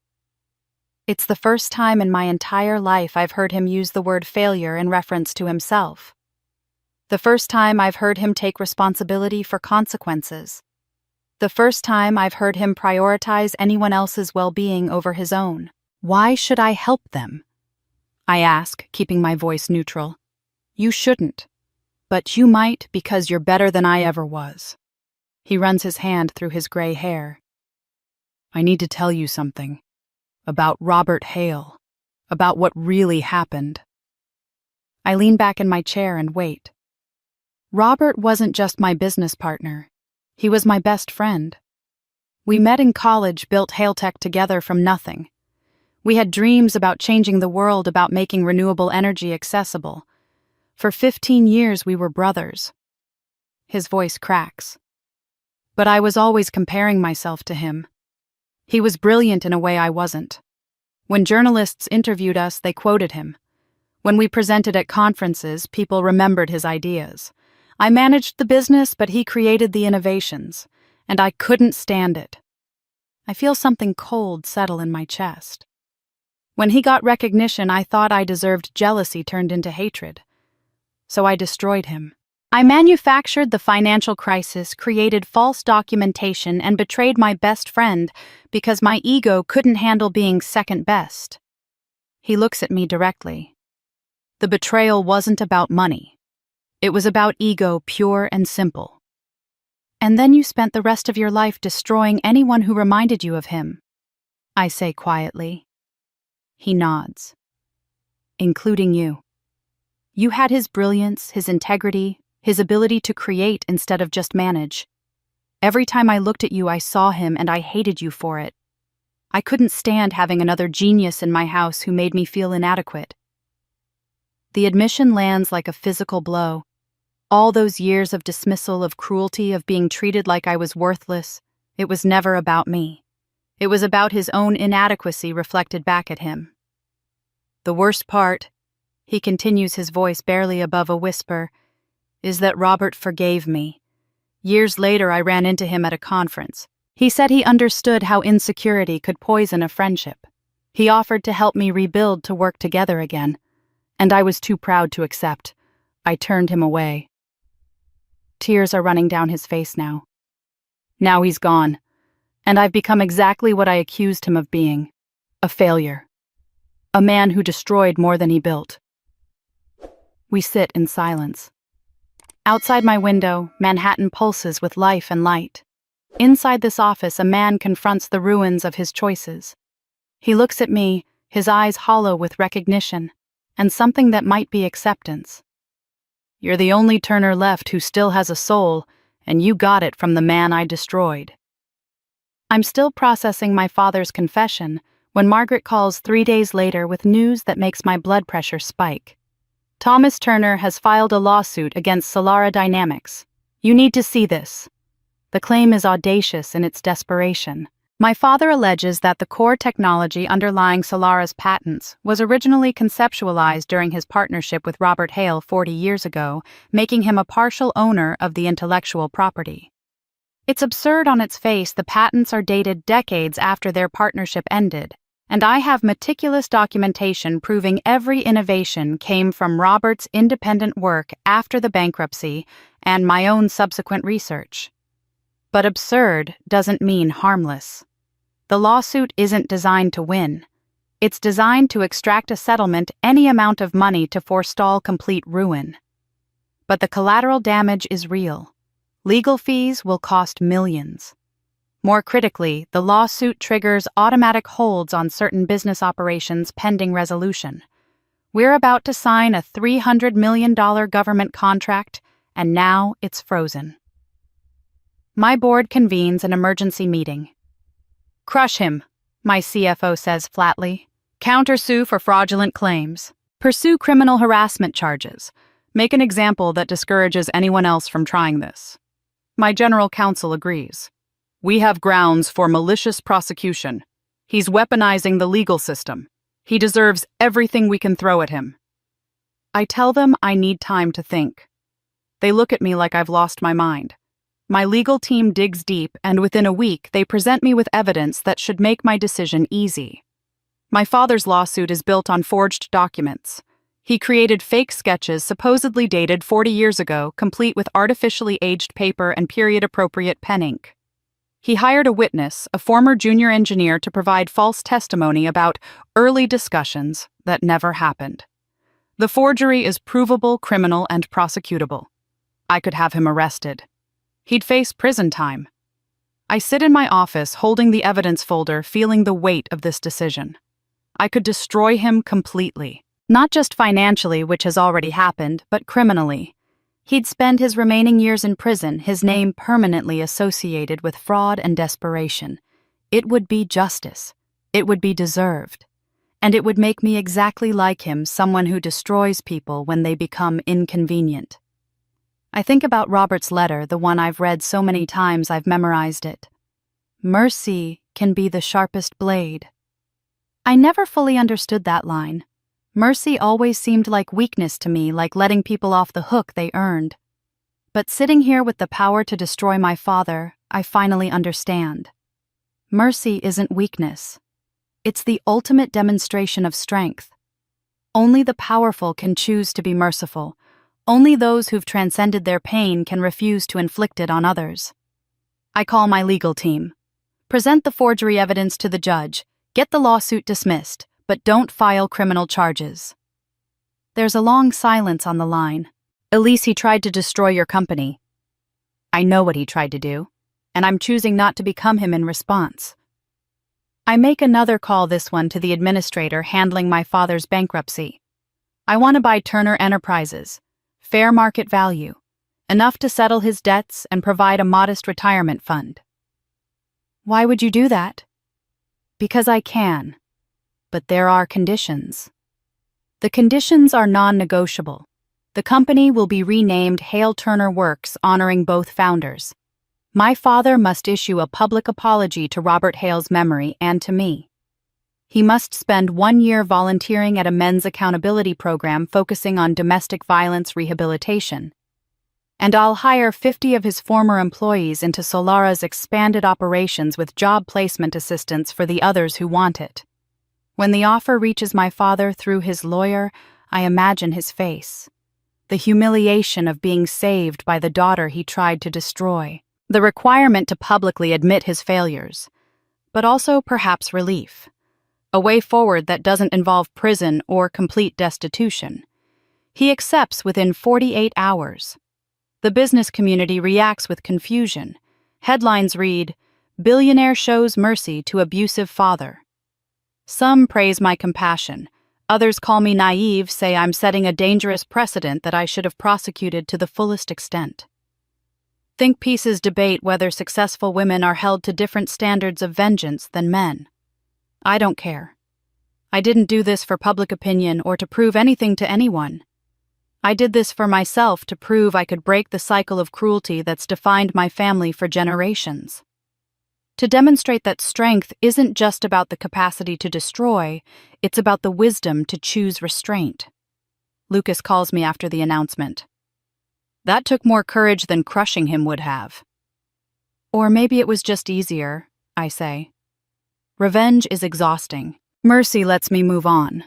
It's the first time in my entire life I've heard him use the word failure in reference to himself. The first time I've heard him take responsibility for consequences. The first time I've heard him prioritize anyone else's well-being over his own. Why should I help them? I ask, keeping my voice neutral. You shouldn't. But you might, because you're better than I ever was. He runs his hand through his gray hair. I need to tell you something. About Robert Hale. About what really happened. I lean back in my chair and wait. Robert wasn't just my business partner. He was my best friend. We met in college, built Haletech together from nothing. We had dreams about changing the world, about making renewable energy accessible. For 15 years we were brothers. His voice cracks. But I was always comparing myself to him. He was brilliant in a way I wasn't. When journalists interviewed us, they quoted him. When we presented at conferences, people remembered his ideas. I managed the business, but he created the innovations, and I couldn't stand it. I feel something cold settle in my chest. When he got recognition, I thought I deserved jealousy turned into hatred. So I destroyed him. I manufactured the financial crisis, created false documentation, and betrayed my best friend because my ego couldn't handle being second best. He looks at me directly. The betrayal wasn't about money. It was about ego, pure and simple. And then you spent the rest of your life destroying anyone who reminded you of him, I say quietly. He nods. Including you. You had his brilliance, his integrity, his ability to create instead of just manage. Every time I looked at you, I saw him and I hated you for it. I couldn't stand having another genius in my house who made me feel inadequate. The admission lands like a physical blow. All those years of dismissal, of cruelty, of being treated like I was worthless, it was never about me. It was about his own inadequacy reflected back at him. The worst part, he continues, his voice barely above a whisper, is that Robert forgave me. Years later, I ran into him at a conference. He said he understood how insecurity could poison a friendship. He offered to help me rebuild, to work together again. And I was too proud to accept. I turned him away. Tears are running down his face now. Now he's gone, and I've become exactly what I accused him of being. A failure. A man who destroyed more than he built. We sit in silence. Outside my window, Manhattan pulses with life and light. Inside this office, a man confronts the ruins of his choices. He looks at me, his eyes hollow with recognition, and something that might be acceptance. You're the only Turner left who still has a soul, and you got it from the man I destroyed. I'm still processing my father's confession when Margaret calls 3 days later with news that makes my blood pressure spike. Thomas Turner has filed a lawsuit against Solara Dynamics. You need to see this. The claim is audacious in its desperation. My father alleges that the core technology underlying Solara's patents was originally conceptualized during his partnership with Robert Hale 40 years ago, making him a partial owner of the intellectual property. It's absurd on its face. The patents are dated decades after their partnership ended, and I have meticulous documentation proving every innovation came from Robert's independent work after the bankruptcy and my own subsequent research. But absurd doesn't mean harmless. The lawsuit isn't designed to win. It's designed to extract a settlement, any amount of money to forestall complete ruin. But the collateral damage is real. Legal fees will cost millions. More critically, the lawsuit triggers automatic holds on certain business operations pending resolution. We're about to sign a $300 million government contract, and now it's frozen. My board convenes an emergency meeting. Crush him, my CFO says flatly. Countersue for fraudulent claims. Pursue criminal harassment charges. Make an example that discourages anyone else from trying this. My general counsel agrees. We have grounds for malicious prosecution. He's weaponizing the legal system. He deserves everything we can throw at him. I tell them I need time to think. They look at me like I've lost my mind. My legal team digs deep, and within a week they present me with evidence that should make my decision easy. My father's lawsuit is built on forged documents. He created fake sketches supposedly dated 40 years ago, complete with artificially aged paper and period-appropriate pen ink. He hired a witness, a former junior engineer, to provide false testimony about early discussions that never happened. The forgery is provable, criminal, and prosecutable. I could have him arrested. He'd face prison time. I sit in my office holding the evidence folder, feeling the weight of this decision. I could destroy him completely. Not just financially, which has already happened, but criminally. He'd spend his remaining years in prison, his name permanently associated with fraud and desperation. It would be justice. It would be deserved. And it would make me exactly like him, someone who destroys people when they become inconvenient. I think about Robert's letter, the one I've read so many times I've memorized it. Mercy can be the sharpest blade. I never fully understood that line. Mercy always seemed like weakness to me, like letting people off the hook they earned. But sitting here with the power to destroy my father, I finally understand. Mercy isn't weakness. It's the ultimate demonstration of strength. Only the powerful can choose to be merciful. Only those who've transcended their pain can refuse to inflict it on others. I call my legal team. Present the forgery evidence to the judge. Get the lawsuit dismissed, but don't file criminal charges. There's a long silence on the line. Elise, he tried to destroy your company. I know what he tried to do, and I'm choosing not to become him in response. I make another call, this one to the administrator handling my father's bankruptcy. I want to buy Turner Enterprises. Fair market value. Enough to settle his debts and provide a modest retirement fund. Why would you do that? Because I can. But there are conditions. The conditions are non-negotiable. The company will be renamed Hale Turner Works, honoring both founders. My father must issue a public apology to Robert Hale's memory and to me. He must spend 1 year volunteering at a men's accountability program focusing on domestic violence rehabilitation. And I'll hire 50 of his former employees into Solara's expanded operations with job placement assistance for the others who want it. When the offer reaches my father through his lawyer, I imagine his face. The humiliation of being saved by the daughter he tried to destroy. The requirement to publicly admit his failures. But also perhaps relief. A way forward that doesn't involve prison or complete destitution. He accepts within 48 hours. The business community reacts with confusion. Headlines read, "Billionaire shows mercy to abusive father." Some praise my compassion. Others call me naive, say I'm setting a dangerous precedent that I should have prosecuted to the fullest extent. Think pieces debate whether successful women are held to different standards of vengeance than men. I don't care. I didn't do this for public opinion or to prove anything to anyone. I did this for myself to prove I could break the cycle of cruelty that's defined my family for generations. To demonstrate that strength isn't just about the capacity to destroy, it's about the wisdom to choose restraint. Lucas calls me after the announcement. That took more courage than crushing him would have. Or maybe it was just easier, I say. Revenge is exhausting. Mercy lets me move on.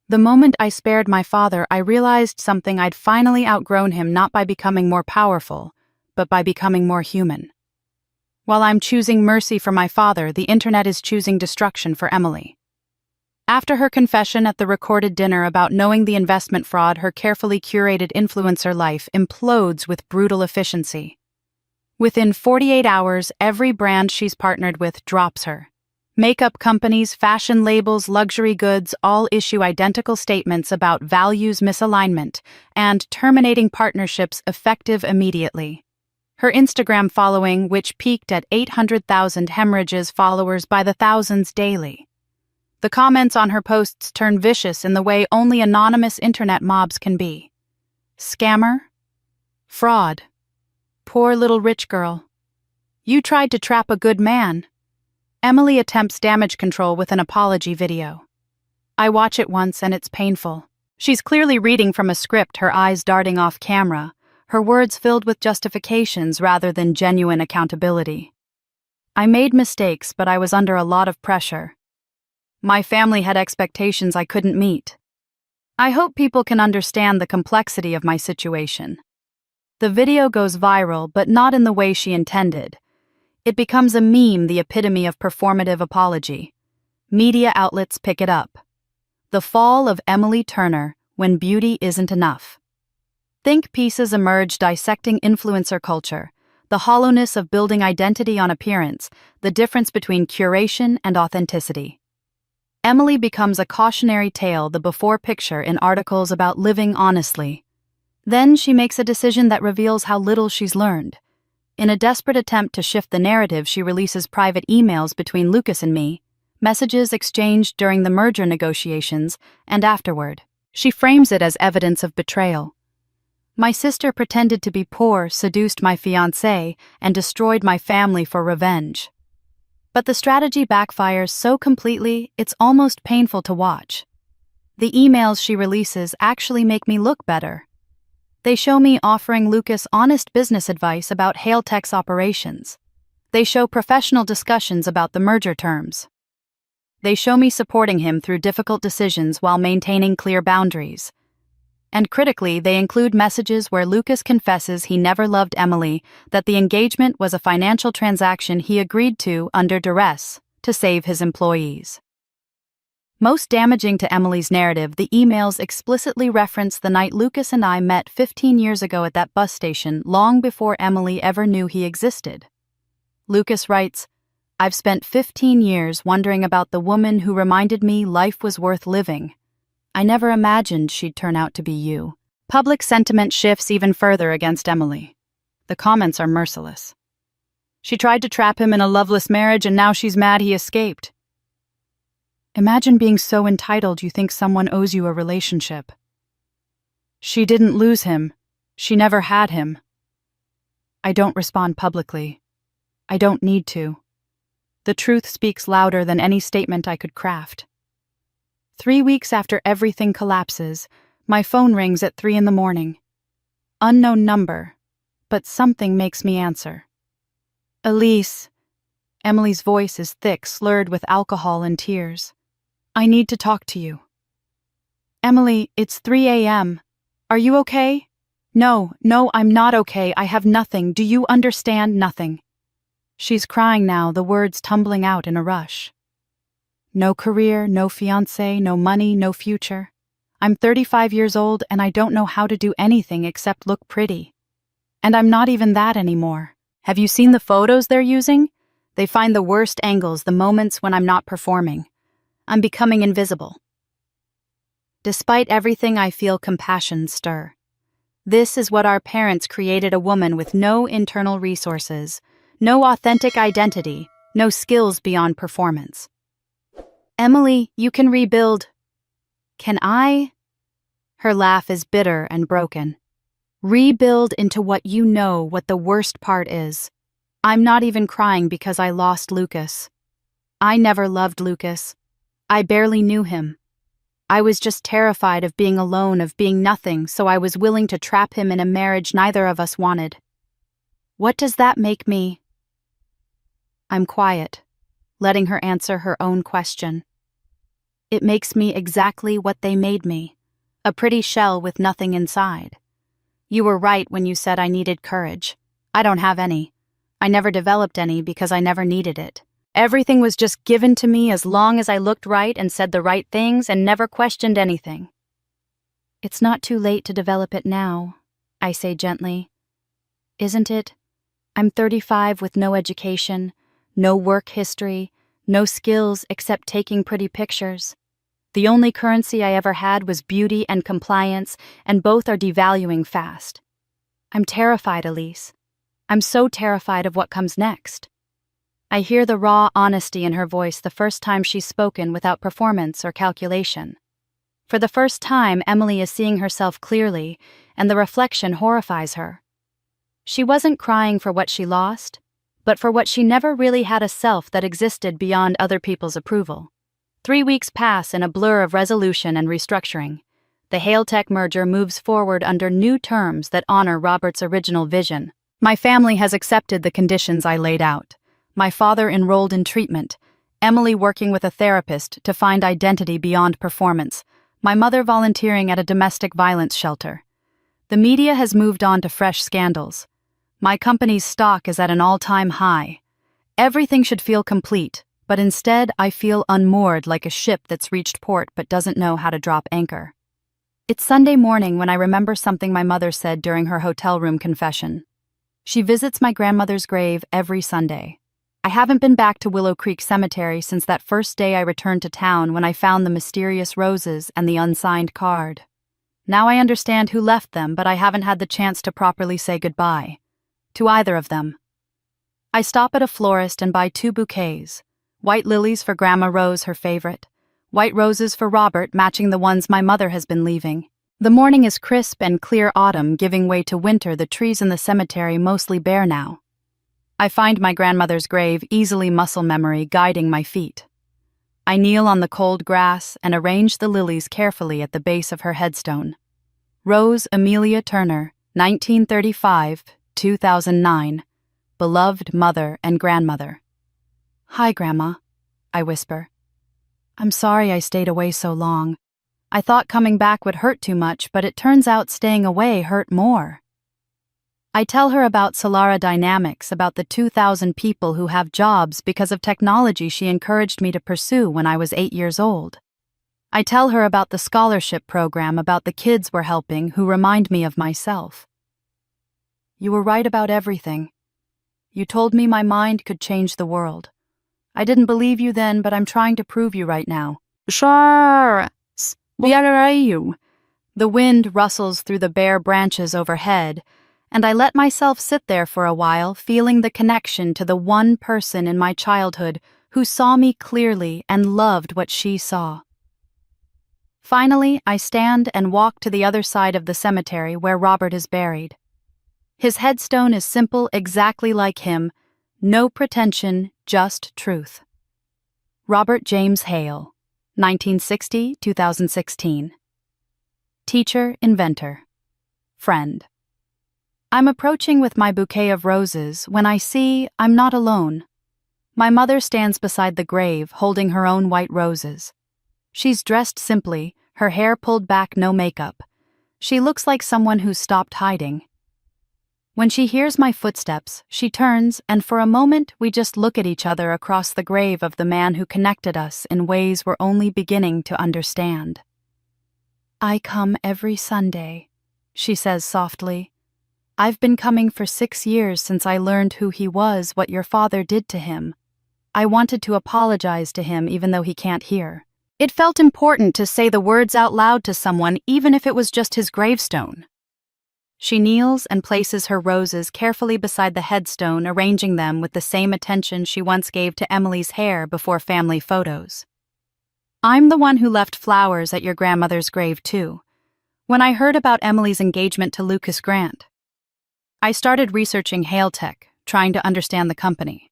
The moment I spared my father, I realized something. I'd finally outgrown him, not by becoming more powerful, but by becoming more human. While I'm choosing mercy for my father, the internet is choosing destruction for Emily. After her confession at the recorded dinner about knowing the investment fraud, her carefully curated influencer life implodes with brutal efficiency. Within 48 hours, every brand she's partnered with drops her. Makeup companies, fashion labels, luxury goods all issue identical statements about values misalignment and terminating partnerships effective immediately. Her Instagram following, which peaked at 800,000, hemorrhages followers by the thousands daily. The comments on her posts turn vicious in the way only anonymous internet mobs can be. Scammer? Fraud. Poor little rich girl. You tried to trap a good man. Emily attempts damage control with an apology video. I watch it once and it's painful. She's clearly reading from a script, her eyes darting off camera, her words filled with justifications rather than genuine accountability. I made mistakes, but I was under a lot of pressure. My family had expectations I couldn't meet. I hope people can understand the complexity of my situation. The video goes viral, but not in the way she intended. It becomes a meme, the epitome of performative apology. Media outlets pick it up. The fall of Emily Turner, when beauty isn't enough. Think pieces emerge dissecting influencer culture, the hollowness of building identity on appearance, the difference between curation and authenticity. Emily becomes a cautionary tale, the before picture in articles about living honestly. Then she makes a decision that reveals how little she's learned. In a desperate attempt to shift the narrative, she releases private emails between Lucas and me, messages exchanged during the merger negotiations and afterward. She frames it as evidence of betrayal. My sister pretended to be poor, seduced my fiancé, and destroyed my family for revenge. But the strategy backfires so completely, it's almost painful to watch. The emails she releases actually make me look better. They show me offering Lucas honest business advice about Hale Tech's operations. They show professional discussions about the merger terms. They show me supporting him through difficult decisions while maintaining clear boundaries. And critically, they include messages where Lucas confesses he never loved Emily, that the engagement was a financial transaction he agreed to under duress to save his employees. Most damaging to Emily's narrative, the emails explicitly reference the night Lucas and I met 15 years ago at that bus station, long before Emily ever knew he existed. Lucas writes, "I've spent 15 years wondering about the woman who reminded me life was worth living. I never imagined she'd turn out to be you." Public sentiment shifts even further against Emily. The comments are merciless. She tried to trap him in a loveless marriage and now she's mad he escaped. Imagine being so entitled you think someone owes you a relationship. She didn't lose him. She never had him. I don't respond publicly. I don't need to. The truth speaks louder than any statement I could craft. 3 weeks after everything collapses, my phone rings at 3 a.m. Unknown number, but something makes me answer. Elise. Emily's voice is thick, slurred with alcohol and tears. I need to talk to you. Emily, it's 3 a.m. Are you okay? No, I'm not okay. I have nothing. Do you understand? Nothing. She's crying now, the words tumbling out in a rush. No career, no fiancé, no money, no future. I'm 35 years old and I don't know how to do anything except look pretty. And I'm not even that anymore. Have you seen the photos they're using? They find the worst angles, the moments when I'm not performing. I'm becoming invisible. Despite everything, I feel compassion stir. This is what our parents created: a woman with no internal resources, no authentic identity, no skills beyond performance. Emily, you can rebuild. Can I? Her laugh is bitter and broken. Rebuild into what you know what the worst part is. I'm not even crying because I lost Lucas. I never loved Lucas. I barely knew him. I was just terrified of being alone, of being nothing, so I was willing to trap him in a marriage neither of us wanted. What does that make me? I'm quiet, letting her answer her own question. It makes me exactly what they made me, a pretty shell with nothing inside. You were right when you said I needed courage. I don't have any. I never developed any because I never needed it. Everything was just given to me as long as I looked right and said the right things and never questioned anything. It's not too late to develop it now, I say gently. Isn't it? I'm 35 with no education, no work history, no skills except taking pretty pictures. The only currency I ever had was beauty and compliance, and both are devaluing fast. I'm terrified, Elise. I'm so terrified of what comes next. I hear the raw honesty in her voice the first time she's spoken without performance or calculation. For the first time, Emily is seeing herself clearly, and the reflection horrifies her. She wasn't crying for what she lost, but for what she never really had, a self that existed beyond other people's approval. 3 weeks pass in a blur of resolution and restructuring. The Hailtech merger moves forward under new terms that honor Robert's original vision. My family has accepted the conditions I laid out. My father enrolled in treatment, Emily working with a therapist to find identity beyond performance, my mother volunteering at a domestic violence shelter. The media has moved on to fresh scandals. My company's stock is at an all-time high. Everything should feel complete, but instead I feel unmoored, like a ship that's reached port but doesn't know how to drop anchor. It's Sunday morning when I remember something my mother said during her hotel room confession. She visits my grandmother's grave every Sunday. I haven't been back to Willow Creek Cemetery since that first day I returned to town when I found the mysterious roses and the unsigned card. Now I understand who left them, but I haven't had the chance to properly say goodbye. To either of them. I stop at a florist and buy 2 bouquets. White lilies for Grandma Rose, her favorite. White roses for Robert, matching the ones my mother has been leaving. The morning is crisp and clear autumn, giving way to winter, the trees in the cemetery mostly bare now. I find my grandmother's grave, easily muscle memory, guiding my feet. I kneel on the cold grass and arrange the lilies carefully at the base of her headstone. Rose Amelia Turner, 1935-2009, beloved mother and grandmother. Hi, Grandma, I whisper. I'm sorry I stayed away so long. I thought coming back would hurt too much, but it turns out staying away hurt more. I tell her about Solara Dynamics, about the 2,000 people who have jobs because of technology she encouraged me to pursue when I was 8 years old. I tell her about the scholarship program, about the kids we're helping who remind me of myself. You were right about everything. You told me my mind could change the world. I didn't believe you then, but I'm trying to prove you right now. Sure. Where are you? The wind rustles through the bare branches overhead, and I let myself sit there for a while, feeling the connection to the one person in my childhood who saw me clearly and loved what she saw. Finally, I stand and walk to the other side of the cemetery where Robert is buried. His headstone is simple, exactly like him. No pretension, just truth. Robert James Hale, 1960-2016. Teacher, inventor. Friend. I'm approaching with my bouquet of roses when I see I'm not alone. My mother stands beside the grave, holding her own white roses. She's dressed simply, her hair pulled back, no makeup. She looks like someone who's stopped hiding. When she hears my footsteps, she turns, and for a moment we just look at each other across the grave of the man who connected us in ways we're only beginning to understand. "I come every Sunday," she says softly. "I've been coming for 6 years since I learned who he was, what your father did to him. I wanted to apologize to him even though he can't hear. It felt important to say the words out loud to someone, even if it was just his gravestone." She kneels and places her roses carefully beside the headstone, arranging them with the same attention she once gave to Emily's hair before family photos. "I'm the one who left flowers at your grandmother's grave, too. When I heard about Emily's engagement to Lucas Grant, I started researching Hale Tech, trying to understand the company.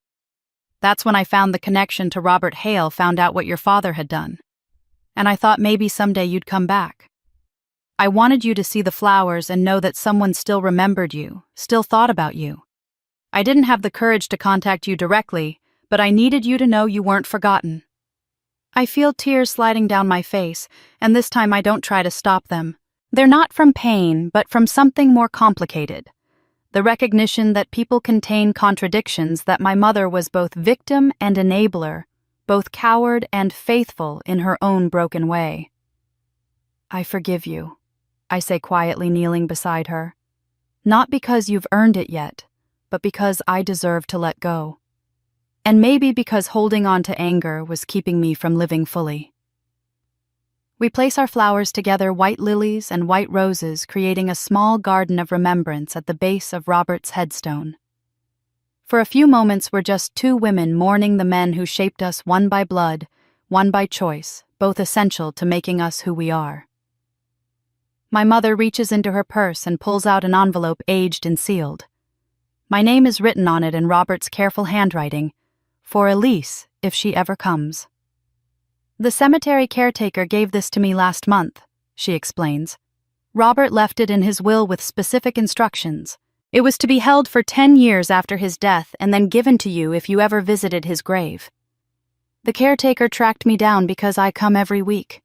That's when I found the connection to Robert Hale, found out what your father had done. And I thought maybe someday you'd come back. I wanted you to see the flowers and know that someone still remembered you, still thought about you. I didn't have the courage to contact you directly, but I needed you to know you weren't forgotten." I feel tears sliding down my face, and this time I don't try to stop them. They're not from pain, but from something more complicated. The recognition that people contain contradictions, that my mother was both victim and enabler, both coward and faithful in her own broken way. "I forgive you," I say quietly, kneeling beside her. "Not because you've earned it yet, but because I deserve to let go. And maybe because holding on to anger was keeping me from living fully." We place our flowers together, white lilies and white roses, creating a small garden of remembrance at the base of Robert's headstone. For a few moments, we're just two women mourning the men who shaped us, one by blood, one by choice, both essential to making us who we are. My mother reaches into her purse and pulls out an envelope aged and sealed. My name is written on it in Robert's careful handwriting, "For Elise, if she ever comes." "The cemetery caretaker gave this to me last month," she explains. "Robert left it in his will with specific instructions. It was to be held for 10 years after his death and then given to you if you ever visited his grave. The caretaker tracked me down because I come every week.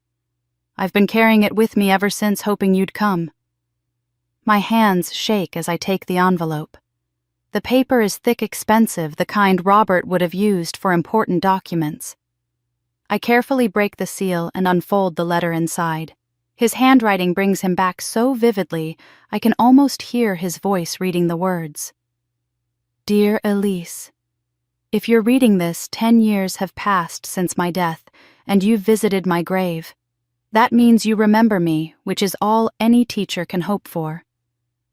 I've been carrying it with me ever since, hoping you'd come." My hands shake as I take the envelope. The paper is thick, expensive, the kind Robert would have used for important documents. I carefully break the seal and unfold the letter inside. His handwriting brings him back so vividly, I can almost hear his voice reading the words. "Dear Elise, if you're reading this, 10 years have passed since my death, and you've visited my grave. That means you remember me, which is all any teacher can hope for.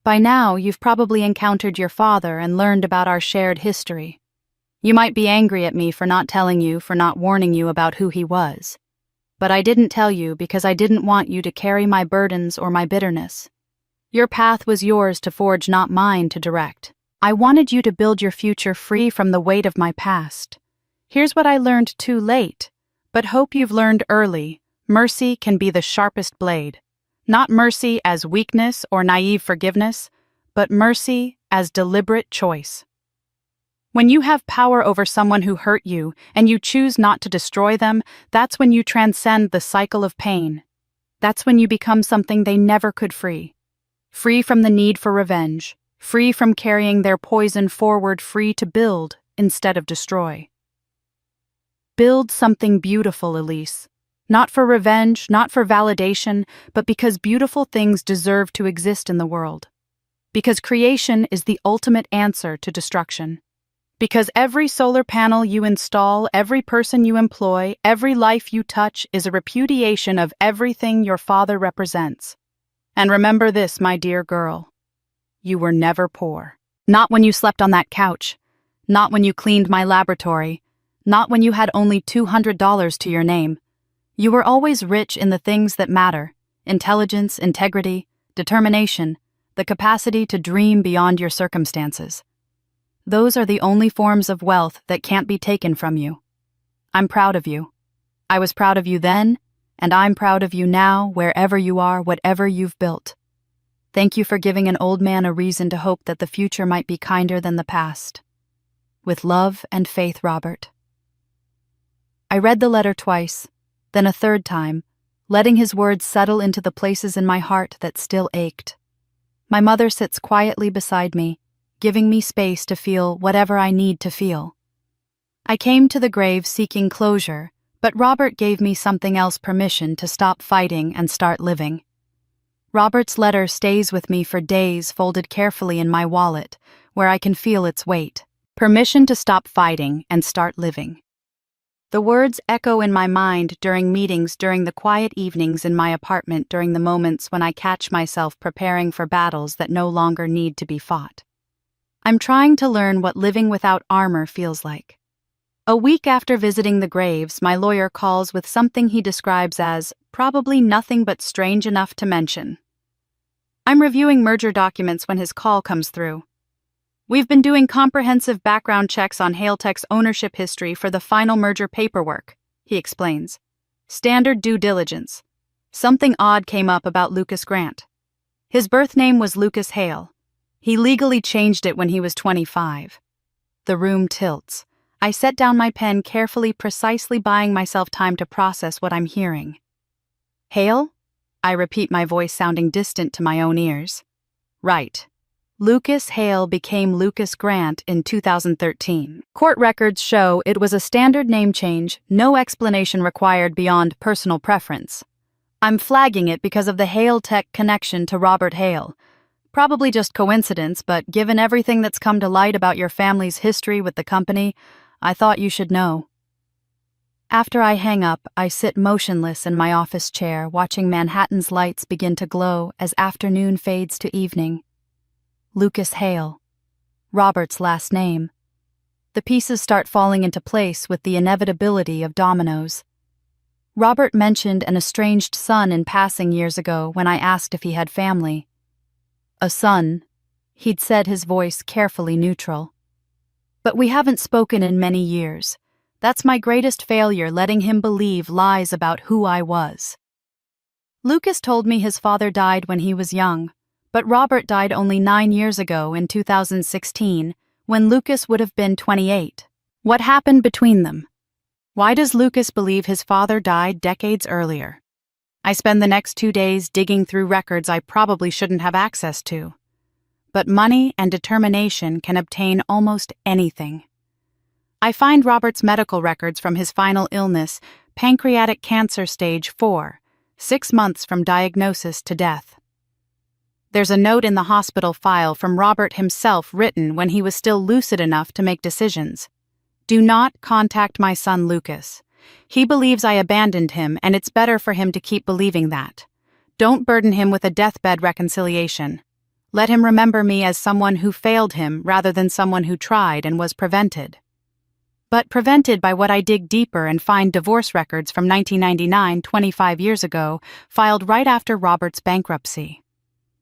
By now, you've probably encountered your father and learned about our shared history. You might be angry at me for not telling you, for not warning you about who he was. But I didn't tell you because I didn't want you to carry my burdens or my bitterness. Your path was yours to forge, not mine to direct. I wanted you to build your future free from the weight of my past. Here's what I learned too late, but hope you've learned early. Mercy can be the sharpest blade. Not mercy as weakness or naive forgiveness, but mercy as deliberate choice. When you have power over someone who hurt you and you choose not to destroy them, that's when you transcend the cycle of pain. That's when you become something they never could free. Free from the need for revenge, free from carrying their poison forward, free to build instead of destroy. Build something beautiful, Elise. Not for revenge, not for validation, but because beautiful things deserve to exist in the world. Because creation is the ultimate answer to destruction. Because every solar panel you install, every person you employ, every life you touch is a repudiation of everything your father represents. And remember this, my dear girl. You were never poor. Not when you slept on that couch. Not when you cleaned my laboratory. Not when you had only $200 to your name. You were always rich in the things that matter: intelligence, integrity, determination, the capacity to dream beyond your circumstances. Those are the only forms of wealth that can't be taken from you. I'm proud of you. I was proud of you then, and I'm proud of you now, wherever you are, whatever you've built. Thank you for giving an old man a reason to hope that the future might be kinder than the past. With love and faith, Robert. I read the letter twice, then a third time, letting his words settle into the places in my heart that still ached. My mother sits quietly beside me, giving me space to feel whatever I need to feel. I came to the grave seeking closure, but Robert gave me something else: permission to stop fighting and start living. Robert's letter stays with me for days, folded carefully in my wallet, where I can feel its weight. Permission to stop fighting and start living. The words echo in my mind during meetings, during the quiet evenings in my apartment, during the moments when I catch myself preparing for battles that no longer need to be fought. I'm trying to learn what living without armor feels like. A week after visiting the graves, my lawyer calls with something he describes as probably nothing but strange enough to mention. I'm reviewing merger documents when his call comes through. We've been doing comprehensive background checks on Hailtech's ownership history for the final merger paperwork, he explains. Standard due diligence. Something odd came up about Lucas Grant. His birth name was Lucas Hale. He legally changed it when he was 25. The room tilts. I set down my pen carefully, precisely buying myself time to process what I'm hearing. Hale? I repeat, my voice sounding distant to my own ears. Right. Lucas Hale became Lucas Grant in 2013. Court records show it was a standard name change, no explanation required beyond personal preference. I'm flagging it because of the Hailtech connection to Robert Hale. Probably just coincidence, but given everything that's come to light about your family's history with the company, I thought you should know. After I hang up, I sit motionless in my office chair, watching Manhattan's lights begin to glow as afternoon fades to evening. Lucas Hale. Robert's last name. The pieces start falling into place with the inevitability of dominoes. Robert mentioned an estranged son in passing years ago when I asked if he had family. A son, he'd said, his voice carefully neutral. But we haven't spoken in many years. That's my greatest failure, letting him believe lies about who I was. Lucas told me his father died when he was young, but Robert died only 9 years ago in 2016, when Lucas would have been 28. What happened between them? Why does Lucas believe his father died decades earlier? I spend the next 2 days digging through records I probably shouldn't have access to. But money and determination can obtain almost anything. I find Robert's medical records from his final illness, pancreatic cancer stage 4, 6 months from diagnosis to death. There's a note in the hospital file from Robert himself, written when he was still lucid enough to make decisions. Do not contact my son Lucas. He believes I abandoned him, and it's better for him to keep believing that. Don't burden him with a deathbed reconciliation. Let him remember me as someone who failed him rather than someone who tried and was prevented. But prevented by what I dig deeper and find divorce records from 1999, 25 years ago, filed right after Robert's bankruptcy.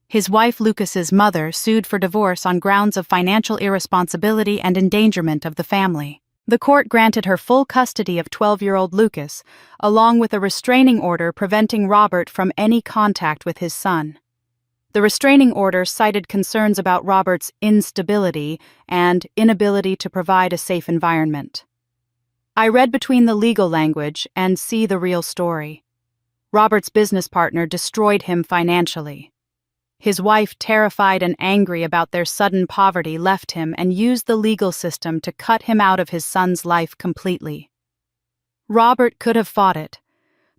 His wife Lucas's mother sued for divorce on grounds of financial irresponsibility and endangerment of the family. The court granted her full custody of 12-year-old Lucas, along with a restraining order preventing Robert from any contact with his son. The restraining order cited concerns about Robert's instability and inability to provide a safe environment. I read between the legal language and see the real story. Robert's business partner destroyed him financially. His wife, terrified and angry about their sudden poverty, left him and used the legal system to cut him out of his son's life completely. Robert could have fought it.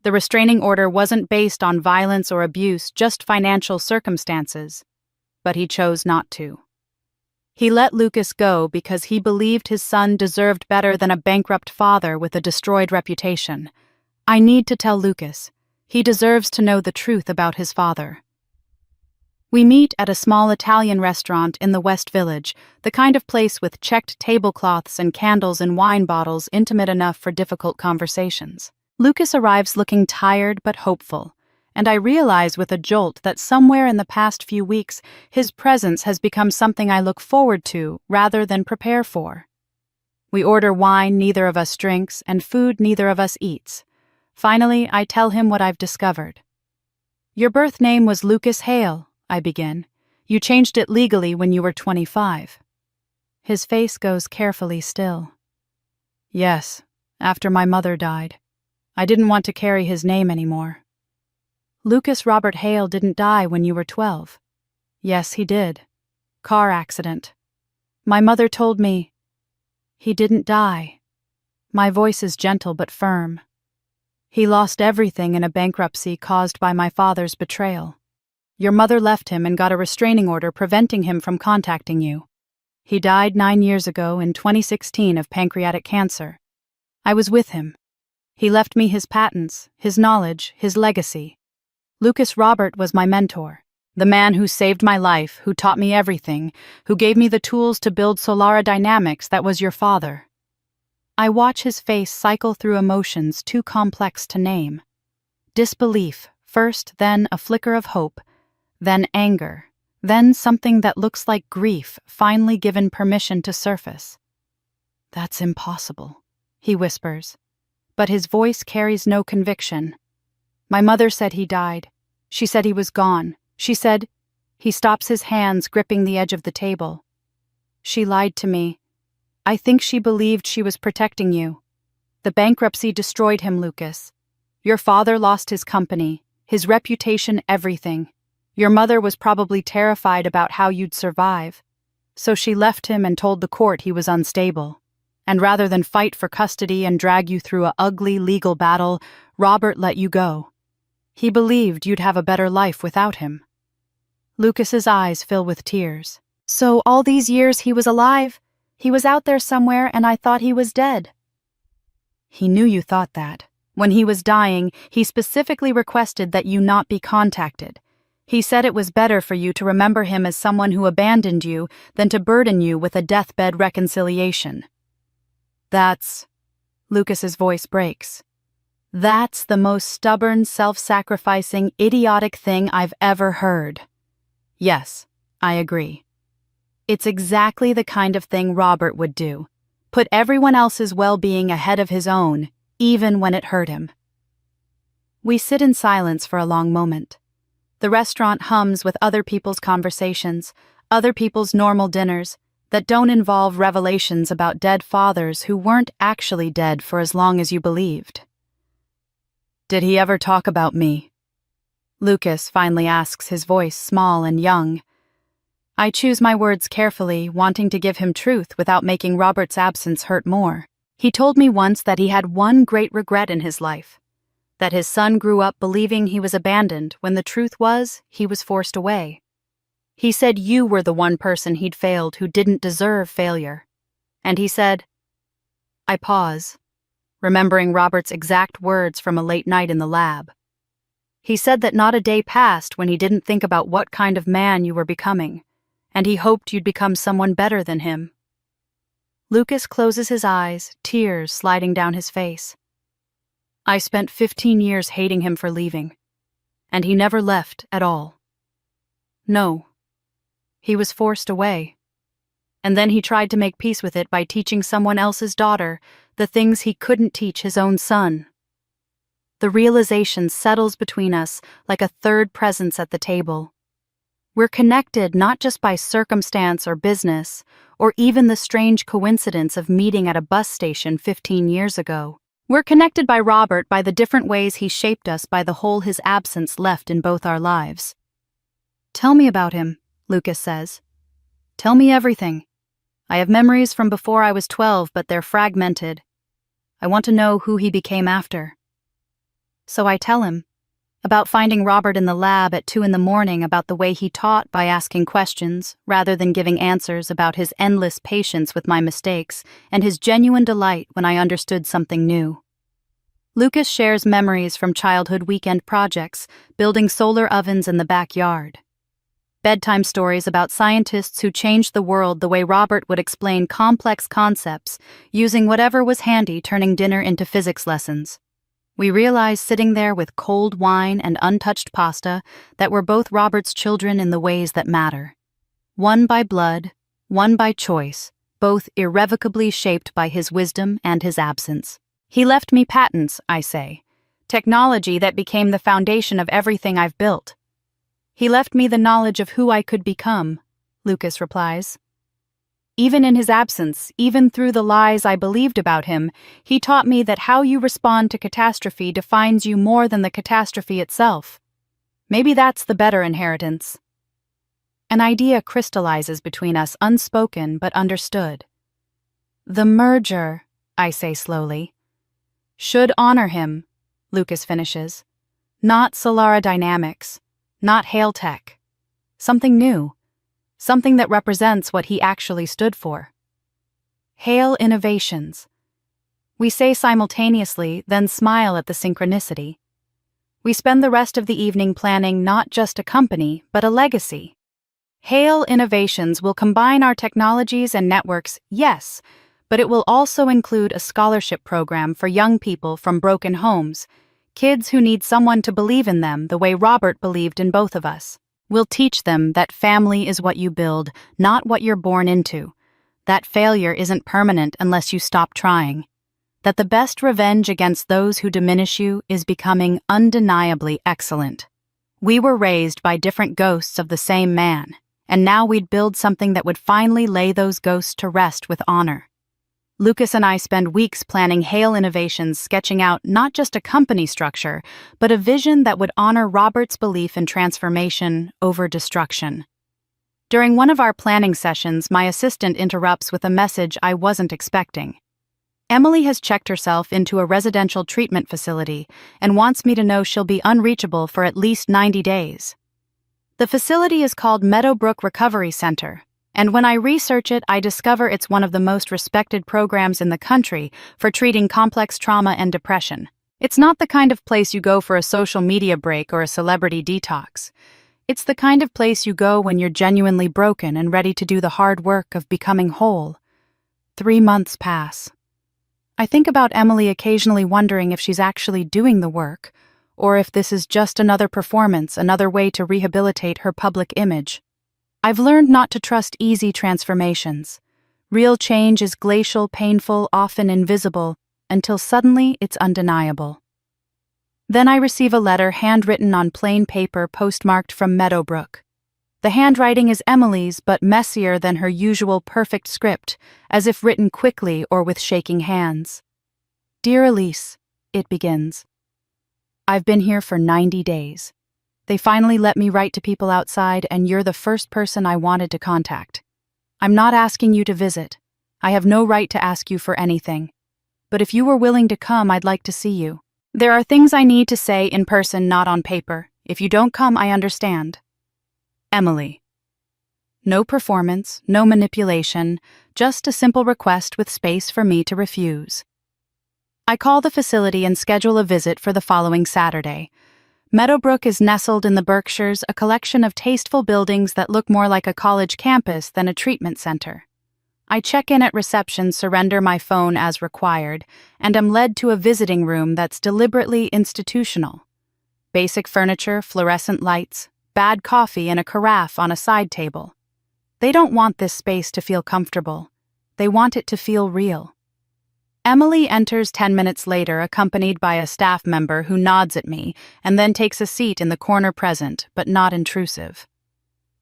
The restraining order wasn't based on violence or abuse, just financial circumstances. But he chose not to. He let Lucas go because he believed his son deserved better than a bankrupt father with a destroyed reputation. I need to tell Lucas. He deserves to know the truth about his father. We meet at a small Italian restaurant in the West Village, the kind of place with checked tablecloths and candles and wine bottles intimate enough for difficult conversations. Lucas arrives looking tired but hopeful, and I realize with a jolt that somewhere in the past few weeks his presence has become something I look forward to rather than prepare for. We order wine neither of us drinks and food neither of us eats. Finally, I tell him what I've discovered. "Your birth name was Lucas Hale," I begin. "You changed it legally when you were 25. His face goes carefully still. "Yes, after my mother died. I didn't want to carry his name anymore." "Lucas Robert Hale didn't die when you were 12. "Yes, he did. Car accident. My mother told me." "He didn't die." My voice is gentle but firm. "He lost everything in a bankruptcy caused by my father's betrayal. Your mother left him and got a restraining order preventing him from contacting you. He died 9 years ago in 2016 of pancreatic cancer. I was with him. He left me his patents, his knowledge, his legacy. Lucas Robert was my mentor, the man who saved my life, who taught me everything, who gave me the tools to build Solara Dynamics that was your father." I watch his face cycle through emotions too complex to name. Disbelief, first, then a flicker of hope, then anger, then something that looks like grief finally given permission to surface. "That's impossible," he whispers, but his voice carries no conviction. "My mother said he died. She said he was gone. She said—" He stops his hands gripping the edge of the table. "She lied to me. I think she believed she was protecting you. The bankruptcy destroyed him, Lucas. Your father lost his company, his reputation, everything. Your mother was probably terrified about how you'd survive. So she left him and told the court he was unstable. And rather than fight for custody and drag you through an ugly legal battle, Robert let you go. He believed you'd have a better life without him." Lucas's eyes fill with tears. "So all these years he was alive? He was out there somewhere and I thought he was dead." "He knew you thought that. When he was dying, he specifically requested that you not be contacted. He said it was better for you to remember him as someone who abandoned you than to burden you with a deathbed reconciliation." "That's—" Lucas's voice breaks. "That's the most stubborn, self-sacrificing, idiotic thing I've ever heard." "Yes, I agree. It's exactly the kind of thing Robert would do. Put everyone else's well-being ahead of his own, even when it hurt him." We sit in silence for a long moment. The restaurant hums with other people's conversations, other people's normal dinners, that don't involve revelations about dead fathers who weren't actually dead for as long as you believed. "Did he ever talk about me?" Lucas finally asks, his voice small and young. I choose my words carefully, wanting to give him truth without making Robert's absence hurt more. He told me once that he had one great regret in his life, that his son grew up believing he was abandoned when the truth was he was forced away. He said you were the one person he'd failed who didn't deserve failure. And he said— I pause, remembering Robert's exact words from a late night in the lab. He said that not a day passed when he didn't think about what kind of man you were becoming, and he hoped you'd become someone better than him. Lucas closes his eyes, tears sliding down his face. I spent 15 years hating him for leaving, and he never left at all. No. He was forced away. And then he tried to make peace with it by teaching someone else's daughter the things he couldn't teach his own son. The realization settles between us like a third presence at the table. We're connected not just by circumstance or business, or even the strange coincidence of meeting at a bus station 15 years ago. We're connected by Robert by the different ways he shaped us by the hole his absence left in both our lives. Tell me about him, Lucas says. Tell me everything. I have memories from before I was 12, but they're fragmented. I want to know who he became after. So I tell him about finding Robert in the lab at 2 a.m, about the way he taught by asking questions rather than giving answers, about his endless patience with my mistakes, and his genuine delight when I understood something new. Lucas shares memories from childhood weekend projects, building solar ovens in the backyard. Bedtime stories about scientists who changed the world the way Robert would explain complex concepts, using whatever was handy, turning dinner into physics lessons. We realized sitting there with cold wine and untouched pasta that we're both Robert's children in the ways that matter. One by blood, one by choice, both irrevocably shaped by his wisdom and his absence. He left me patents, I say, technology that became the foundation of everything I've built. He left me the knowledge of who I could become, Lucas replies. Even in his absence, even through the lies I believed about him, he taught me that how you respond to catastrophe defines you more than the catastrophe itself. Maybe that's the better inheritance. An idea crystallizes between us, unspoken but understood. The merger, I say slowly, should honor him, Lucas finishes. Not Solara Dynamics, not Hail Tech. Something new. Something that represents what he actually stood for. Hail Innovations. We say simultaneously, then smile at the synchronicity. We spend the rest of the evening planning not just a company, but a legacy. Hail Innovations will combine our technologies and networks, yes, but it will also include a scholarship program for young people from broken homes, kids who need someone to believe in them the way Robert believed in both of us. We'll teach them that family is what you build, not what you're born into. That failure isn't permanent unless you stop trying. That the best revenge against those who diminish you is becoming undeniably excellent. We were raised by different ghosts of the same man, and now we'd build something that would finally lay those ghosts to rest with honor. Lucas and I spend weeks planning Hail Innovations, sketching out not just a company structure, but a vision that would honor Robert's belief in transformation over destruction. During one of our planning sessions, my assistant interrupts with a message I wasn't expecting. Emily has checked herself into a residential treatment facility and wants me to know she'll be unreachable for at least 90 days. The facility is called Meadowbrook Recovery Center, and when I research it, I discover it's one of the most respected programs in the country for treating complex trauma and depression. It's not the kind of place you go for a social media break or a celebrity detox. It's the kind of place you go when you're genuinely broken and ready to do the hard work of becoming whole. 3 months pass. I think about Emily occasionally wondering if she's actually doing the work, or if this is just another performance, another way to rehabilitate her public image. I've learned not to trust easy transformations. Real change is glacial, painful, often invisible, until suddenly it's undeniable. Then I receive a letter handwritten on plain paper postmarked from Meadowbrook. The handwriting is Emily's, but messier than her usual perfect script, as if written quickly or with shaking hands. Dear Elise, it begins. I've been here for 90 days. They finally let me write to people outside, and you're the first person I wanted to contact. I'm not asking you to visit. I have no right to ask you for anything. But if you were willing to come, I'd like to see you. There are things I need to say in person, not on paper. If you don't come, I understand. Emily. No performance, no manipulation, just a simple request with space for me to refuse. I call the facility and schedule a visit for the following Saturday. Meadowbrook is nestled in the Berkshires, a collection of tasteful buildings that look more like a college campus than a treatment center. I check in at reception, surrender my phone as required, and am led to a visiting room that's deliberately institutional. Basic furniture, fluorescent lights, bad coffee, and a carafe on a side table. They don't want this space to feel comfortable. They want it to feel real. Emily enters 10 minutes later, accompanied by a staff member who nods at me and then takes a seat in the corner present, but not intrusive.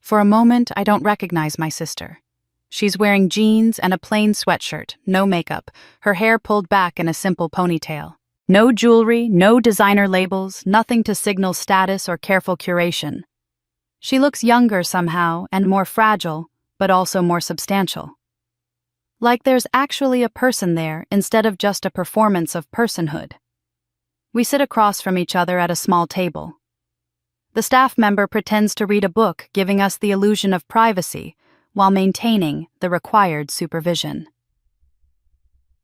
For a moment, I don't recognize my sister. She's wearing jeans and a plain sweatshirt, no makeup, her hair pulled back in a simple ponytail. No jewelry, no designer labels, nothing to signal status or careful curation. She looks younger somehow and more fragile, but also more substantial. Like there's actually a person there instead of just a performance of personhood. We sit across from each other at a small table. The staff member pretends to read a book, giving us the illusion of privacy, while maintaining the required supervision.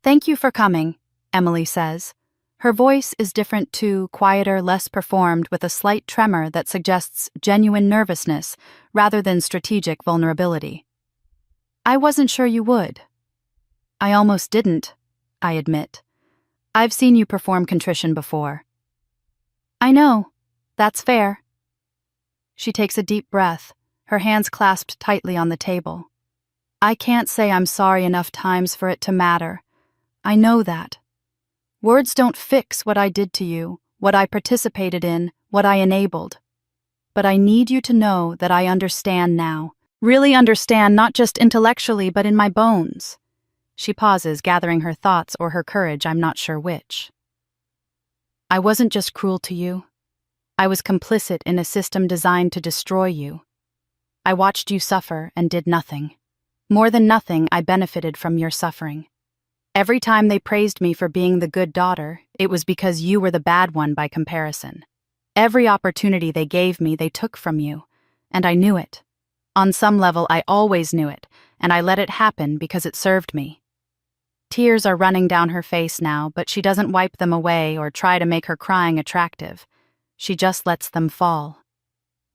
Thank you for coming, Emily says. Her voice is different too, quieter, less performed, with a slight tremor that suggests genuine nervousness rather than strategic vulnerability. I wasn't sure you would. I almost didn't, I admit. I've seen you perform contrition before. I know. That's fair. She takes a deep breath, her hands clasped tightly on the table. I can't say I'm sorry enough times for it to matter. I know that. Words don't fix what I did to you, what I participated in, what I enabled. But I need you to know that I understand now. Really understand, not just intellectually, but in my bones. She pauses, gathering her thoughts or her courage, I'm not sure which. I wasn't just cruel to you. I was complicit in a system designed to destroy you. I watched you suffer and did nothing. More than nothing, I benefited from your suffering. Every time they praised me for being the good daughter, it was because you were the bad one by comparison. Every opportunity they gave me, they took from you, and I knew it. On some level, I always knew it, and I let it happen because it served me. Tears are running down her face now, but she doesn't wipe them away or try to make her crying attractive. She just lets them fall.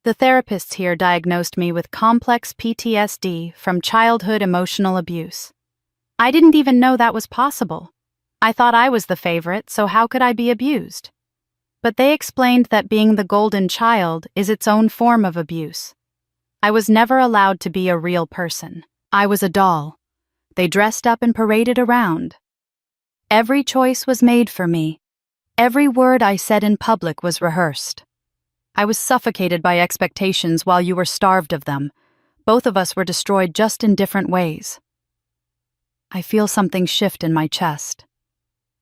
The therapists here diagnosed me with complex PTSD from childhood emotional abuse. I didn't even know that was possible. I thought I was the favorite, so how could I be abused? But they explained that being the golden child is its own form of abuse. I was never allowed to be a real person. I was a doll. They dressed up and paraded around. Every choice was made for me. Every word I said in public was rehearsed. I was suffocated by expectations while you were starved of them. Both of us were destroyed just in different ways. I feel something shift in my chest.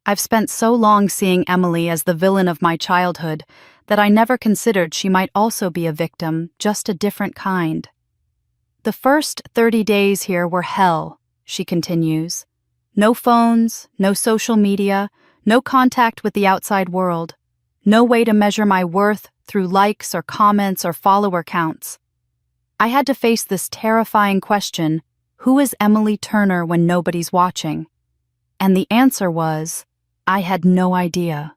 I've spent so long seeing Emily as the villain of my childhood that I never considered she might also be a victim, just a different kind. The first 30 days here were hell, she continues. No phones, no social media, no contact with the outside world, no way to measure my worth through likes or comments or follower counts. I had to face this terrifying question, who is Emily Turner when nobody's watching? And the answer was, I had no idea.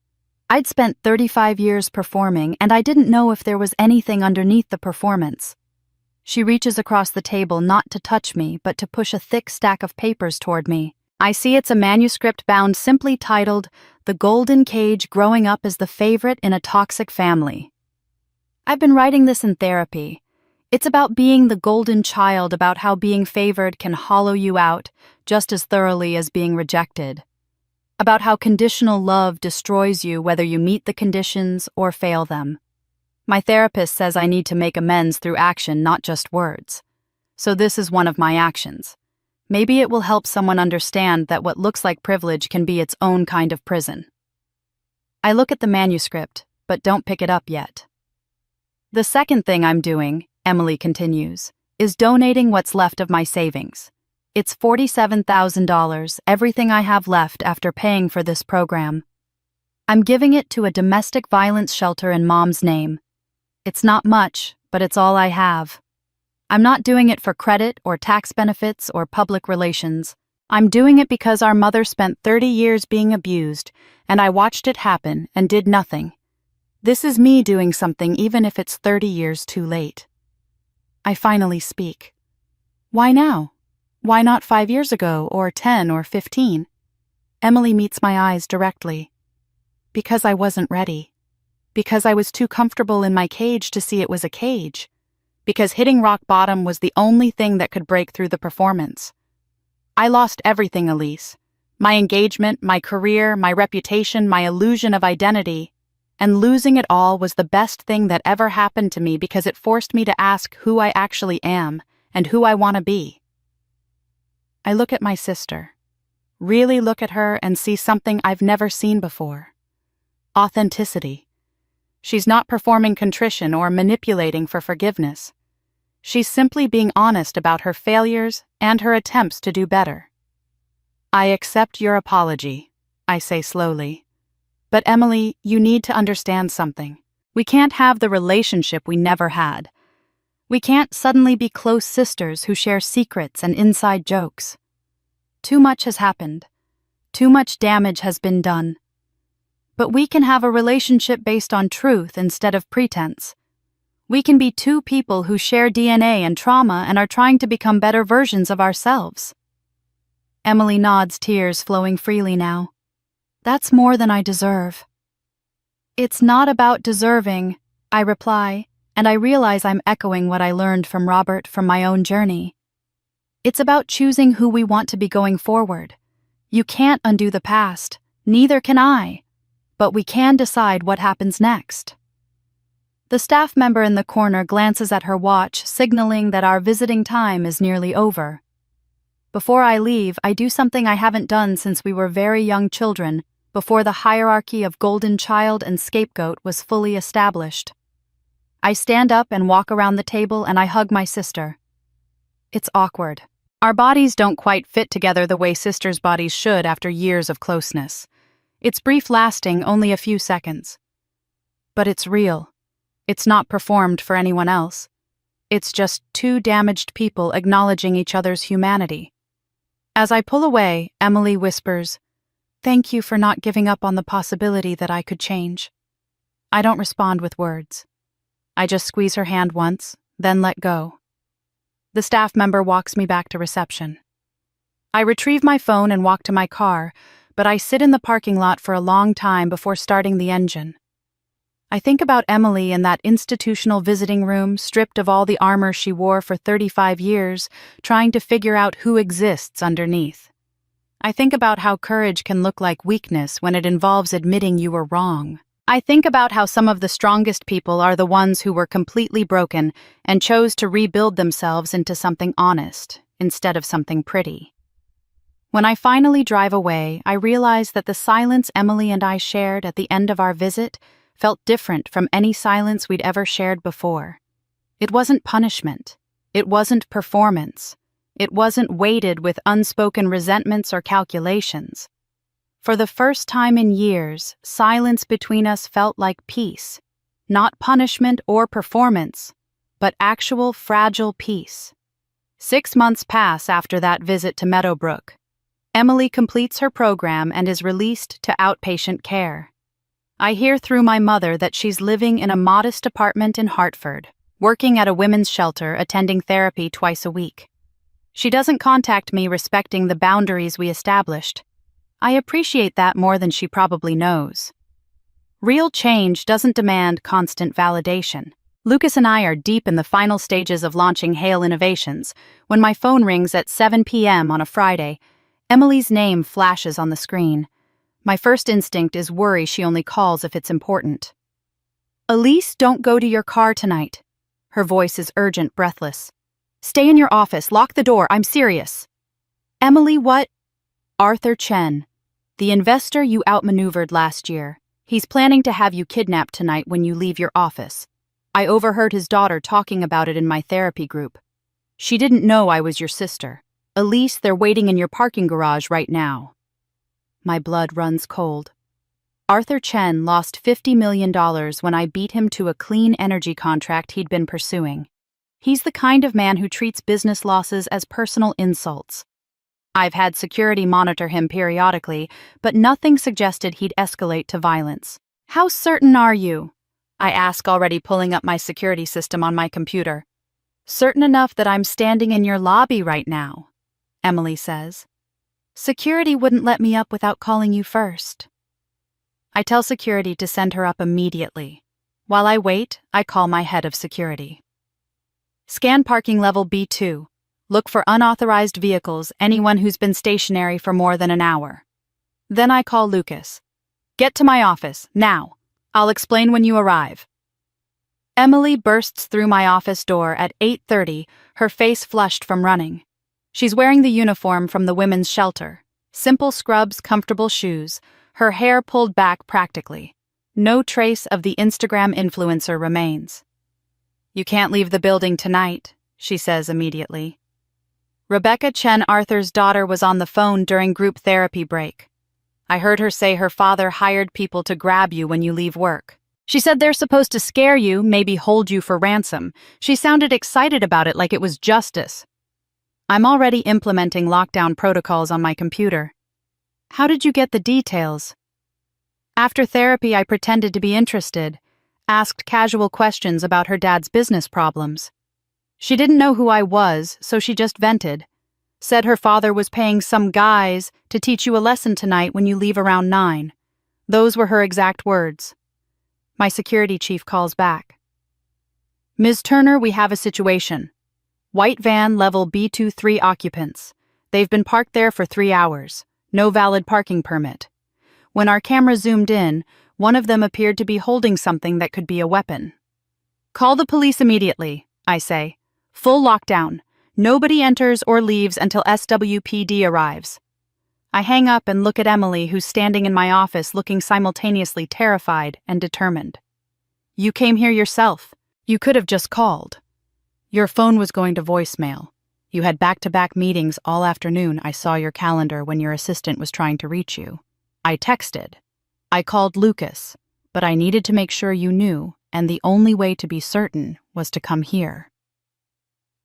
I'd spent 35 years performing, and I didn't know if there was anything underneath the performance. She reaches across the table not to touch me, but to push a thick stack of papers toward me. I see it's a manuscript bound simply titled, The Golden Cage Growing Up as the Favorite in a Toxic Family. I've been writing this in therapy. It's about being the golden child, about how being favored can hollow you out just as thoroughly as being rejected. About how conditional love destroys you whether you meet the conditions or fail them. My therapist says I need to make amends through action, not just words. So this is one of my actions. Maybe it will help someone understand that what looks like privilege can be its own kind of prison. I look at the manuscript, but don't pick it up yet. The second thing I'm doing, Emily continues, is donating what's left of my savings. It's $47,000, everything I have left after paying for this program. I'm giving it to a domestic violence shelter in Mom's name. It's not much, but it's all I have. I'm not doing it for credit or tax benefits or public relations. I'm doing it because our mother spent 30 years being abused, and I watched it happen and did nothing. This is me doing something even if it's 30 years too late. I finally speak. Why now? Why not 5 years ago, or 10 or 15? Emily meets my eyes directly. Because I wasn't ready. Because I was too comfortable in my cage to see it was a cage. Because hitting rock bottom was the only thing that could break through the performance. I lost everything, Elise. My engagement, my career, my reputation, my illusion of identity. And losing it all was the best thing that ever happened to me because it forced me to ask who I actually am and who I want to be. I look at my sister. Really look at her and see something I've never seen before. Authenticity. She's not performing contrition or manipulating for forgiveness. She's simply being honest about her failures and her attempts to do better. I accept your apology, I say slowly. But Emily, you need to understand something. We can't have the relationship we never had. We can't suddenly be close sisters who share secrets and inside jokes. Too much has happened. Too much damage has been done. But we can have a relationship based on truth instead of pretense. We can be two people who share DNA and trauma and are trying to become better versions of ourselves. Emily nods, tears flowing freely now. That's more than I deserve. It's not about deserving, I reply, and I realize I'm echoing what I learned from Robert from my own journey. It's about choosing who we want to be going forward. You can't undo the past, neither can I, but we can decide what happens next. The staff member in the corner glances at her watch, signaling that our visiting time is nearly over. Before I leave, I do something I haven't done since we were very young children, before the hierarchy of golden child and scapegoat was fully established. I stand up and walk around the table and I hug my sister. It's awkward. Our bodies don't quite fit together the way sisters' bodies should after years of closeness. It's brief, lasting only a few seconds. But it's real. It's not performed for anyone else. It's just two damaged people acknowledging each other's humanity. As I pull away, Emily whispers, "Thank you for not giving up on the possibility that I could change." I don't respond with words. I just squeeze her hand once, then let go. The staff member walks me back to reception. I retrieve my phone and walk to my car, but I sit in the parking lot for a long time before starting the engine. I think about Emily in that institutional visiting room, stripped of all the armor she wore for 35 years, trying to figure out who exists underneath. I think about how courage can look like weakness when it involves admitting you were wrong. I think about how some of the strongest people are the ones who were completely broken and chose to rebuild themselves into something honest, instead of something pretty. When I finally drive away, I realize that the silence Emily and I shared at the end of our visit felt different from any silence we'd ever shared before. It wasn't punishment. It wasn't performance. It wasn't weighted with unspoken resentments or calculations. For the first time in years, silence between us felt like peace. Not punishment or performance, but actual fragile peace. 6 months pass after that visit to Meadowbrook. Emily completes her program and is released to outpatient care. I hear through my mother that she's living in a modest apartment in Hartford, working at a women's shelter, attending therapy twice a week. She doesn't contact me, respecting the boundaries we established. I appreciate that more than she probably knows. Real change doesn't demand constant validation. Lucas and I are deep in the final stages of launching Hale Innovations when my phone rings at 7 p.m. on a Friday. Emily's name flashes on the screen. My first instinct is worry she only calls if it's important. "Elise, don't go to your car tonight." Her voice is urgent, breathless. "Stay in your office, lock the door, I'm serious." "Emily, what?" "Arthur Chen, the investor you outmaneuvered last year. He's planning to have you kidnapped tonight when you leave your office. I overheard his daughter talking about it in my therapy group. She didn't know I was your sister. Elise, they're waiting in your parking garage right now." My blood runs cold. Arthur Chen lost $50 million when I beat him to a clean energy contract he'd been pursuing. He's the kind of man who treats business losses as personal insults. I've had security monitor him periodically, but nothing suggested he'd escalate to violence. "How certain are you?" I ask, already pulling up my security system on my computer. "Certain enough that I'm standing in your lobby right now," Emily says. "Security wouldn't let me up without calling you first." I tell security to send her up immediately. While I wait, I call my head of security. "Scan parking level B2. Look for unauthorized vehicles, anyone who's been stationary for more than an hour." Then I call Lucas. "Get to my office, now. I'll explain when you arrive." Emily bursts through my office door at 8:30, her face flushed from running. She's wearing the uniform from the women's shelter. Simple scrubs, comfortable shoes, her hair pulled back practically. No trace of the Instagram influencer remains. "You can't leave the building tonight," she says immediately. "Rebecca Chen, Arthur's daughter, was on the phone during group therapy break. I heard her say her father hired people to grab you when you leave work. She said they're supposed to scare you, maybe hold you for ransom. She sounded excited about it, like it was justice." I'm already implementing lockdown protocols on my computer. "How did you get the details?" After therapy, I pretended to be interested, asked casual questions about her dad's business problems. She didn't know who I was, so she just vented. Said her father was paying some guys to teach you a lesson tonight when you leave around 9. Those were her exact words. My security chief calls back. Ms. Turner, we have a situation. White van, level B23 occupants. They've been parked there for 3 hours. No valid parking permit. When our camera zoomed in, one of them appeared to be holding something that could be a weapon. Call the police immediately, I say. Full lockdown. Nobody enters or leaves until SWPD arrives. I hang up and look at Emily, who's standing in my office looking simultaneously terrified and determined. You came here yourself. You could have just called. Your phone was going to voicemail. You had back-to-back meetings all afternoon. I saw your calendar when your assistant was trying to reach you. I texted. I called Lucas, but I needed to make sure you knew, and the only way to be certain was to come here.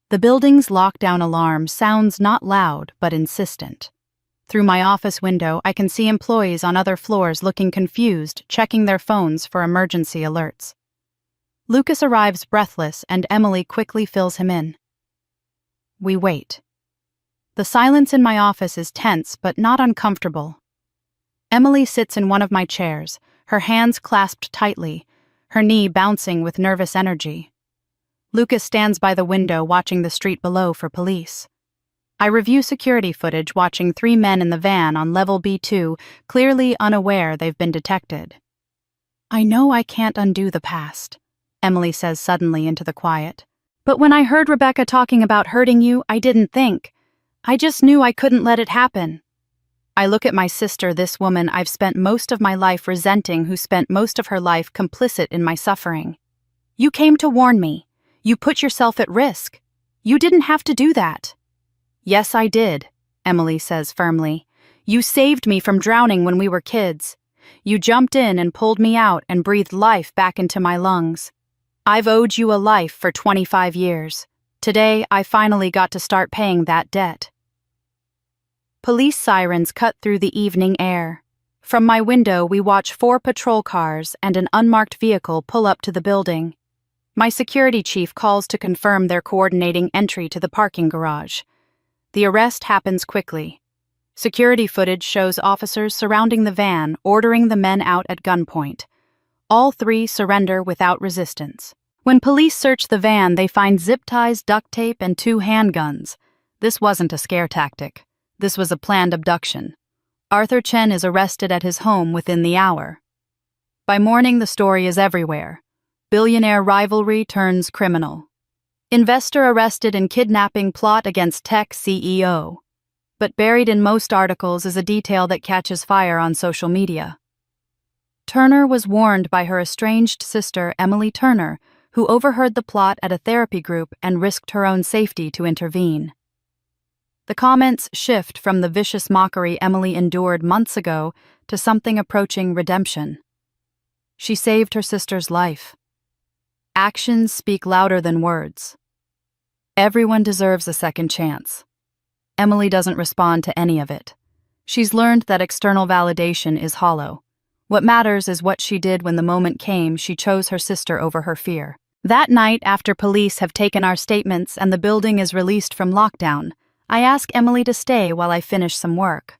The building's lockdown alarm sounds not loud but insistent. Through my office window, I can see employees on other floors looking confused, checking their phones for emergency alerts. Lucas arrives breathless, and Emily quickly fills him in. We wait. The silence in my office is tense but not uncomfortable. Emily sits in one of my chairs, her hands clasped tightly, her knee bouncing with nervous energy. Lucas stands by the window watching the street below for police. I review security footage watching 3 men in the van on level B2, clearly unaware they've been detected. I know I can't undo the past, Emily says suddenly into the quiet. But when I heard Rebecca talking about hurting you, I didn't think. I just knew I couldn't let it happen. I look at my sister, this woman I've spent most of my life resenting, who spent most of her life complicit in my suffering. You came to warn me. You put yourself at risk. You didn't have to do that. Yes, I did, Emily says firmly. You saved me from drowning when we were kids. You jumped in and pulled me out and breathed life back into my lungs. I've owed you a life for 25 years. Today, I finally got to start paying that debt. Police sirens cut through the evening air. From my window, we watch 4 patrol cars and an unmarked vehicle pull up to the building. My security chief calls to confirm they're coordinating entry to the parking garage. The arrest happens quickly. Security footage shows officers surrounding the van, ordering the men out at gunpoint. All 3 surrender without resistance. When police search the van, they find zip ties, duct tape, and 2 handguns. This wasn't a scare tactic. This was a planned abduction. Arthur Chen is arrested at his home within the hour. By morning, the story is everywhere. Billionaire rivalry turns criminal. Investor arrested in kidnapping plot against tech CEO. But buried in most articles is a detail that catches fire on social media. Turner was warned by her estranged sister, Emily Turner, who overheard the plot at a therapy group and risked her own safety to intervene. The comments shift from the vicious mockery Emily endured months ago to something approaching redemption. She saved her sister's life. Actions speak louder than words. Everyone deserves a second chance. Emily doesn't respond to any of it. She's learned that external validation is hollow. What matters is what she did when the moment came. She chose her sister over her fear. That night, after police have taken our statements and the building is released from lockdown, I ask Emily to stay while I finish some work.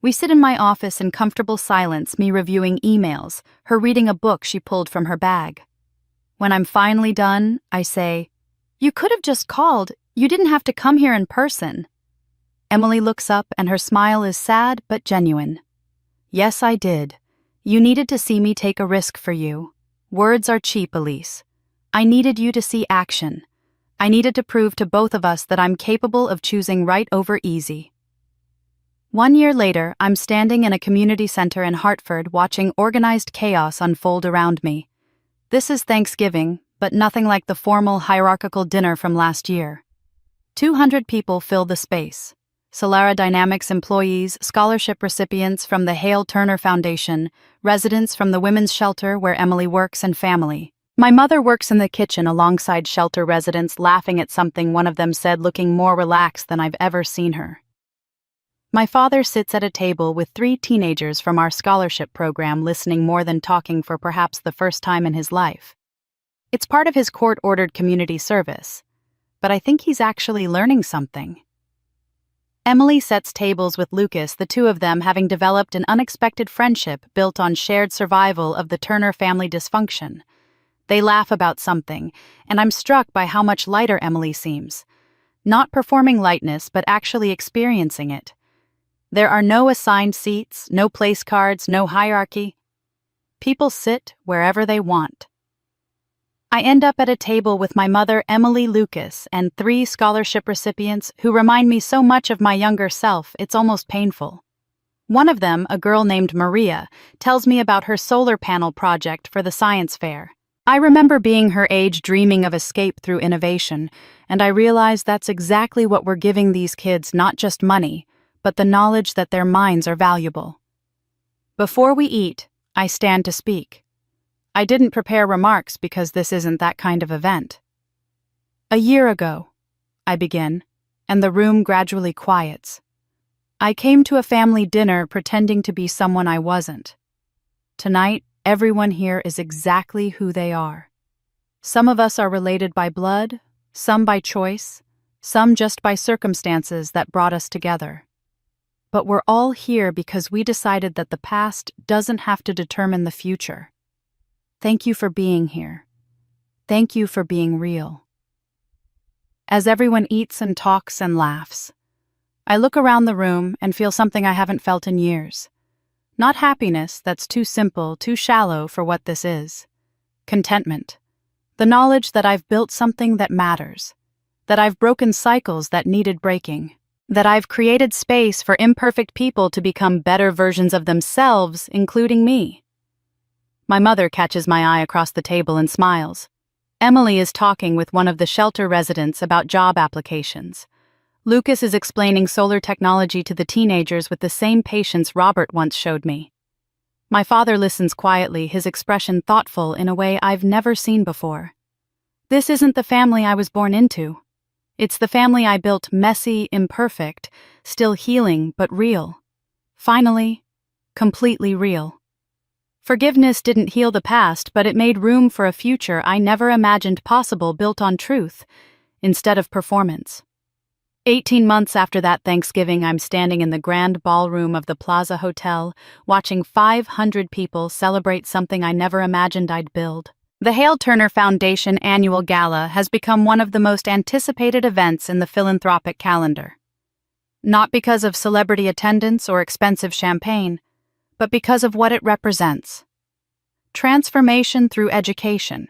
We sit in my office in comfortable silence, me reviewing emails, her reading a book she pulled from her bag. When I'm finally done, I say, "You could have just called. You didn't have to come here in person." Emily looks up and her smile is sad but genuine. "Yes, I did. You needed to see me take a risk for you. Words are cheap, Elise. I needed you to see action. I needed to prove to both of us that I'm capable of choosing right over easy." 1 year later, I'm standing in a community center in Hartford watching organized chaos unfold around me. This is Thanksgiving, but nothing like the formal hierarchical dinner from last year. 200 people fill the space. Solara Dynamics employees, scholarship recipients from the Hale Turner Foundation, residents from the women's shelter where Emily works, and family. My mother works in the kitchen alongside shelter residents, laughing at something one of them said, looking more relaxed than I've ever seen her. My father sits at a table with 3 teenagers from our scholarship program, listening more than talking for perhaps the first time in his life. It's part of his court-ordered community service, but I think he's actually learning something. Emily sets tables with Lucas, the two of them having developed an unexpected friendship built on shared survival of the Turner family dysfunction. They laugh about something, and I'm struck by how much lighter Emily seems. Not performing lightness, but actually experiencing it. There are no assigned seats, no place cards, no hierarchy. People sit wherever they want. I end up at a table with my mother, Emily Lucas, and 3 scholarship recipients who remind me so much of my younger self, it's almost painful. One of them, a girl named Maria, tells me about her solar panel project for the science fair. I remember being her age dreaming of escape through innovation, and I realize that's exactly what we're giving these kids, not just money, but the knowledge that their minds are valuable. Before we eat, I stand to speak. I didn't prepare remarks because this isn't that kind of event. A year ago, I begin, and the room gradually quiets. I came to a family dinner pretending to be someone I wasn't. Tonight, everyone here is exactly who they are. Some of us are related by blood, some by choice, some just by circumstances that brought us together. But we're all here because we decided that the past doesn't have to determine the future. Thank you for being here. Thank you for being real. As everyone eats and talks and laughs, I look around the room and feel something I haven't felt in years. Not happiness, that's too simple, too shallow for what this is. Contentment. The knowledge that I've built something that matters. That I've broken cycles that needed breaking. That I've created space for imperfect people to become better versions of themselves, including me. My mother catches my eye across the table and smiles. Emily is talking with one of the shelter residents about job applications. Lucas is explaining solar technology to the teenagers with the same patience Robert once showed me. My father listens quietly, his expression thoughtful in a way I've never seen before. This isn't the family I was born into. It's the family I built, messy, imperfect, still healing, but real. Finally, completely real. Forgiveness didn't heal the past, but it made room for a future I never imagined possible, built on truth instead of performance. 18 months after that Thanksgiving, I'm standing in the grand ballroom of the Plaza Hotel, watching 500 people celebrate something I never imagined I'd build. The Hale Turner Foundation annual gala has become one of the most anticipated events in the philanthropic calendar. Not because of celebrity attendance or expensive champagne, but because of what it represents. Transformation through education,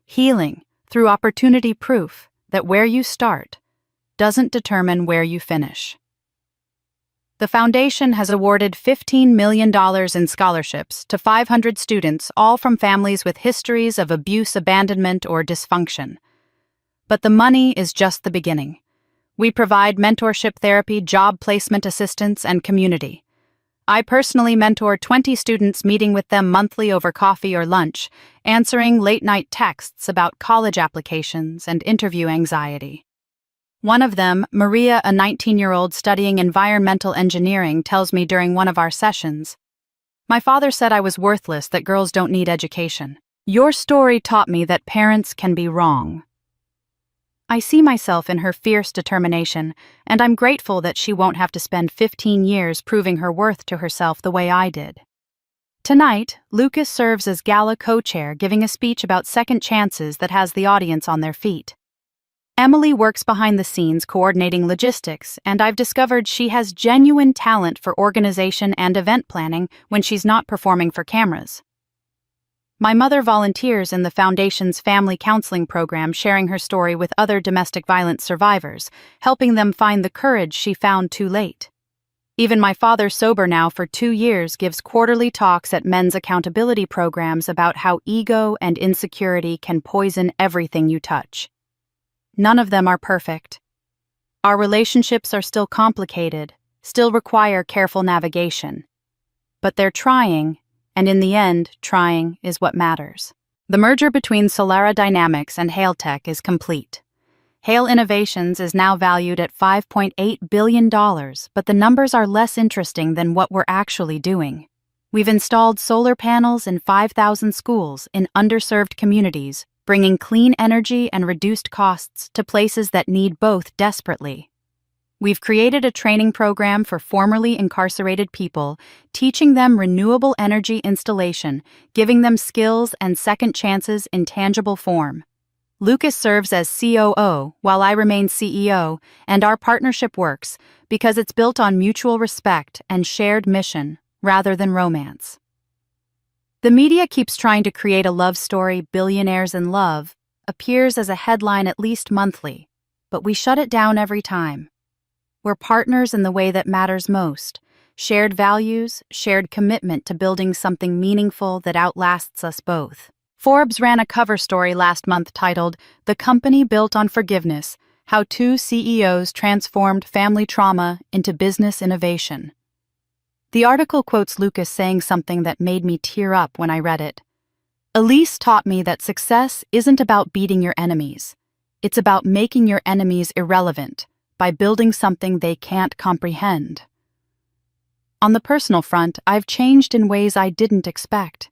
healing through opportunity, proof that where you start doesn't determine where you finish. The foundation has awarded $15 million in scholarships to 500 students, all from families with histories of abuse, abandonment, or dysfunction. But the money is just the beginning. We provide mentorship therapy, job placement assistance, and community. I personally mentor 20 students, meeting with them monthly over coffee or lunch, answering late-night texts about college applications and interview anxiety. One of them, Maria, a 19-year-old studying environmental engineering, tells me during one of our sessions, "My father said I was worthless, that girls don't need education. Your story taught me that parents can be wrong." I see myself in her fierce determination, and I'm grateful that she won't have to spend 15 years proving her worth to herself the way I did. Tonight, Lucas serves as gala co-chair, giving a speech about second chances that has the audience on their feet. Emily works behind the scenes coordinating logistics, and I've discovered she has genuine talent for organization and event planning when she's not performing for cameras. My mother volunteers in the Foundation's family counseling program, sharing her story with other domestic violence survivors, helping them find the courage she found too late. Even my father, sober now for 2 years, gives quarterly talks at men's accountability programs about how ego and insecurity can poison everything you touch. None of them are perfect. Our relationships are still complicated, still require careful navigation. But they're trying, and in the end, trying is what matters. The merger between Solara Dynamics and Hale Tech is complete. Hale Innovations is now valued at $5.8 billion, but the numbers are less interesting than what we're actually doing. We've installed solar panels in 5,000 schools in underserved communities, bringing clean energy and reduced costs to places that need both desperately. We've created a training program for formerly incarcerated people, teaching them renewable energy installation, giving them skills and second chances in tangible form. Lucas serves as COO while I remain CEO, and our partnership works because it's built on mutual respect and shared mission rather than romance. The media keeps trying to create a love story, Billionaires in Love, appears as a headline at least monthly, but we shut it down every time. We're partners in the way that matters most, shared values, shared commitment to building something meaningful that outlasts us both. Forbes ran a cover story last month titled, "The Company Built on Forgiveness: How Two CEOs Transformed Family Trauma into Business Innovation." The article quotes Lucas saying something that made me tear up when I read it. "Elise taught me that success isn't about beating your enemies. It's about making your enemies irrelevant by building something they can't comprehend." On the personal front, I've changed in ways I didn't expect.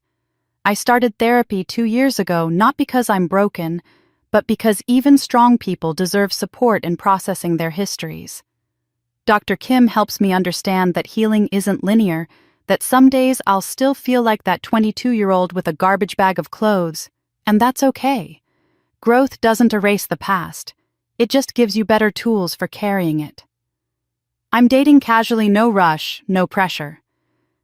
I started therapy 2 years ago not because I'm broken, but because even strong people deserve support in processing their histories. Dr. Kim helps me understand that healing isn't linear, that some days I'll still feel like that 22-year-old with a garbage bag of clothes, and that's okay. Growth doesn't erase the past. It just gives you better tools for carrying it. I'm dating casually, no rush, no pressure.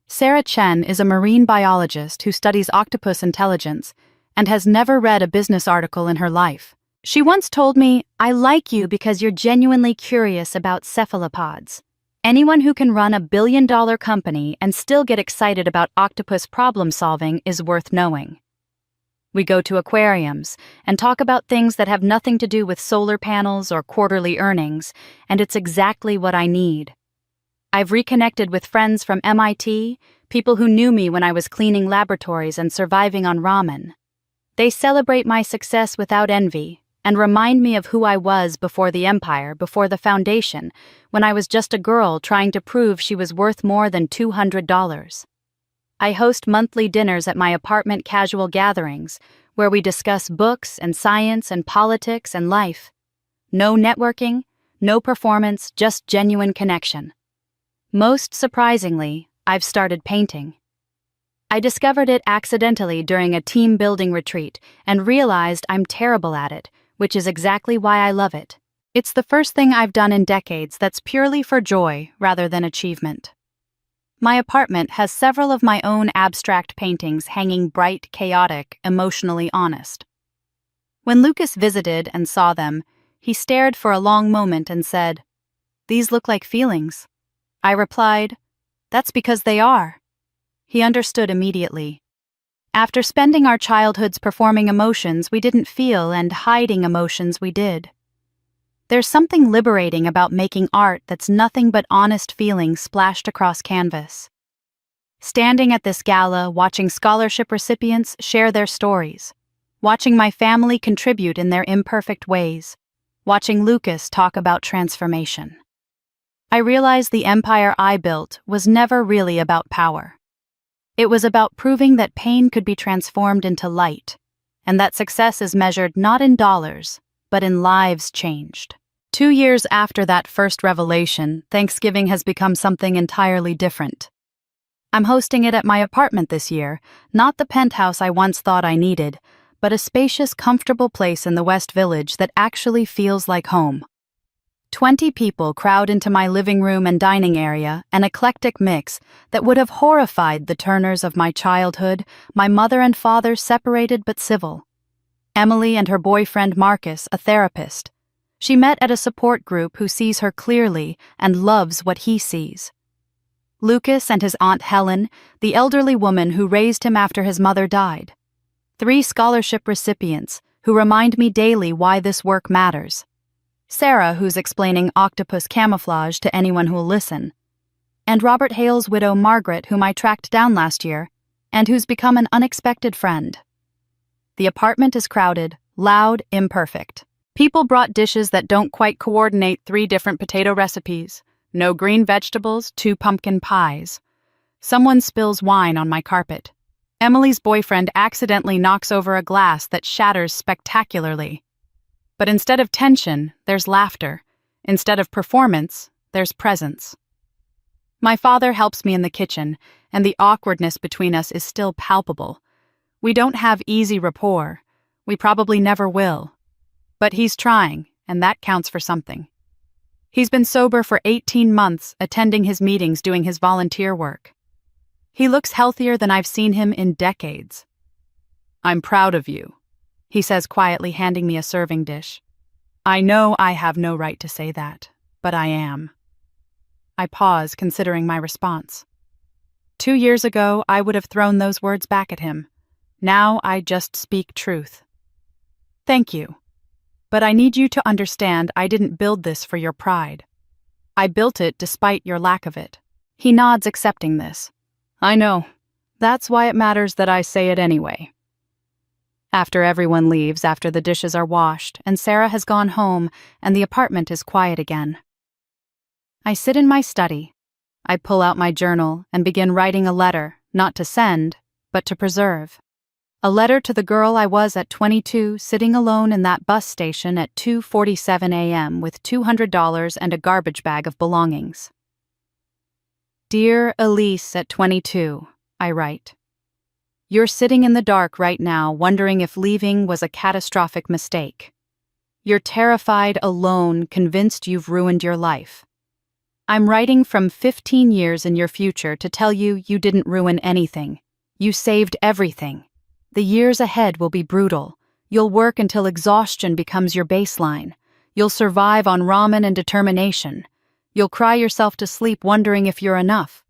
Sarah Chen is a marine biologist who studies octopus intelligence and has never read a business article in her life. She once told me, "I like you because you're genuinely curious about cephalopods. Anyone who can run a billion-dollar company and still get excited about octopus problem solving is worth knowing." We go to aquariums and talk about things that have nothing to do with solar panels or quarterly earnings, and it's exactly what I need. I've reconnected with friends from MIT, people who knew me when I was cleaning laboratories and surviving on ramen. They celebrate my success without envy and remind me of who I was before the empire, before the foundation, when I was just a girl trying to prove she was worth more than $200. I host monthly dinners at my apartment casual gatherings, where we discuss books and science and politics and life. No networking, no performance, just genuine connection. Most surprisingly, I've started painting. I discovered it accidentally during a team-building retreat and realized I'm terrible at it, which is exactly why I love it. It's the first thing I've done in decades that's purely for joy rather than achievement. My apartment has several of my own abstract paintings hanging bright, chaotic, emotionally honest. When Lucas visited and saw them, he stared for a long moment and said, "These look like feelings." I replied, "That's because they are." He understood immediately. After spending our childhoods performing emotions we didn't feel and hiding emotions we did. There's something liberating about making art that's nothing but honest feelings splashed across canvas. Standing at this gala, watching scholarship recipients share their stories, watching my family contribute in their imperfect ways, watching Lucas talk about transformation. I realized the empire I built was never really about power. It was about proving that pain could be transformed into light, and that success is measured not in dollars, but in lives changed. 2 years after that first revelation, Thanksgiving has become something entirely different. I'm hosting it at my apartment this year, not the penthouse I once thought I needed, but a spacious, comfortable place in the West Village that actually feels like home. 20 people crowd into my living room and dining area, an eclectic mix that would have horrified the Turners of my childhood, my mother and father separated but civil. Emily and her boyfriend Marcus, a therapist. She met at a support group who sees her clearly and loves what he sees. Lucas and his Aunt Helen, the elderly woman who raised him after his mother died. 3 scholarship recipients who remind me daily why this work matters. Sarah, who's explaining octopus camouflage to anyone who'll listen. And Robert Hale's widow Margaret, whom I tracked down last year, and who's become an unexpected friend. The apartment is crowded, loud, imperfect. People brought dishes that don't quite coordinate 3 different potato recipes. No green vegetables, 2 pumpkin pies. Someone spills wine on my carpet. Emily's boyfriend accidentally knocks over a glass that shatters spectacularly. But instead of tension, there's laughter. Instead of performance, There's presence. My father helps me in the kitchen, and the awkwardness between us is still palpable. We don't have easy rapport. We probably never will. But he's trying, and that counts for something. He's been sober for 18 months, attending his meetings, doing his volunteer work. He looks healthier than I've seen him in decades. "I'm proud of you," he says quietly, handing me a serving dish. I know I have no right to say that, but I am. I pause, considering my response. 2 years ago, I would have thrown those words back at him. Now I just speak truth. Thank you. But I need you to understand I didn't build this for your pride. I built it despite your lack of it. He nods, accepting this. I know. That's why it matters that I say it anyway. After everyone leaves, after the dishes are washed, and Sarah has gone home, and the apartment is quiet again, I sit in my study. I pull out my journal and begin writing a letter, not to send, but to preserve. A letter to the girl I was at 22, sitting alone in that bus station at 2:47 a.m. with $200 and a garbage bag of belongings. Dear Elise at 22, I write. You're sitting in the dark right now, wondering if leaving was a catastrophic mistake. You're terrified, alone, convinced you've ruined your life. I'm writing from 15 years in your future to tell you you didn't ruin anything. You saved everything. The years ahead will be brutal. You'll work until exhaustion becomes your baseline. You'll survive on ramen and determination. You'll cry yourself to sleep wondering if you're enough.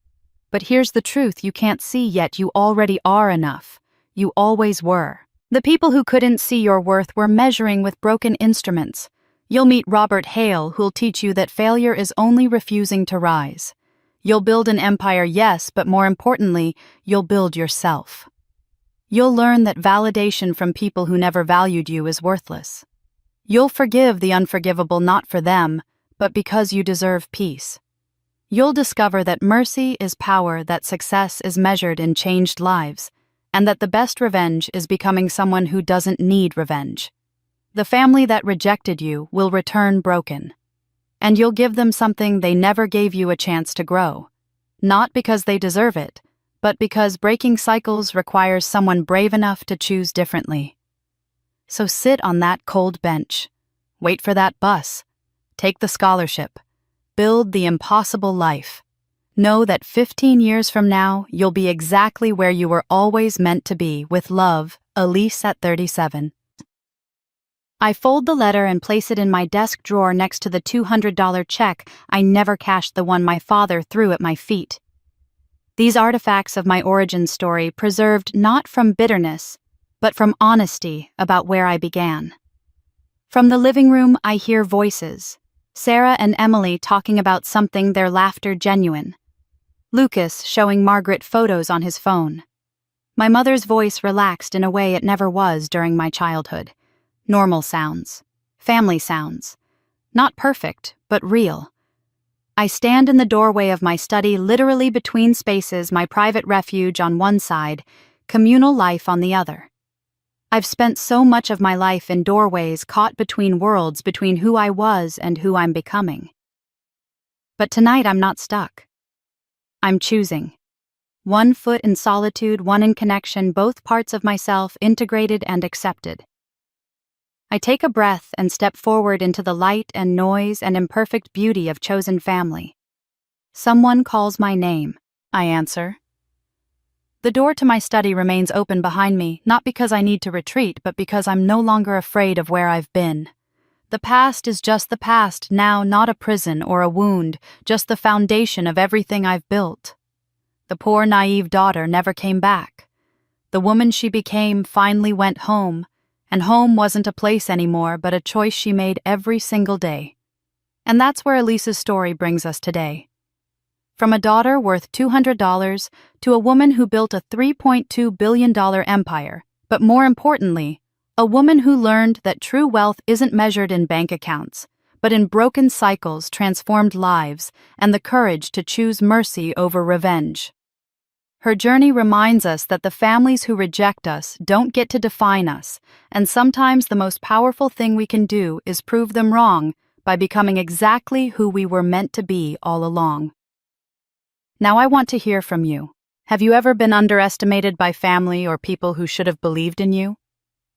But here's the truth you can't see yet: you already are enough. You always were. The people who couldn't see your worth were measuring with broken instruments. You'll meet Robert Hale, who'll teach you that failure is only refusing to rise. You'll build an empire, yes, but more importantly, you'll build yourself. You'll learn that validation from people who never valued you is worthless. You'll forgive the unforgivable not for them, but because you deserve peace. You'll discover that mercy is power, that success is measured in changed lives, and that the best revenge is becoming someone who doesn't need revenge. The family that rejected you will return broken, and you'll give them something they never gave you a chance to grow, not because they deserve it, but because breaking cycles requires someone brave enough to choose differently. So sit on that cold bench, wait for that bus, take the scholarship, build the impossible life. Know that 15 years from now, you'll be exactly where you were always meant to be. With love, Elise at 37. I fold the letter and place it in my desk drawer next to the $200 check I never cashed, the one my father threw at my feet. These artifacts of my origin story, preserved not from bitterness, but from honesty about where I began. From the living room, I hear voices. Sarah and Emily talking about something, their laughter genuine. Lucas showing Margaret photos on his phone. My mother's voice relaxed in a way it never was during my childhood. Normal sounds. Family sounds. Not perfect, but real. I stand in the doorway of my study, literally between spaces, my private refuge on one side, communal life on the other. I've spent so much of my life in doorways, caught between worlds, between who I was and who I'm becoming. But tonight I'm not stuck. I'm choosing. One foot in solitude, one in connection, both parts of myself integrated and accepted. I take a breath and step forward into the light and noise and imperfect beauty of chosen family. Someone calls my name. I answer. The door to my study remains open behind me, not because I need to retreat, but because I'm no longer afraid of where I've been. The past is just the past now, not a prison or a wound, just the foundation of everything I've built. The poor, naive daughter never came back. The woman she became finally went home, and home wasn't a place anymore, but a choice she made every single day. And that's where Elise's story brings us today. From a daughter worth $200 to a woman who built a $3.2 billion empire, but more importantly, a woman who learned that true wealth isn't measured in bank accounts, but in broken cycles, transformed lives, and the courage to choose mercy over revenge. Her journey reminds us that the families who reject us don't get to define us, and sometimes the most powerful thing we can do is prove them wrong by becoming exactly who we were meant to be all along. Now I want to hear from you. Have you ever been underestimated by family or people who should have believed in you?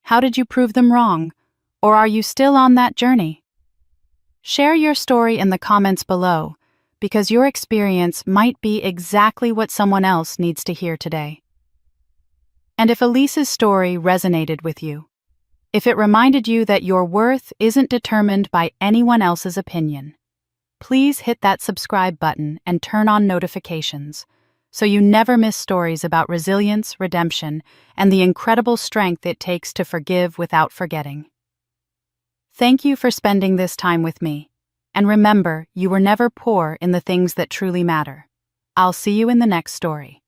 How did you prove them wrong? Or are you still on that journey? Share your story in the comments below, because your experience might be exactly what someone else needs to hear today. And if Elise's story resonated with you, if it reminded you that your worth isn't determined by anyone else's opinion, please hit that subscribe button and turn on notifications so you never miss stories about resilience, redemption, and the incredible strength it takes to forgive without forgetting. Thank you for spending this time with me, and remember, you were never poor in the things that truly matter. I'll see you in the next story.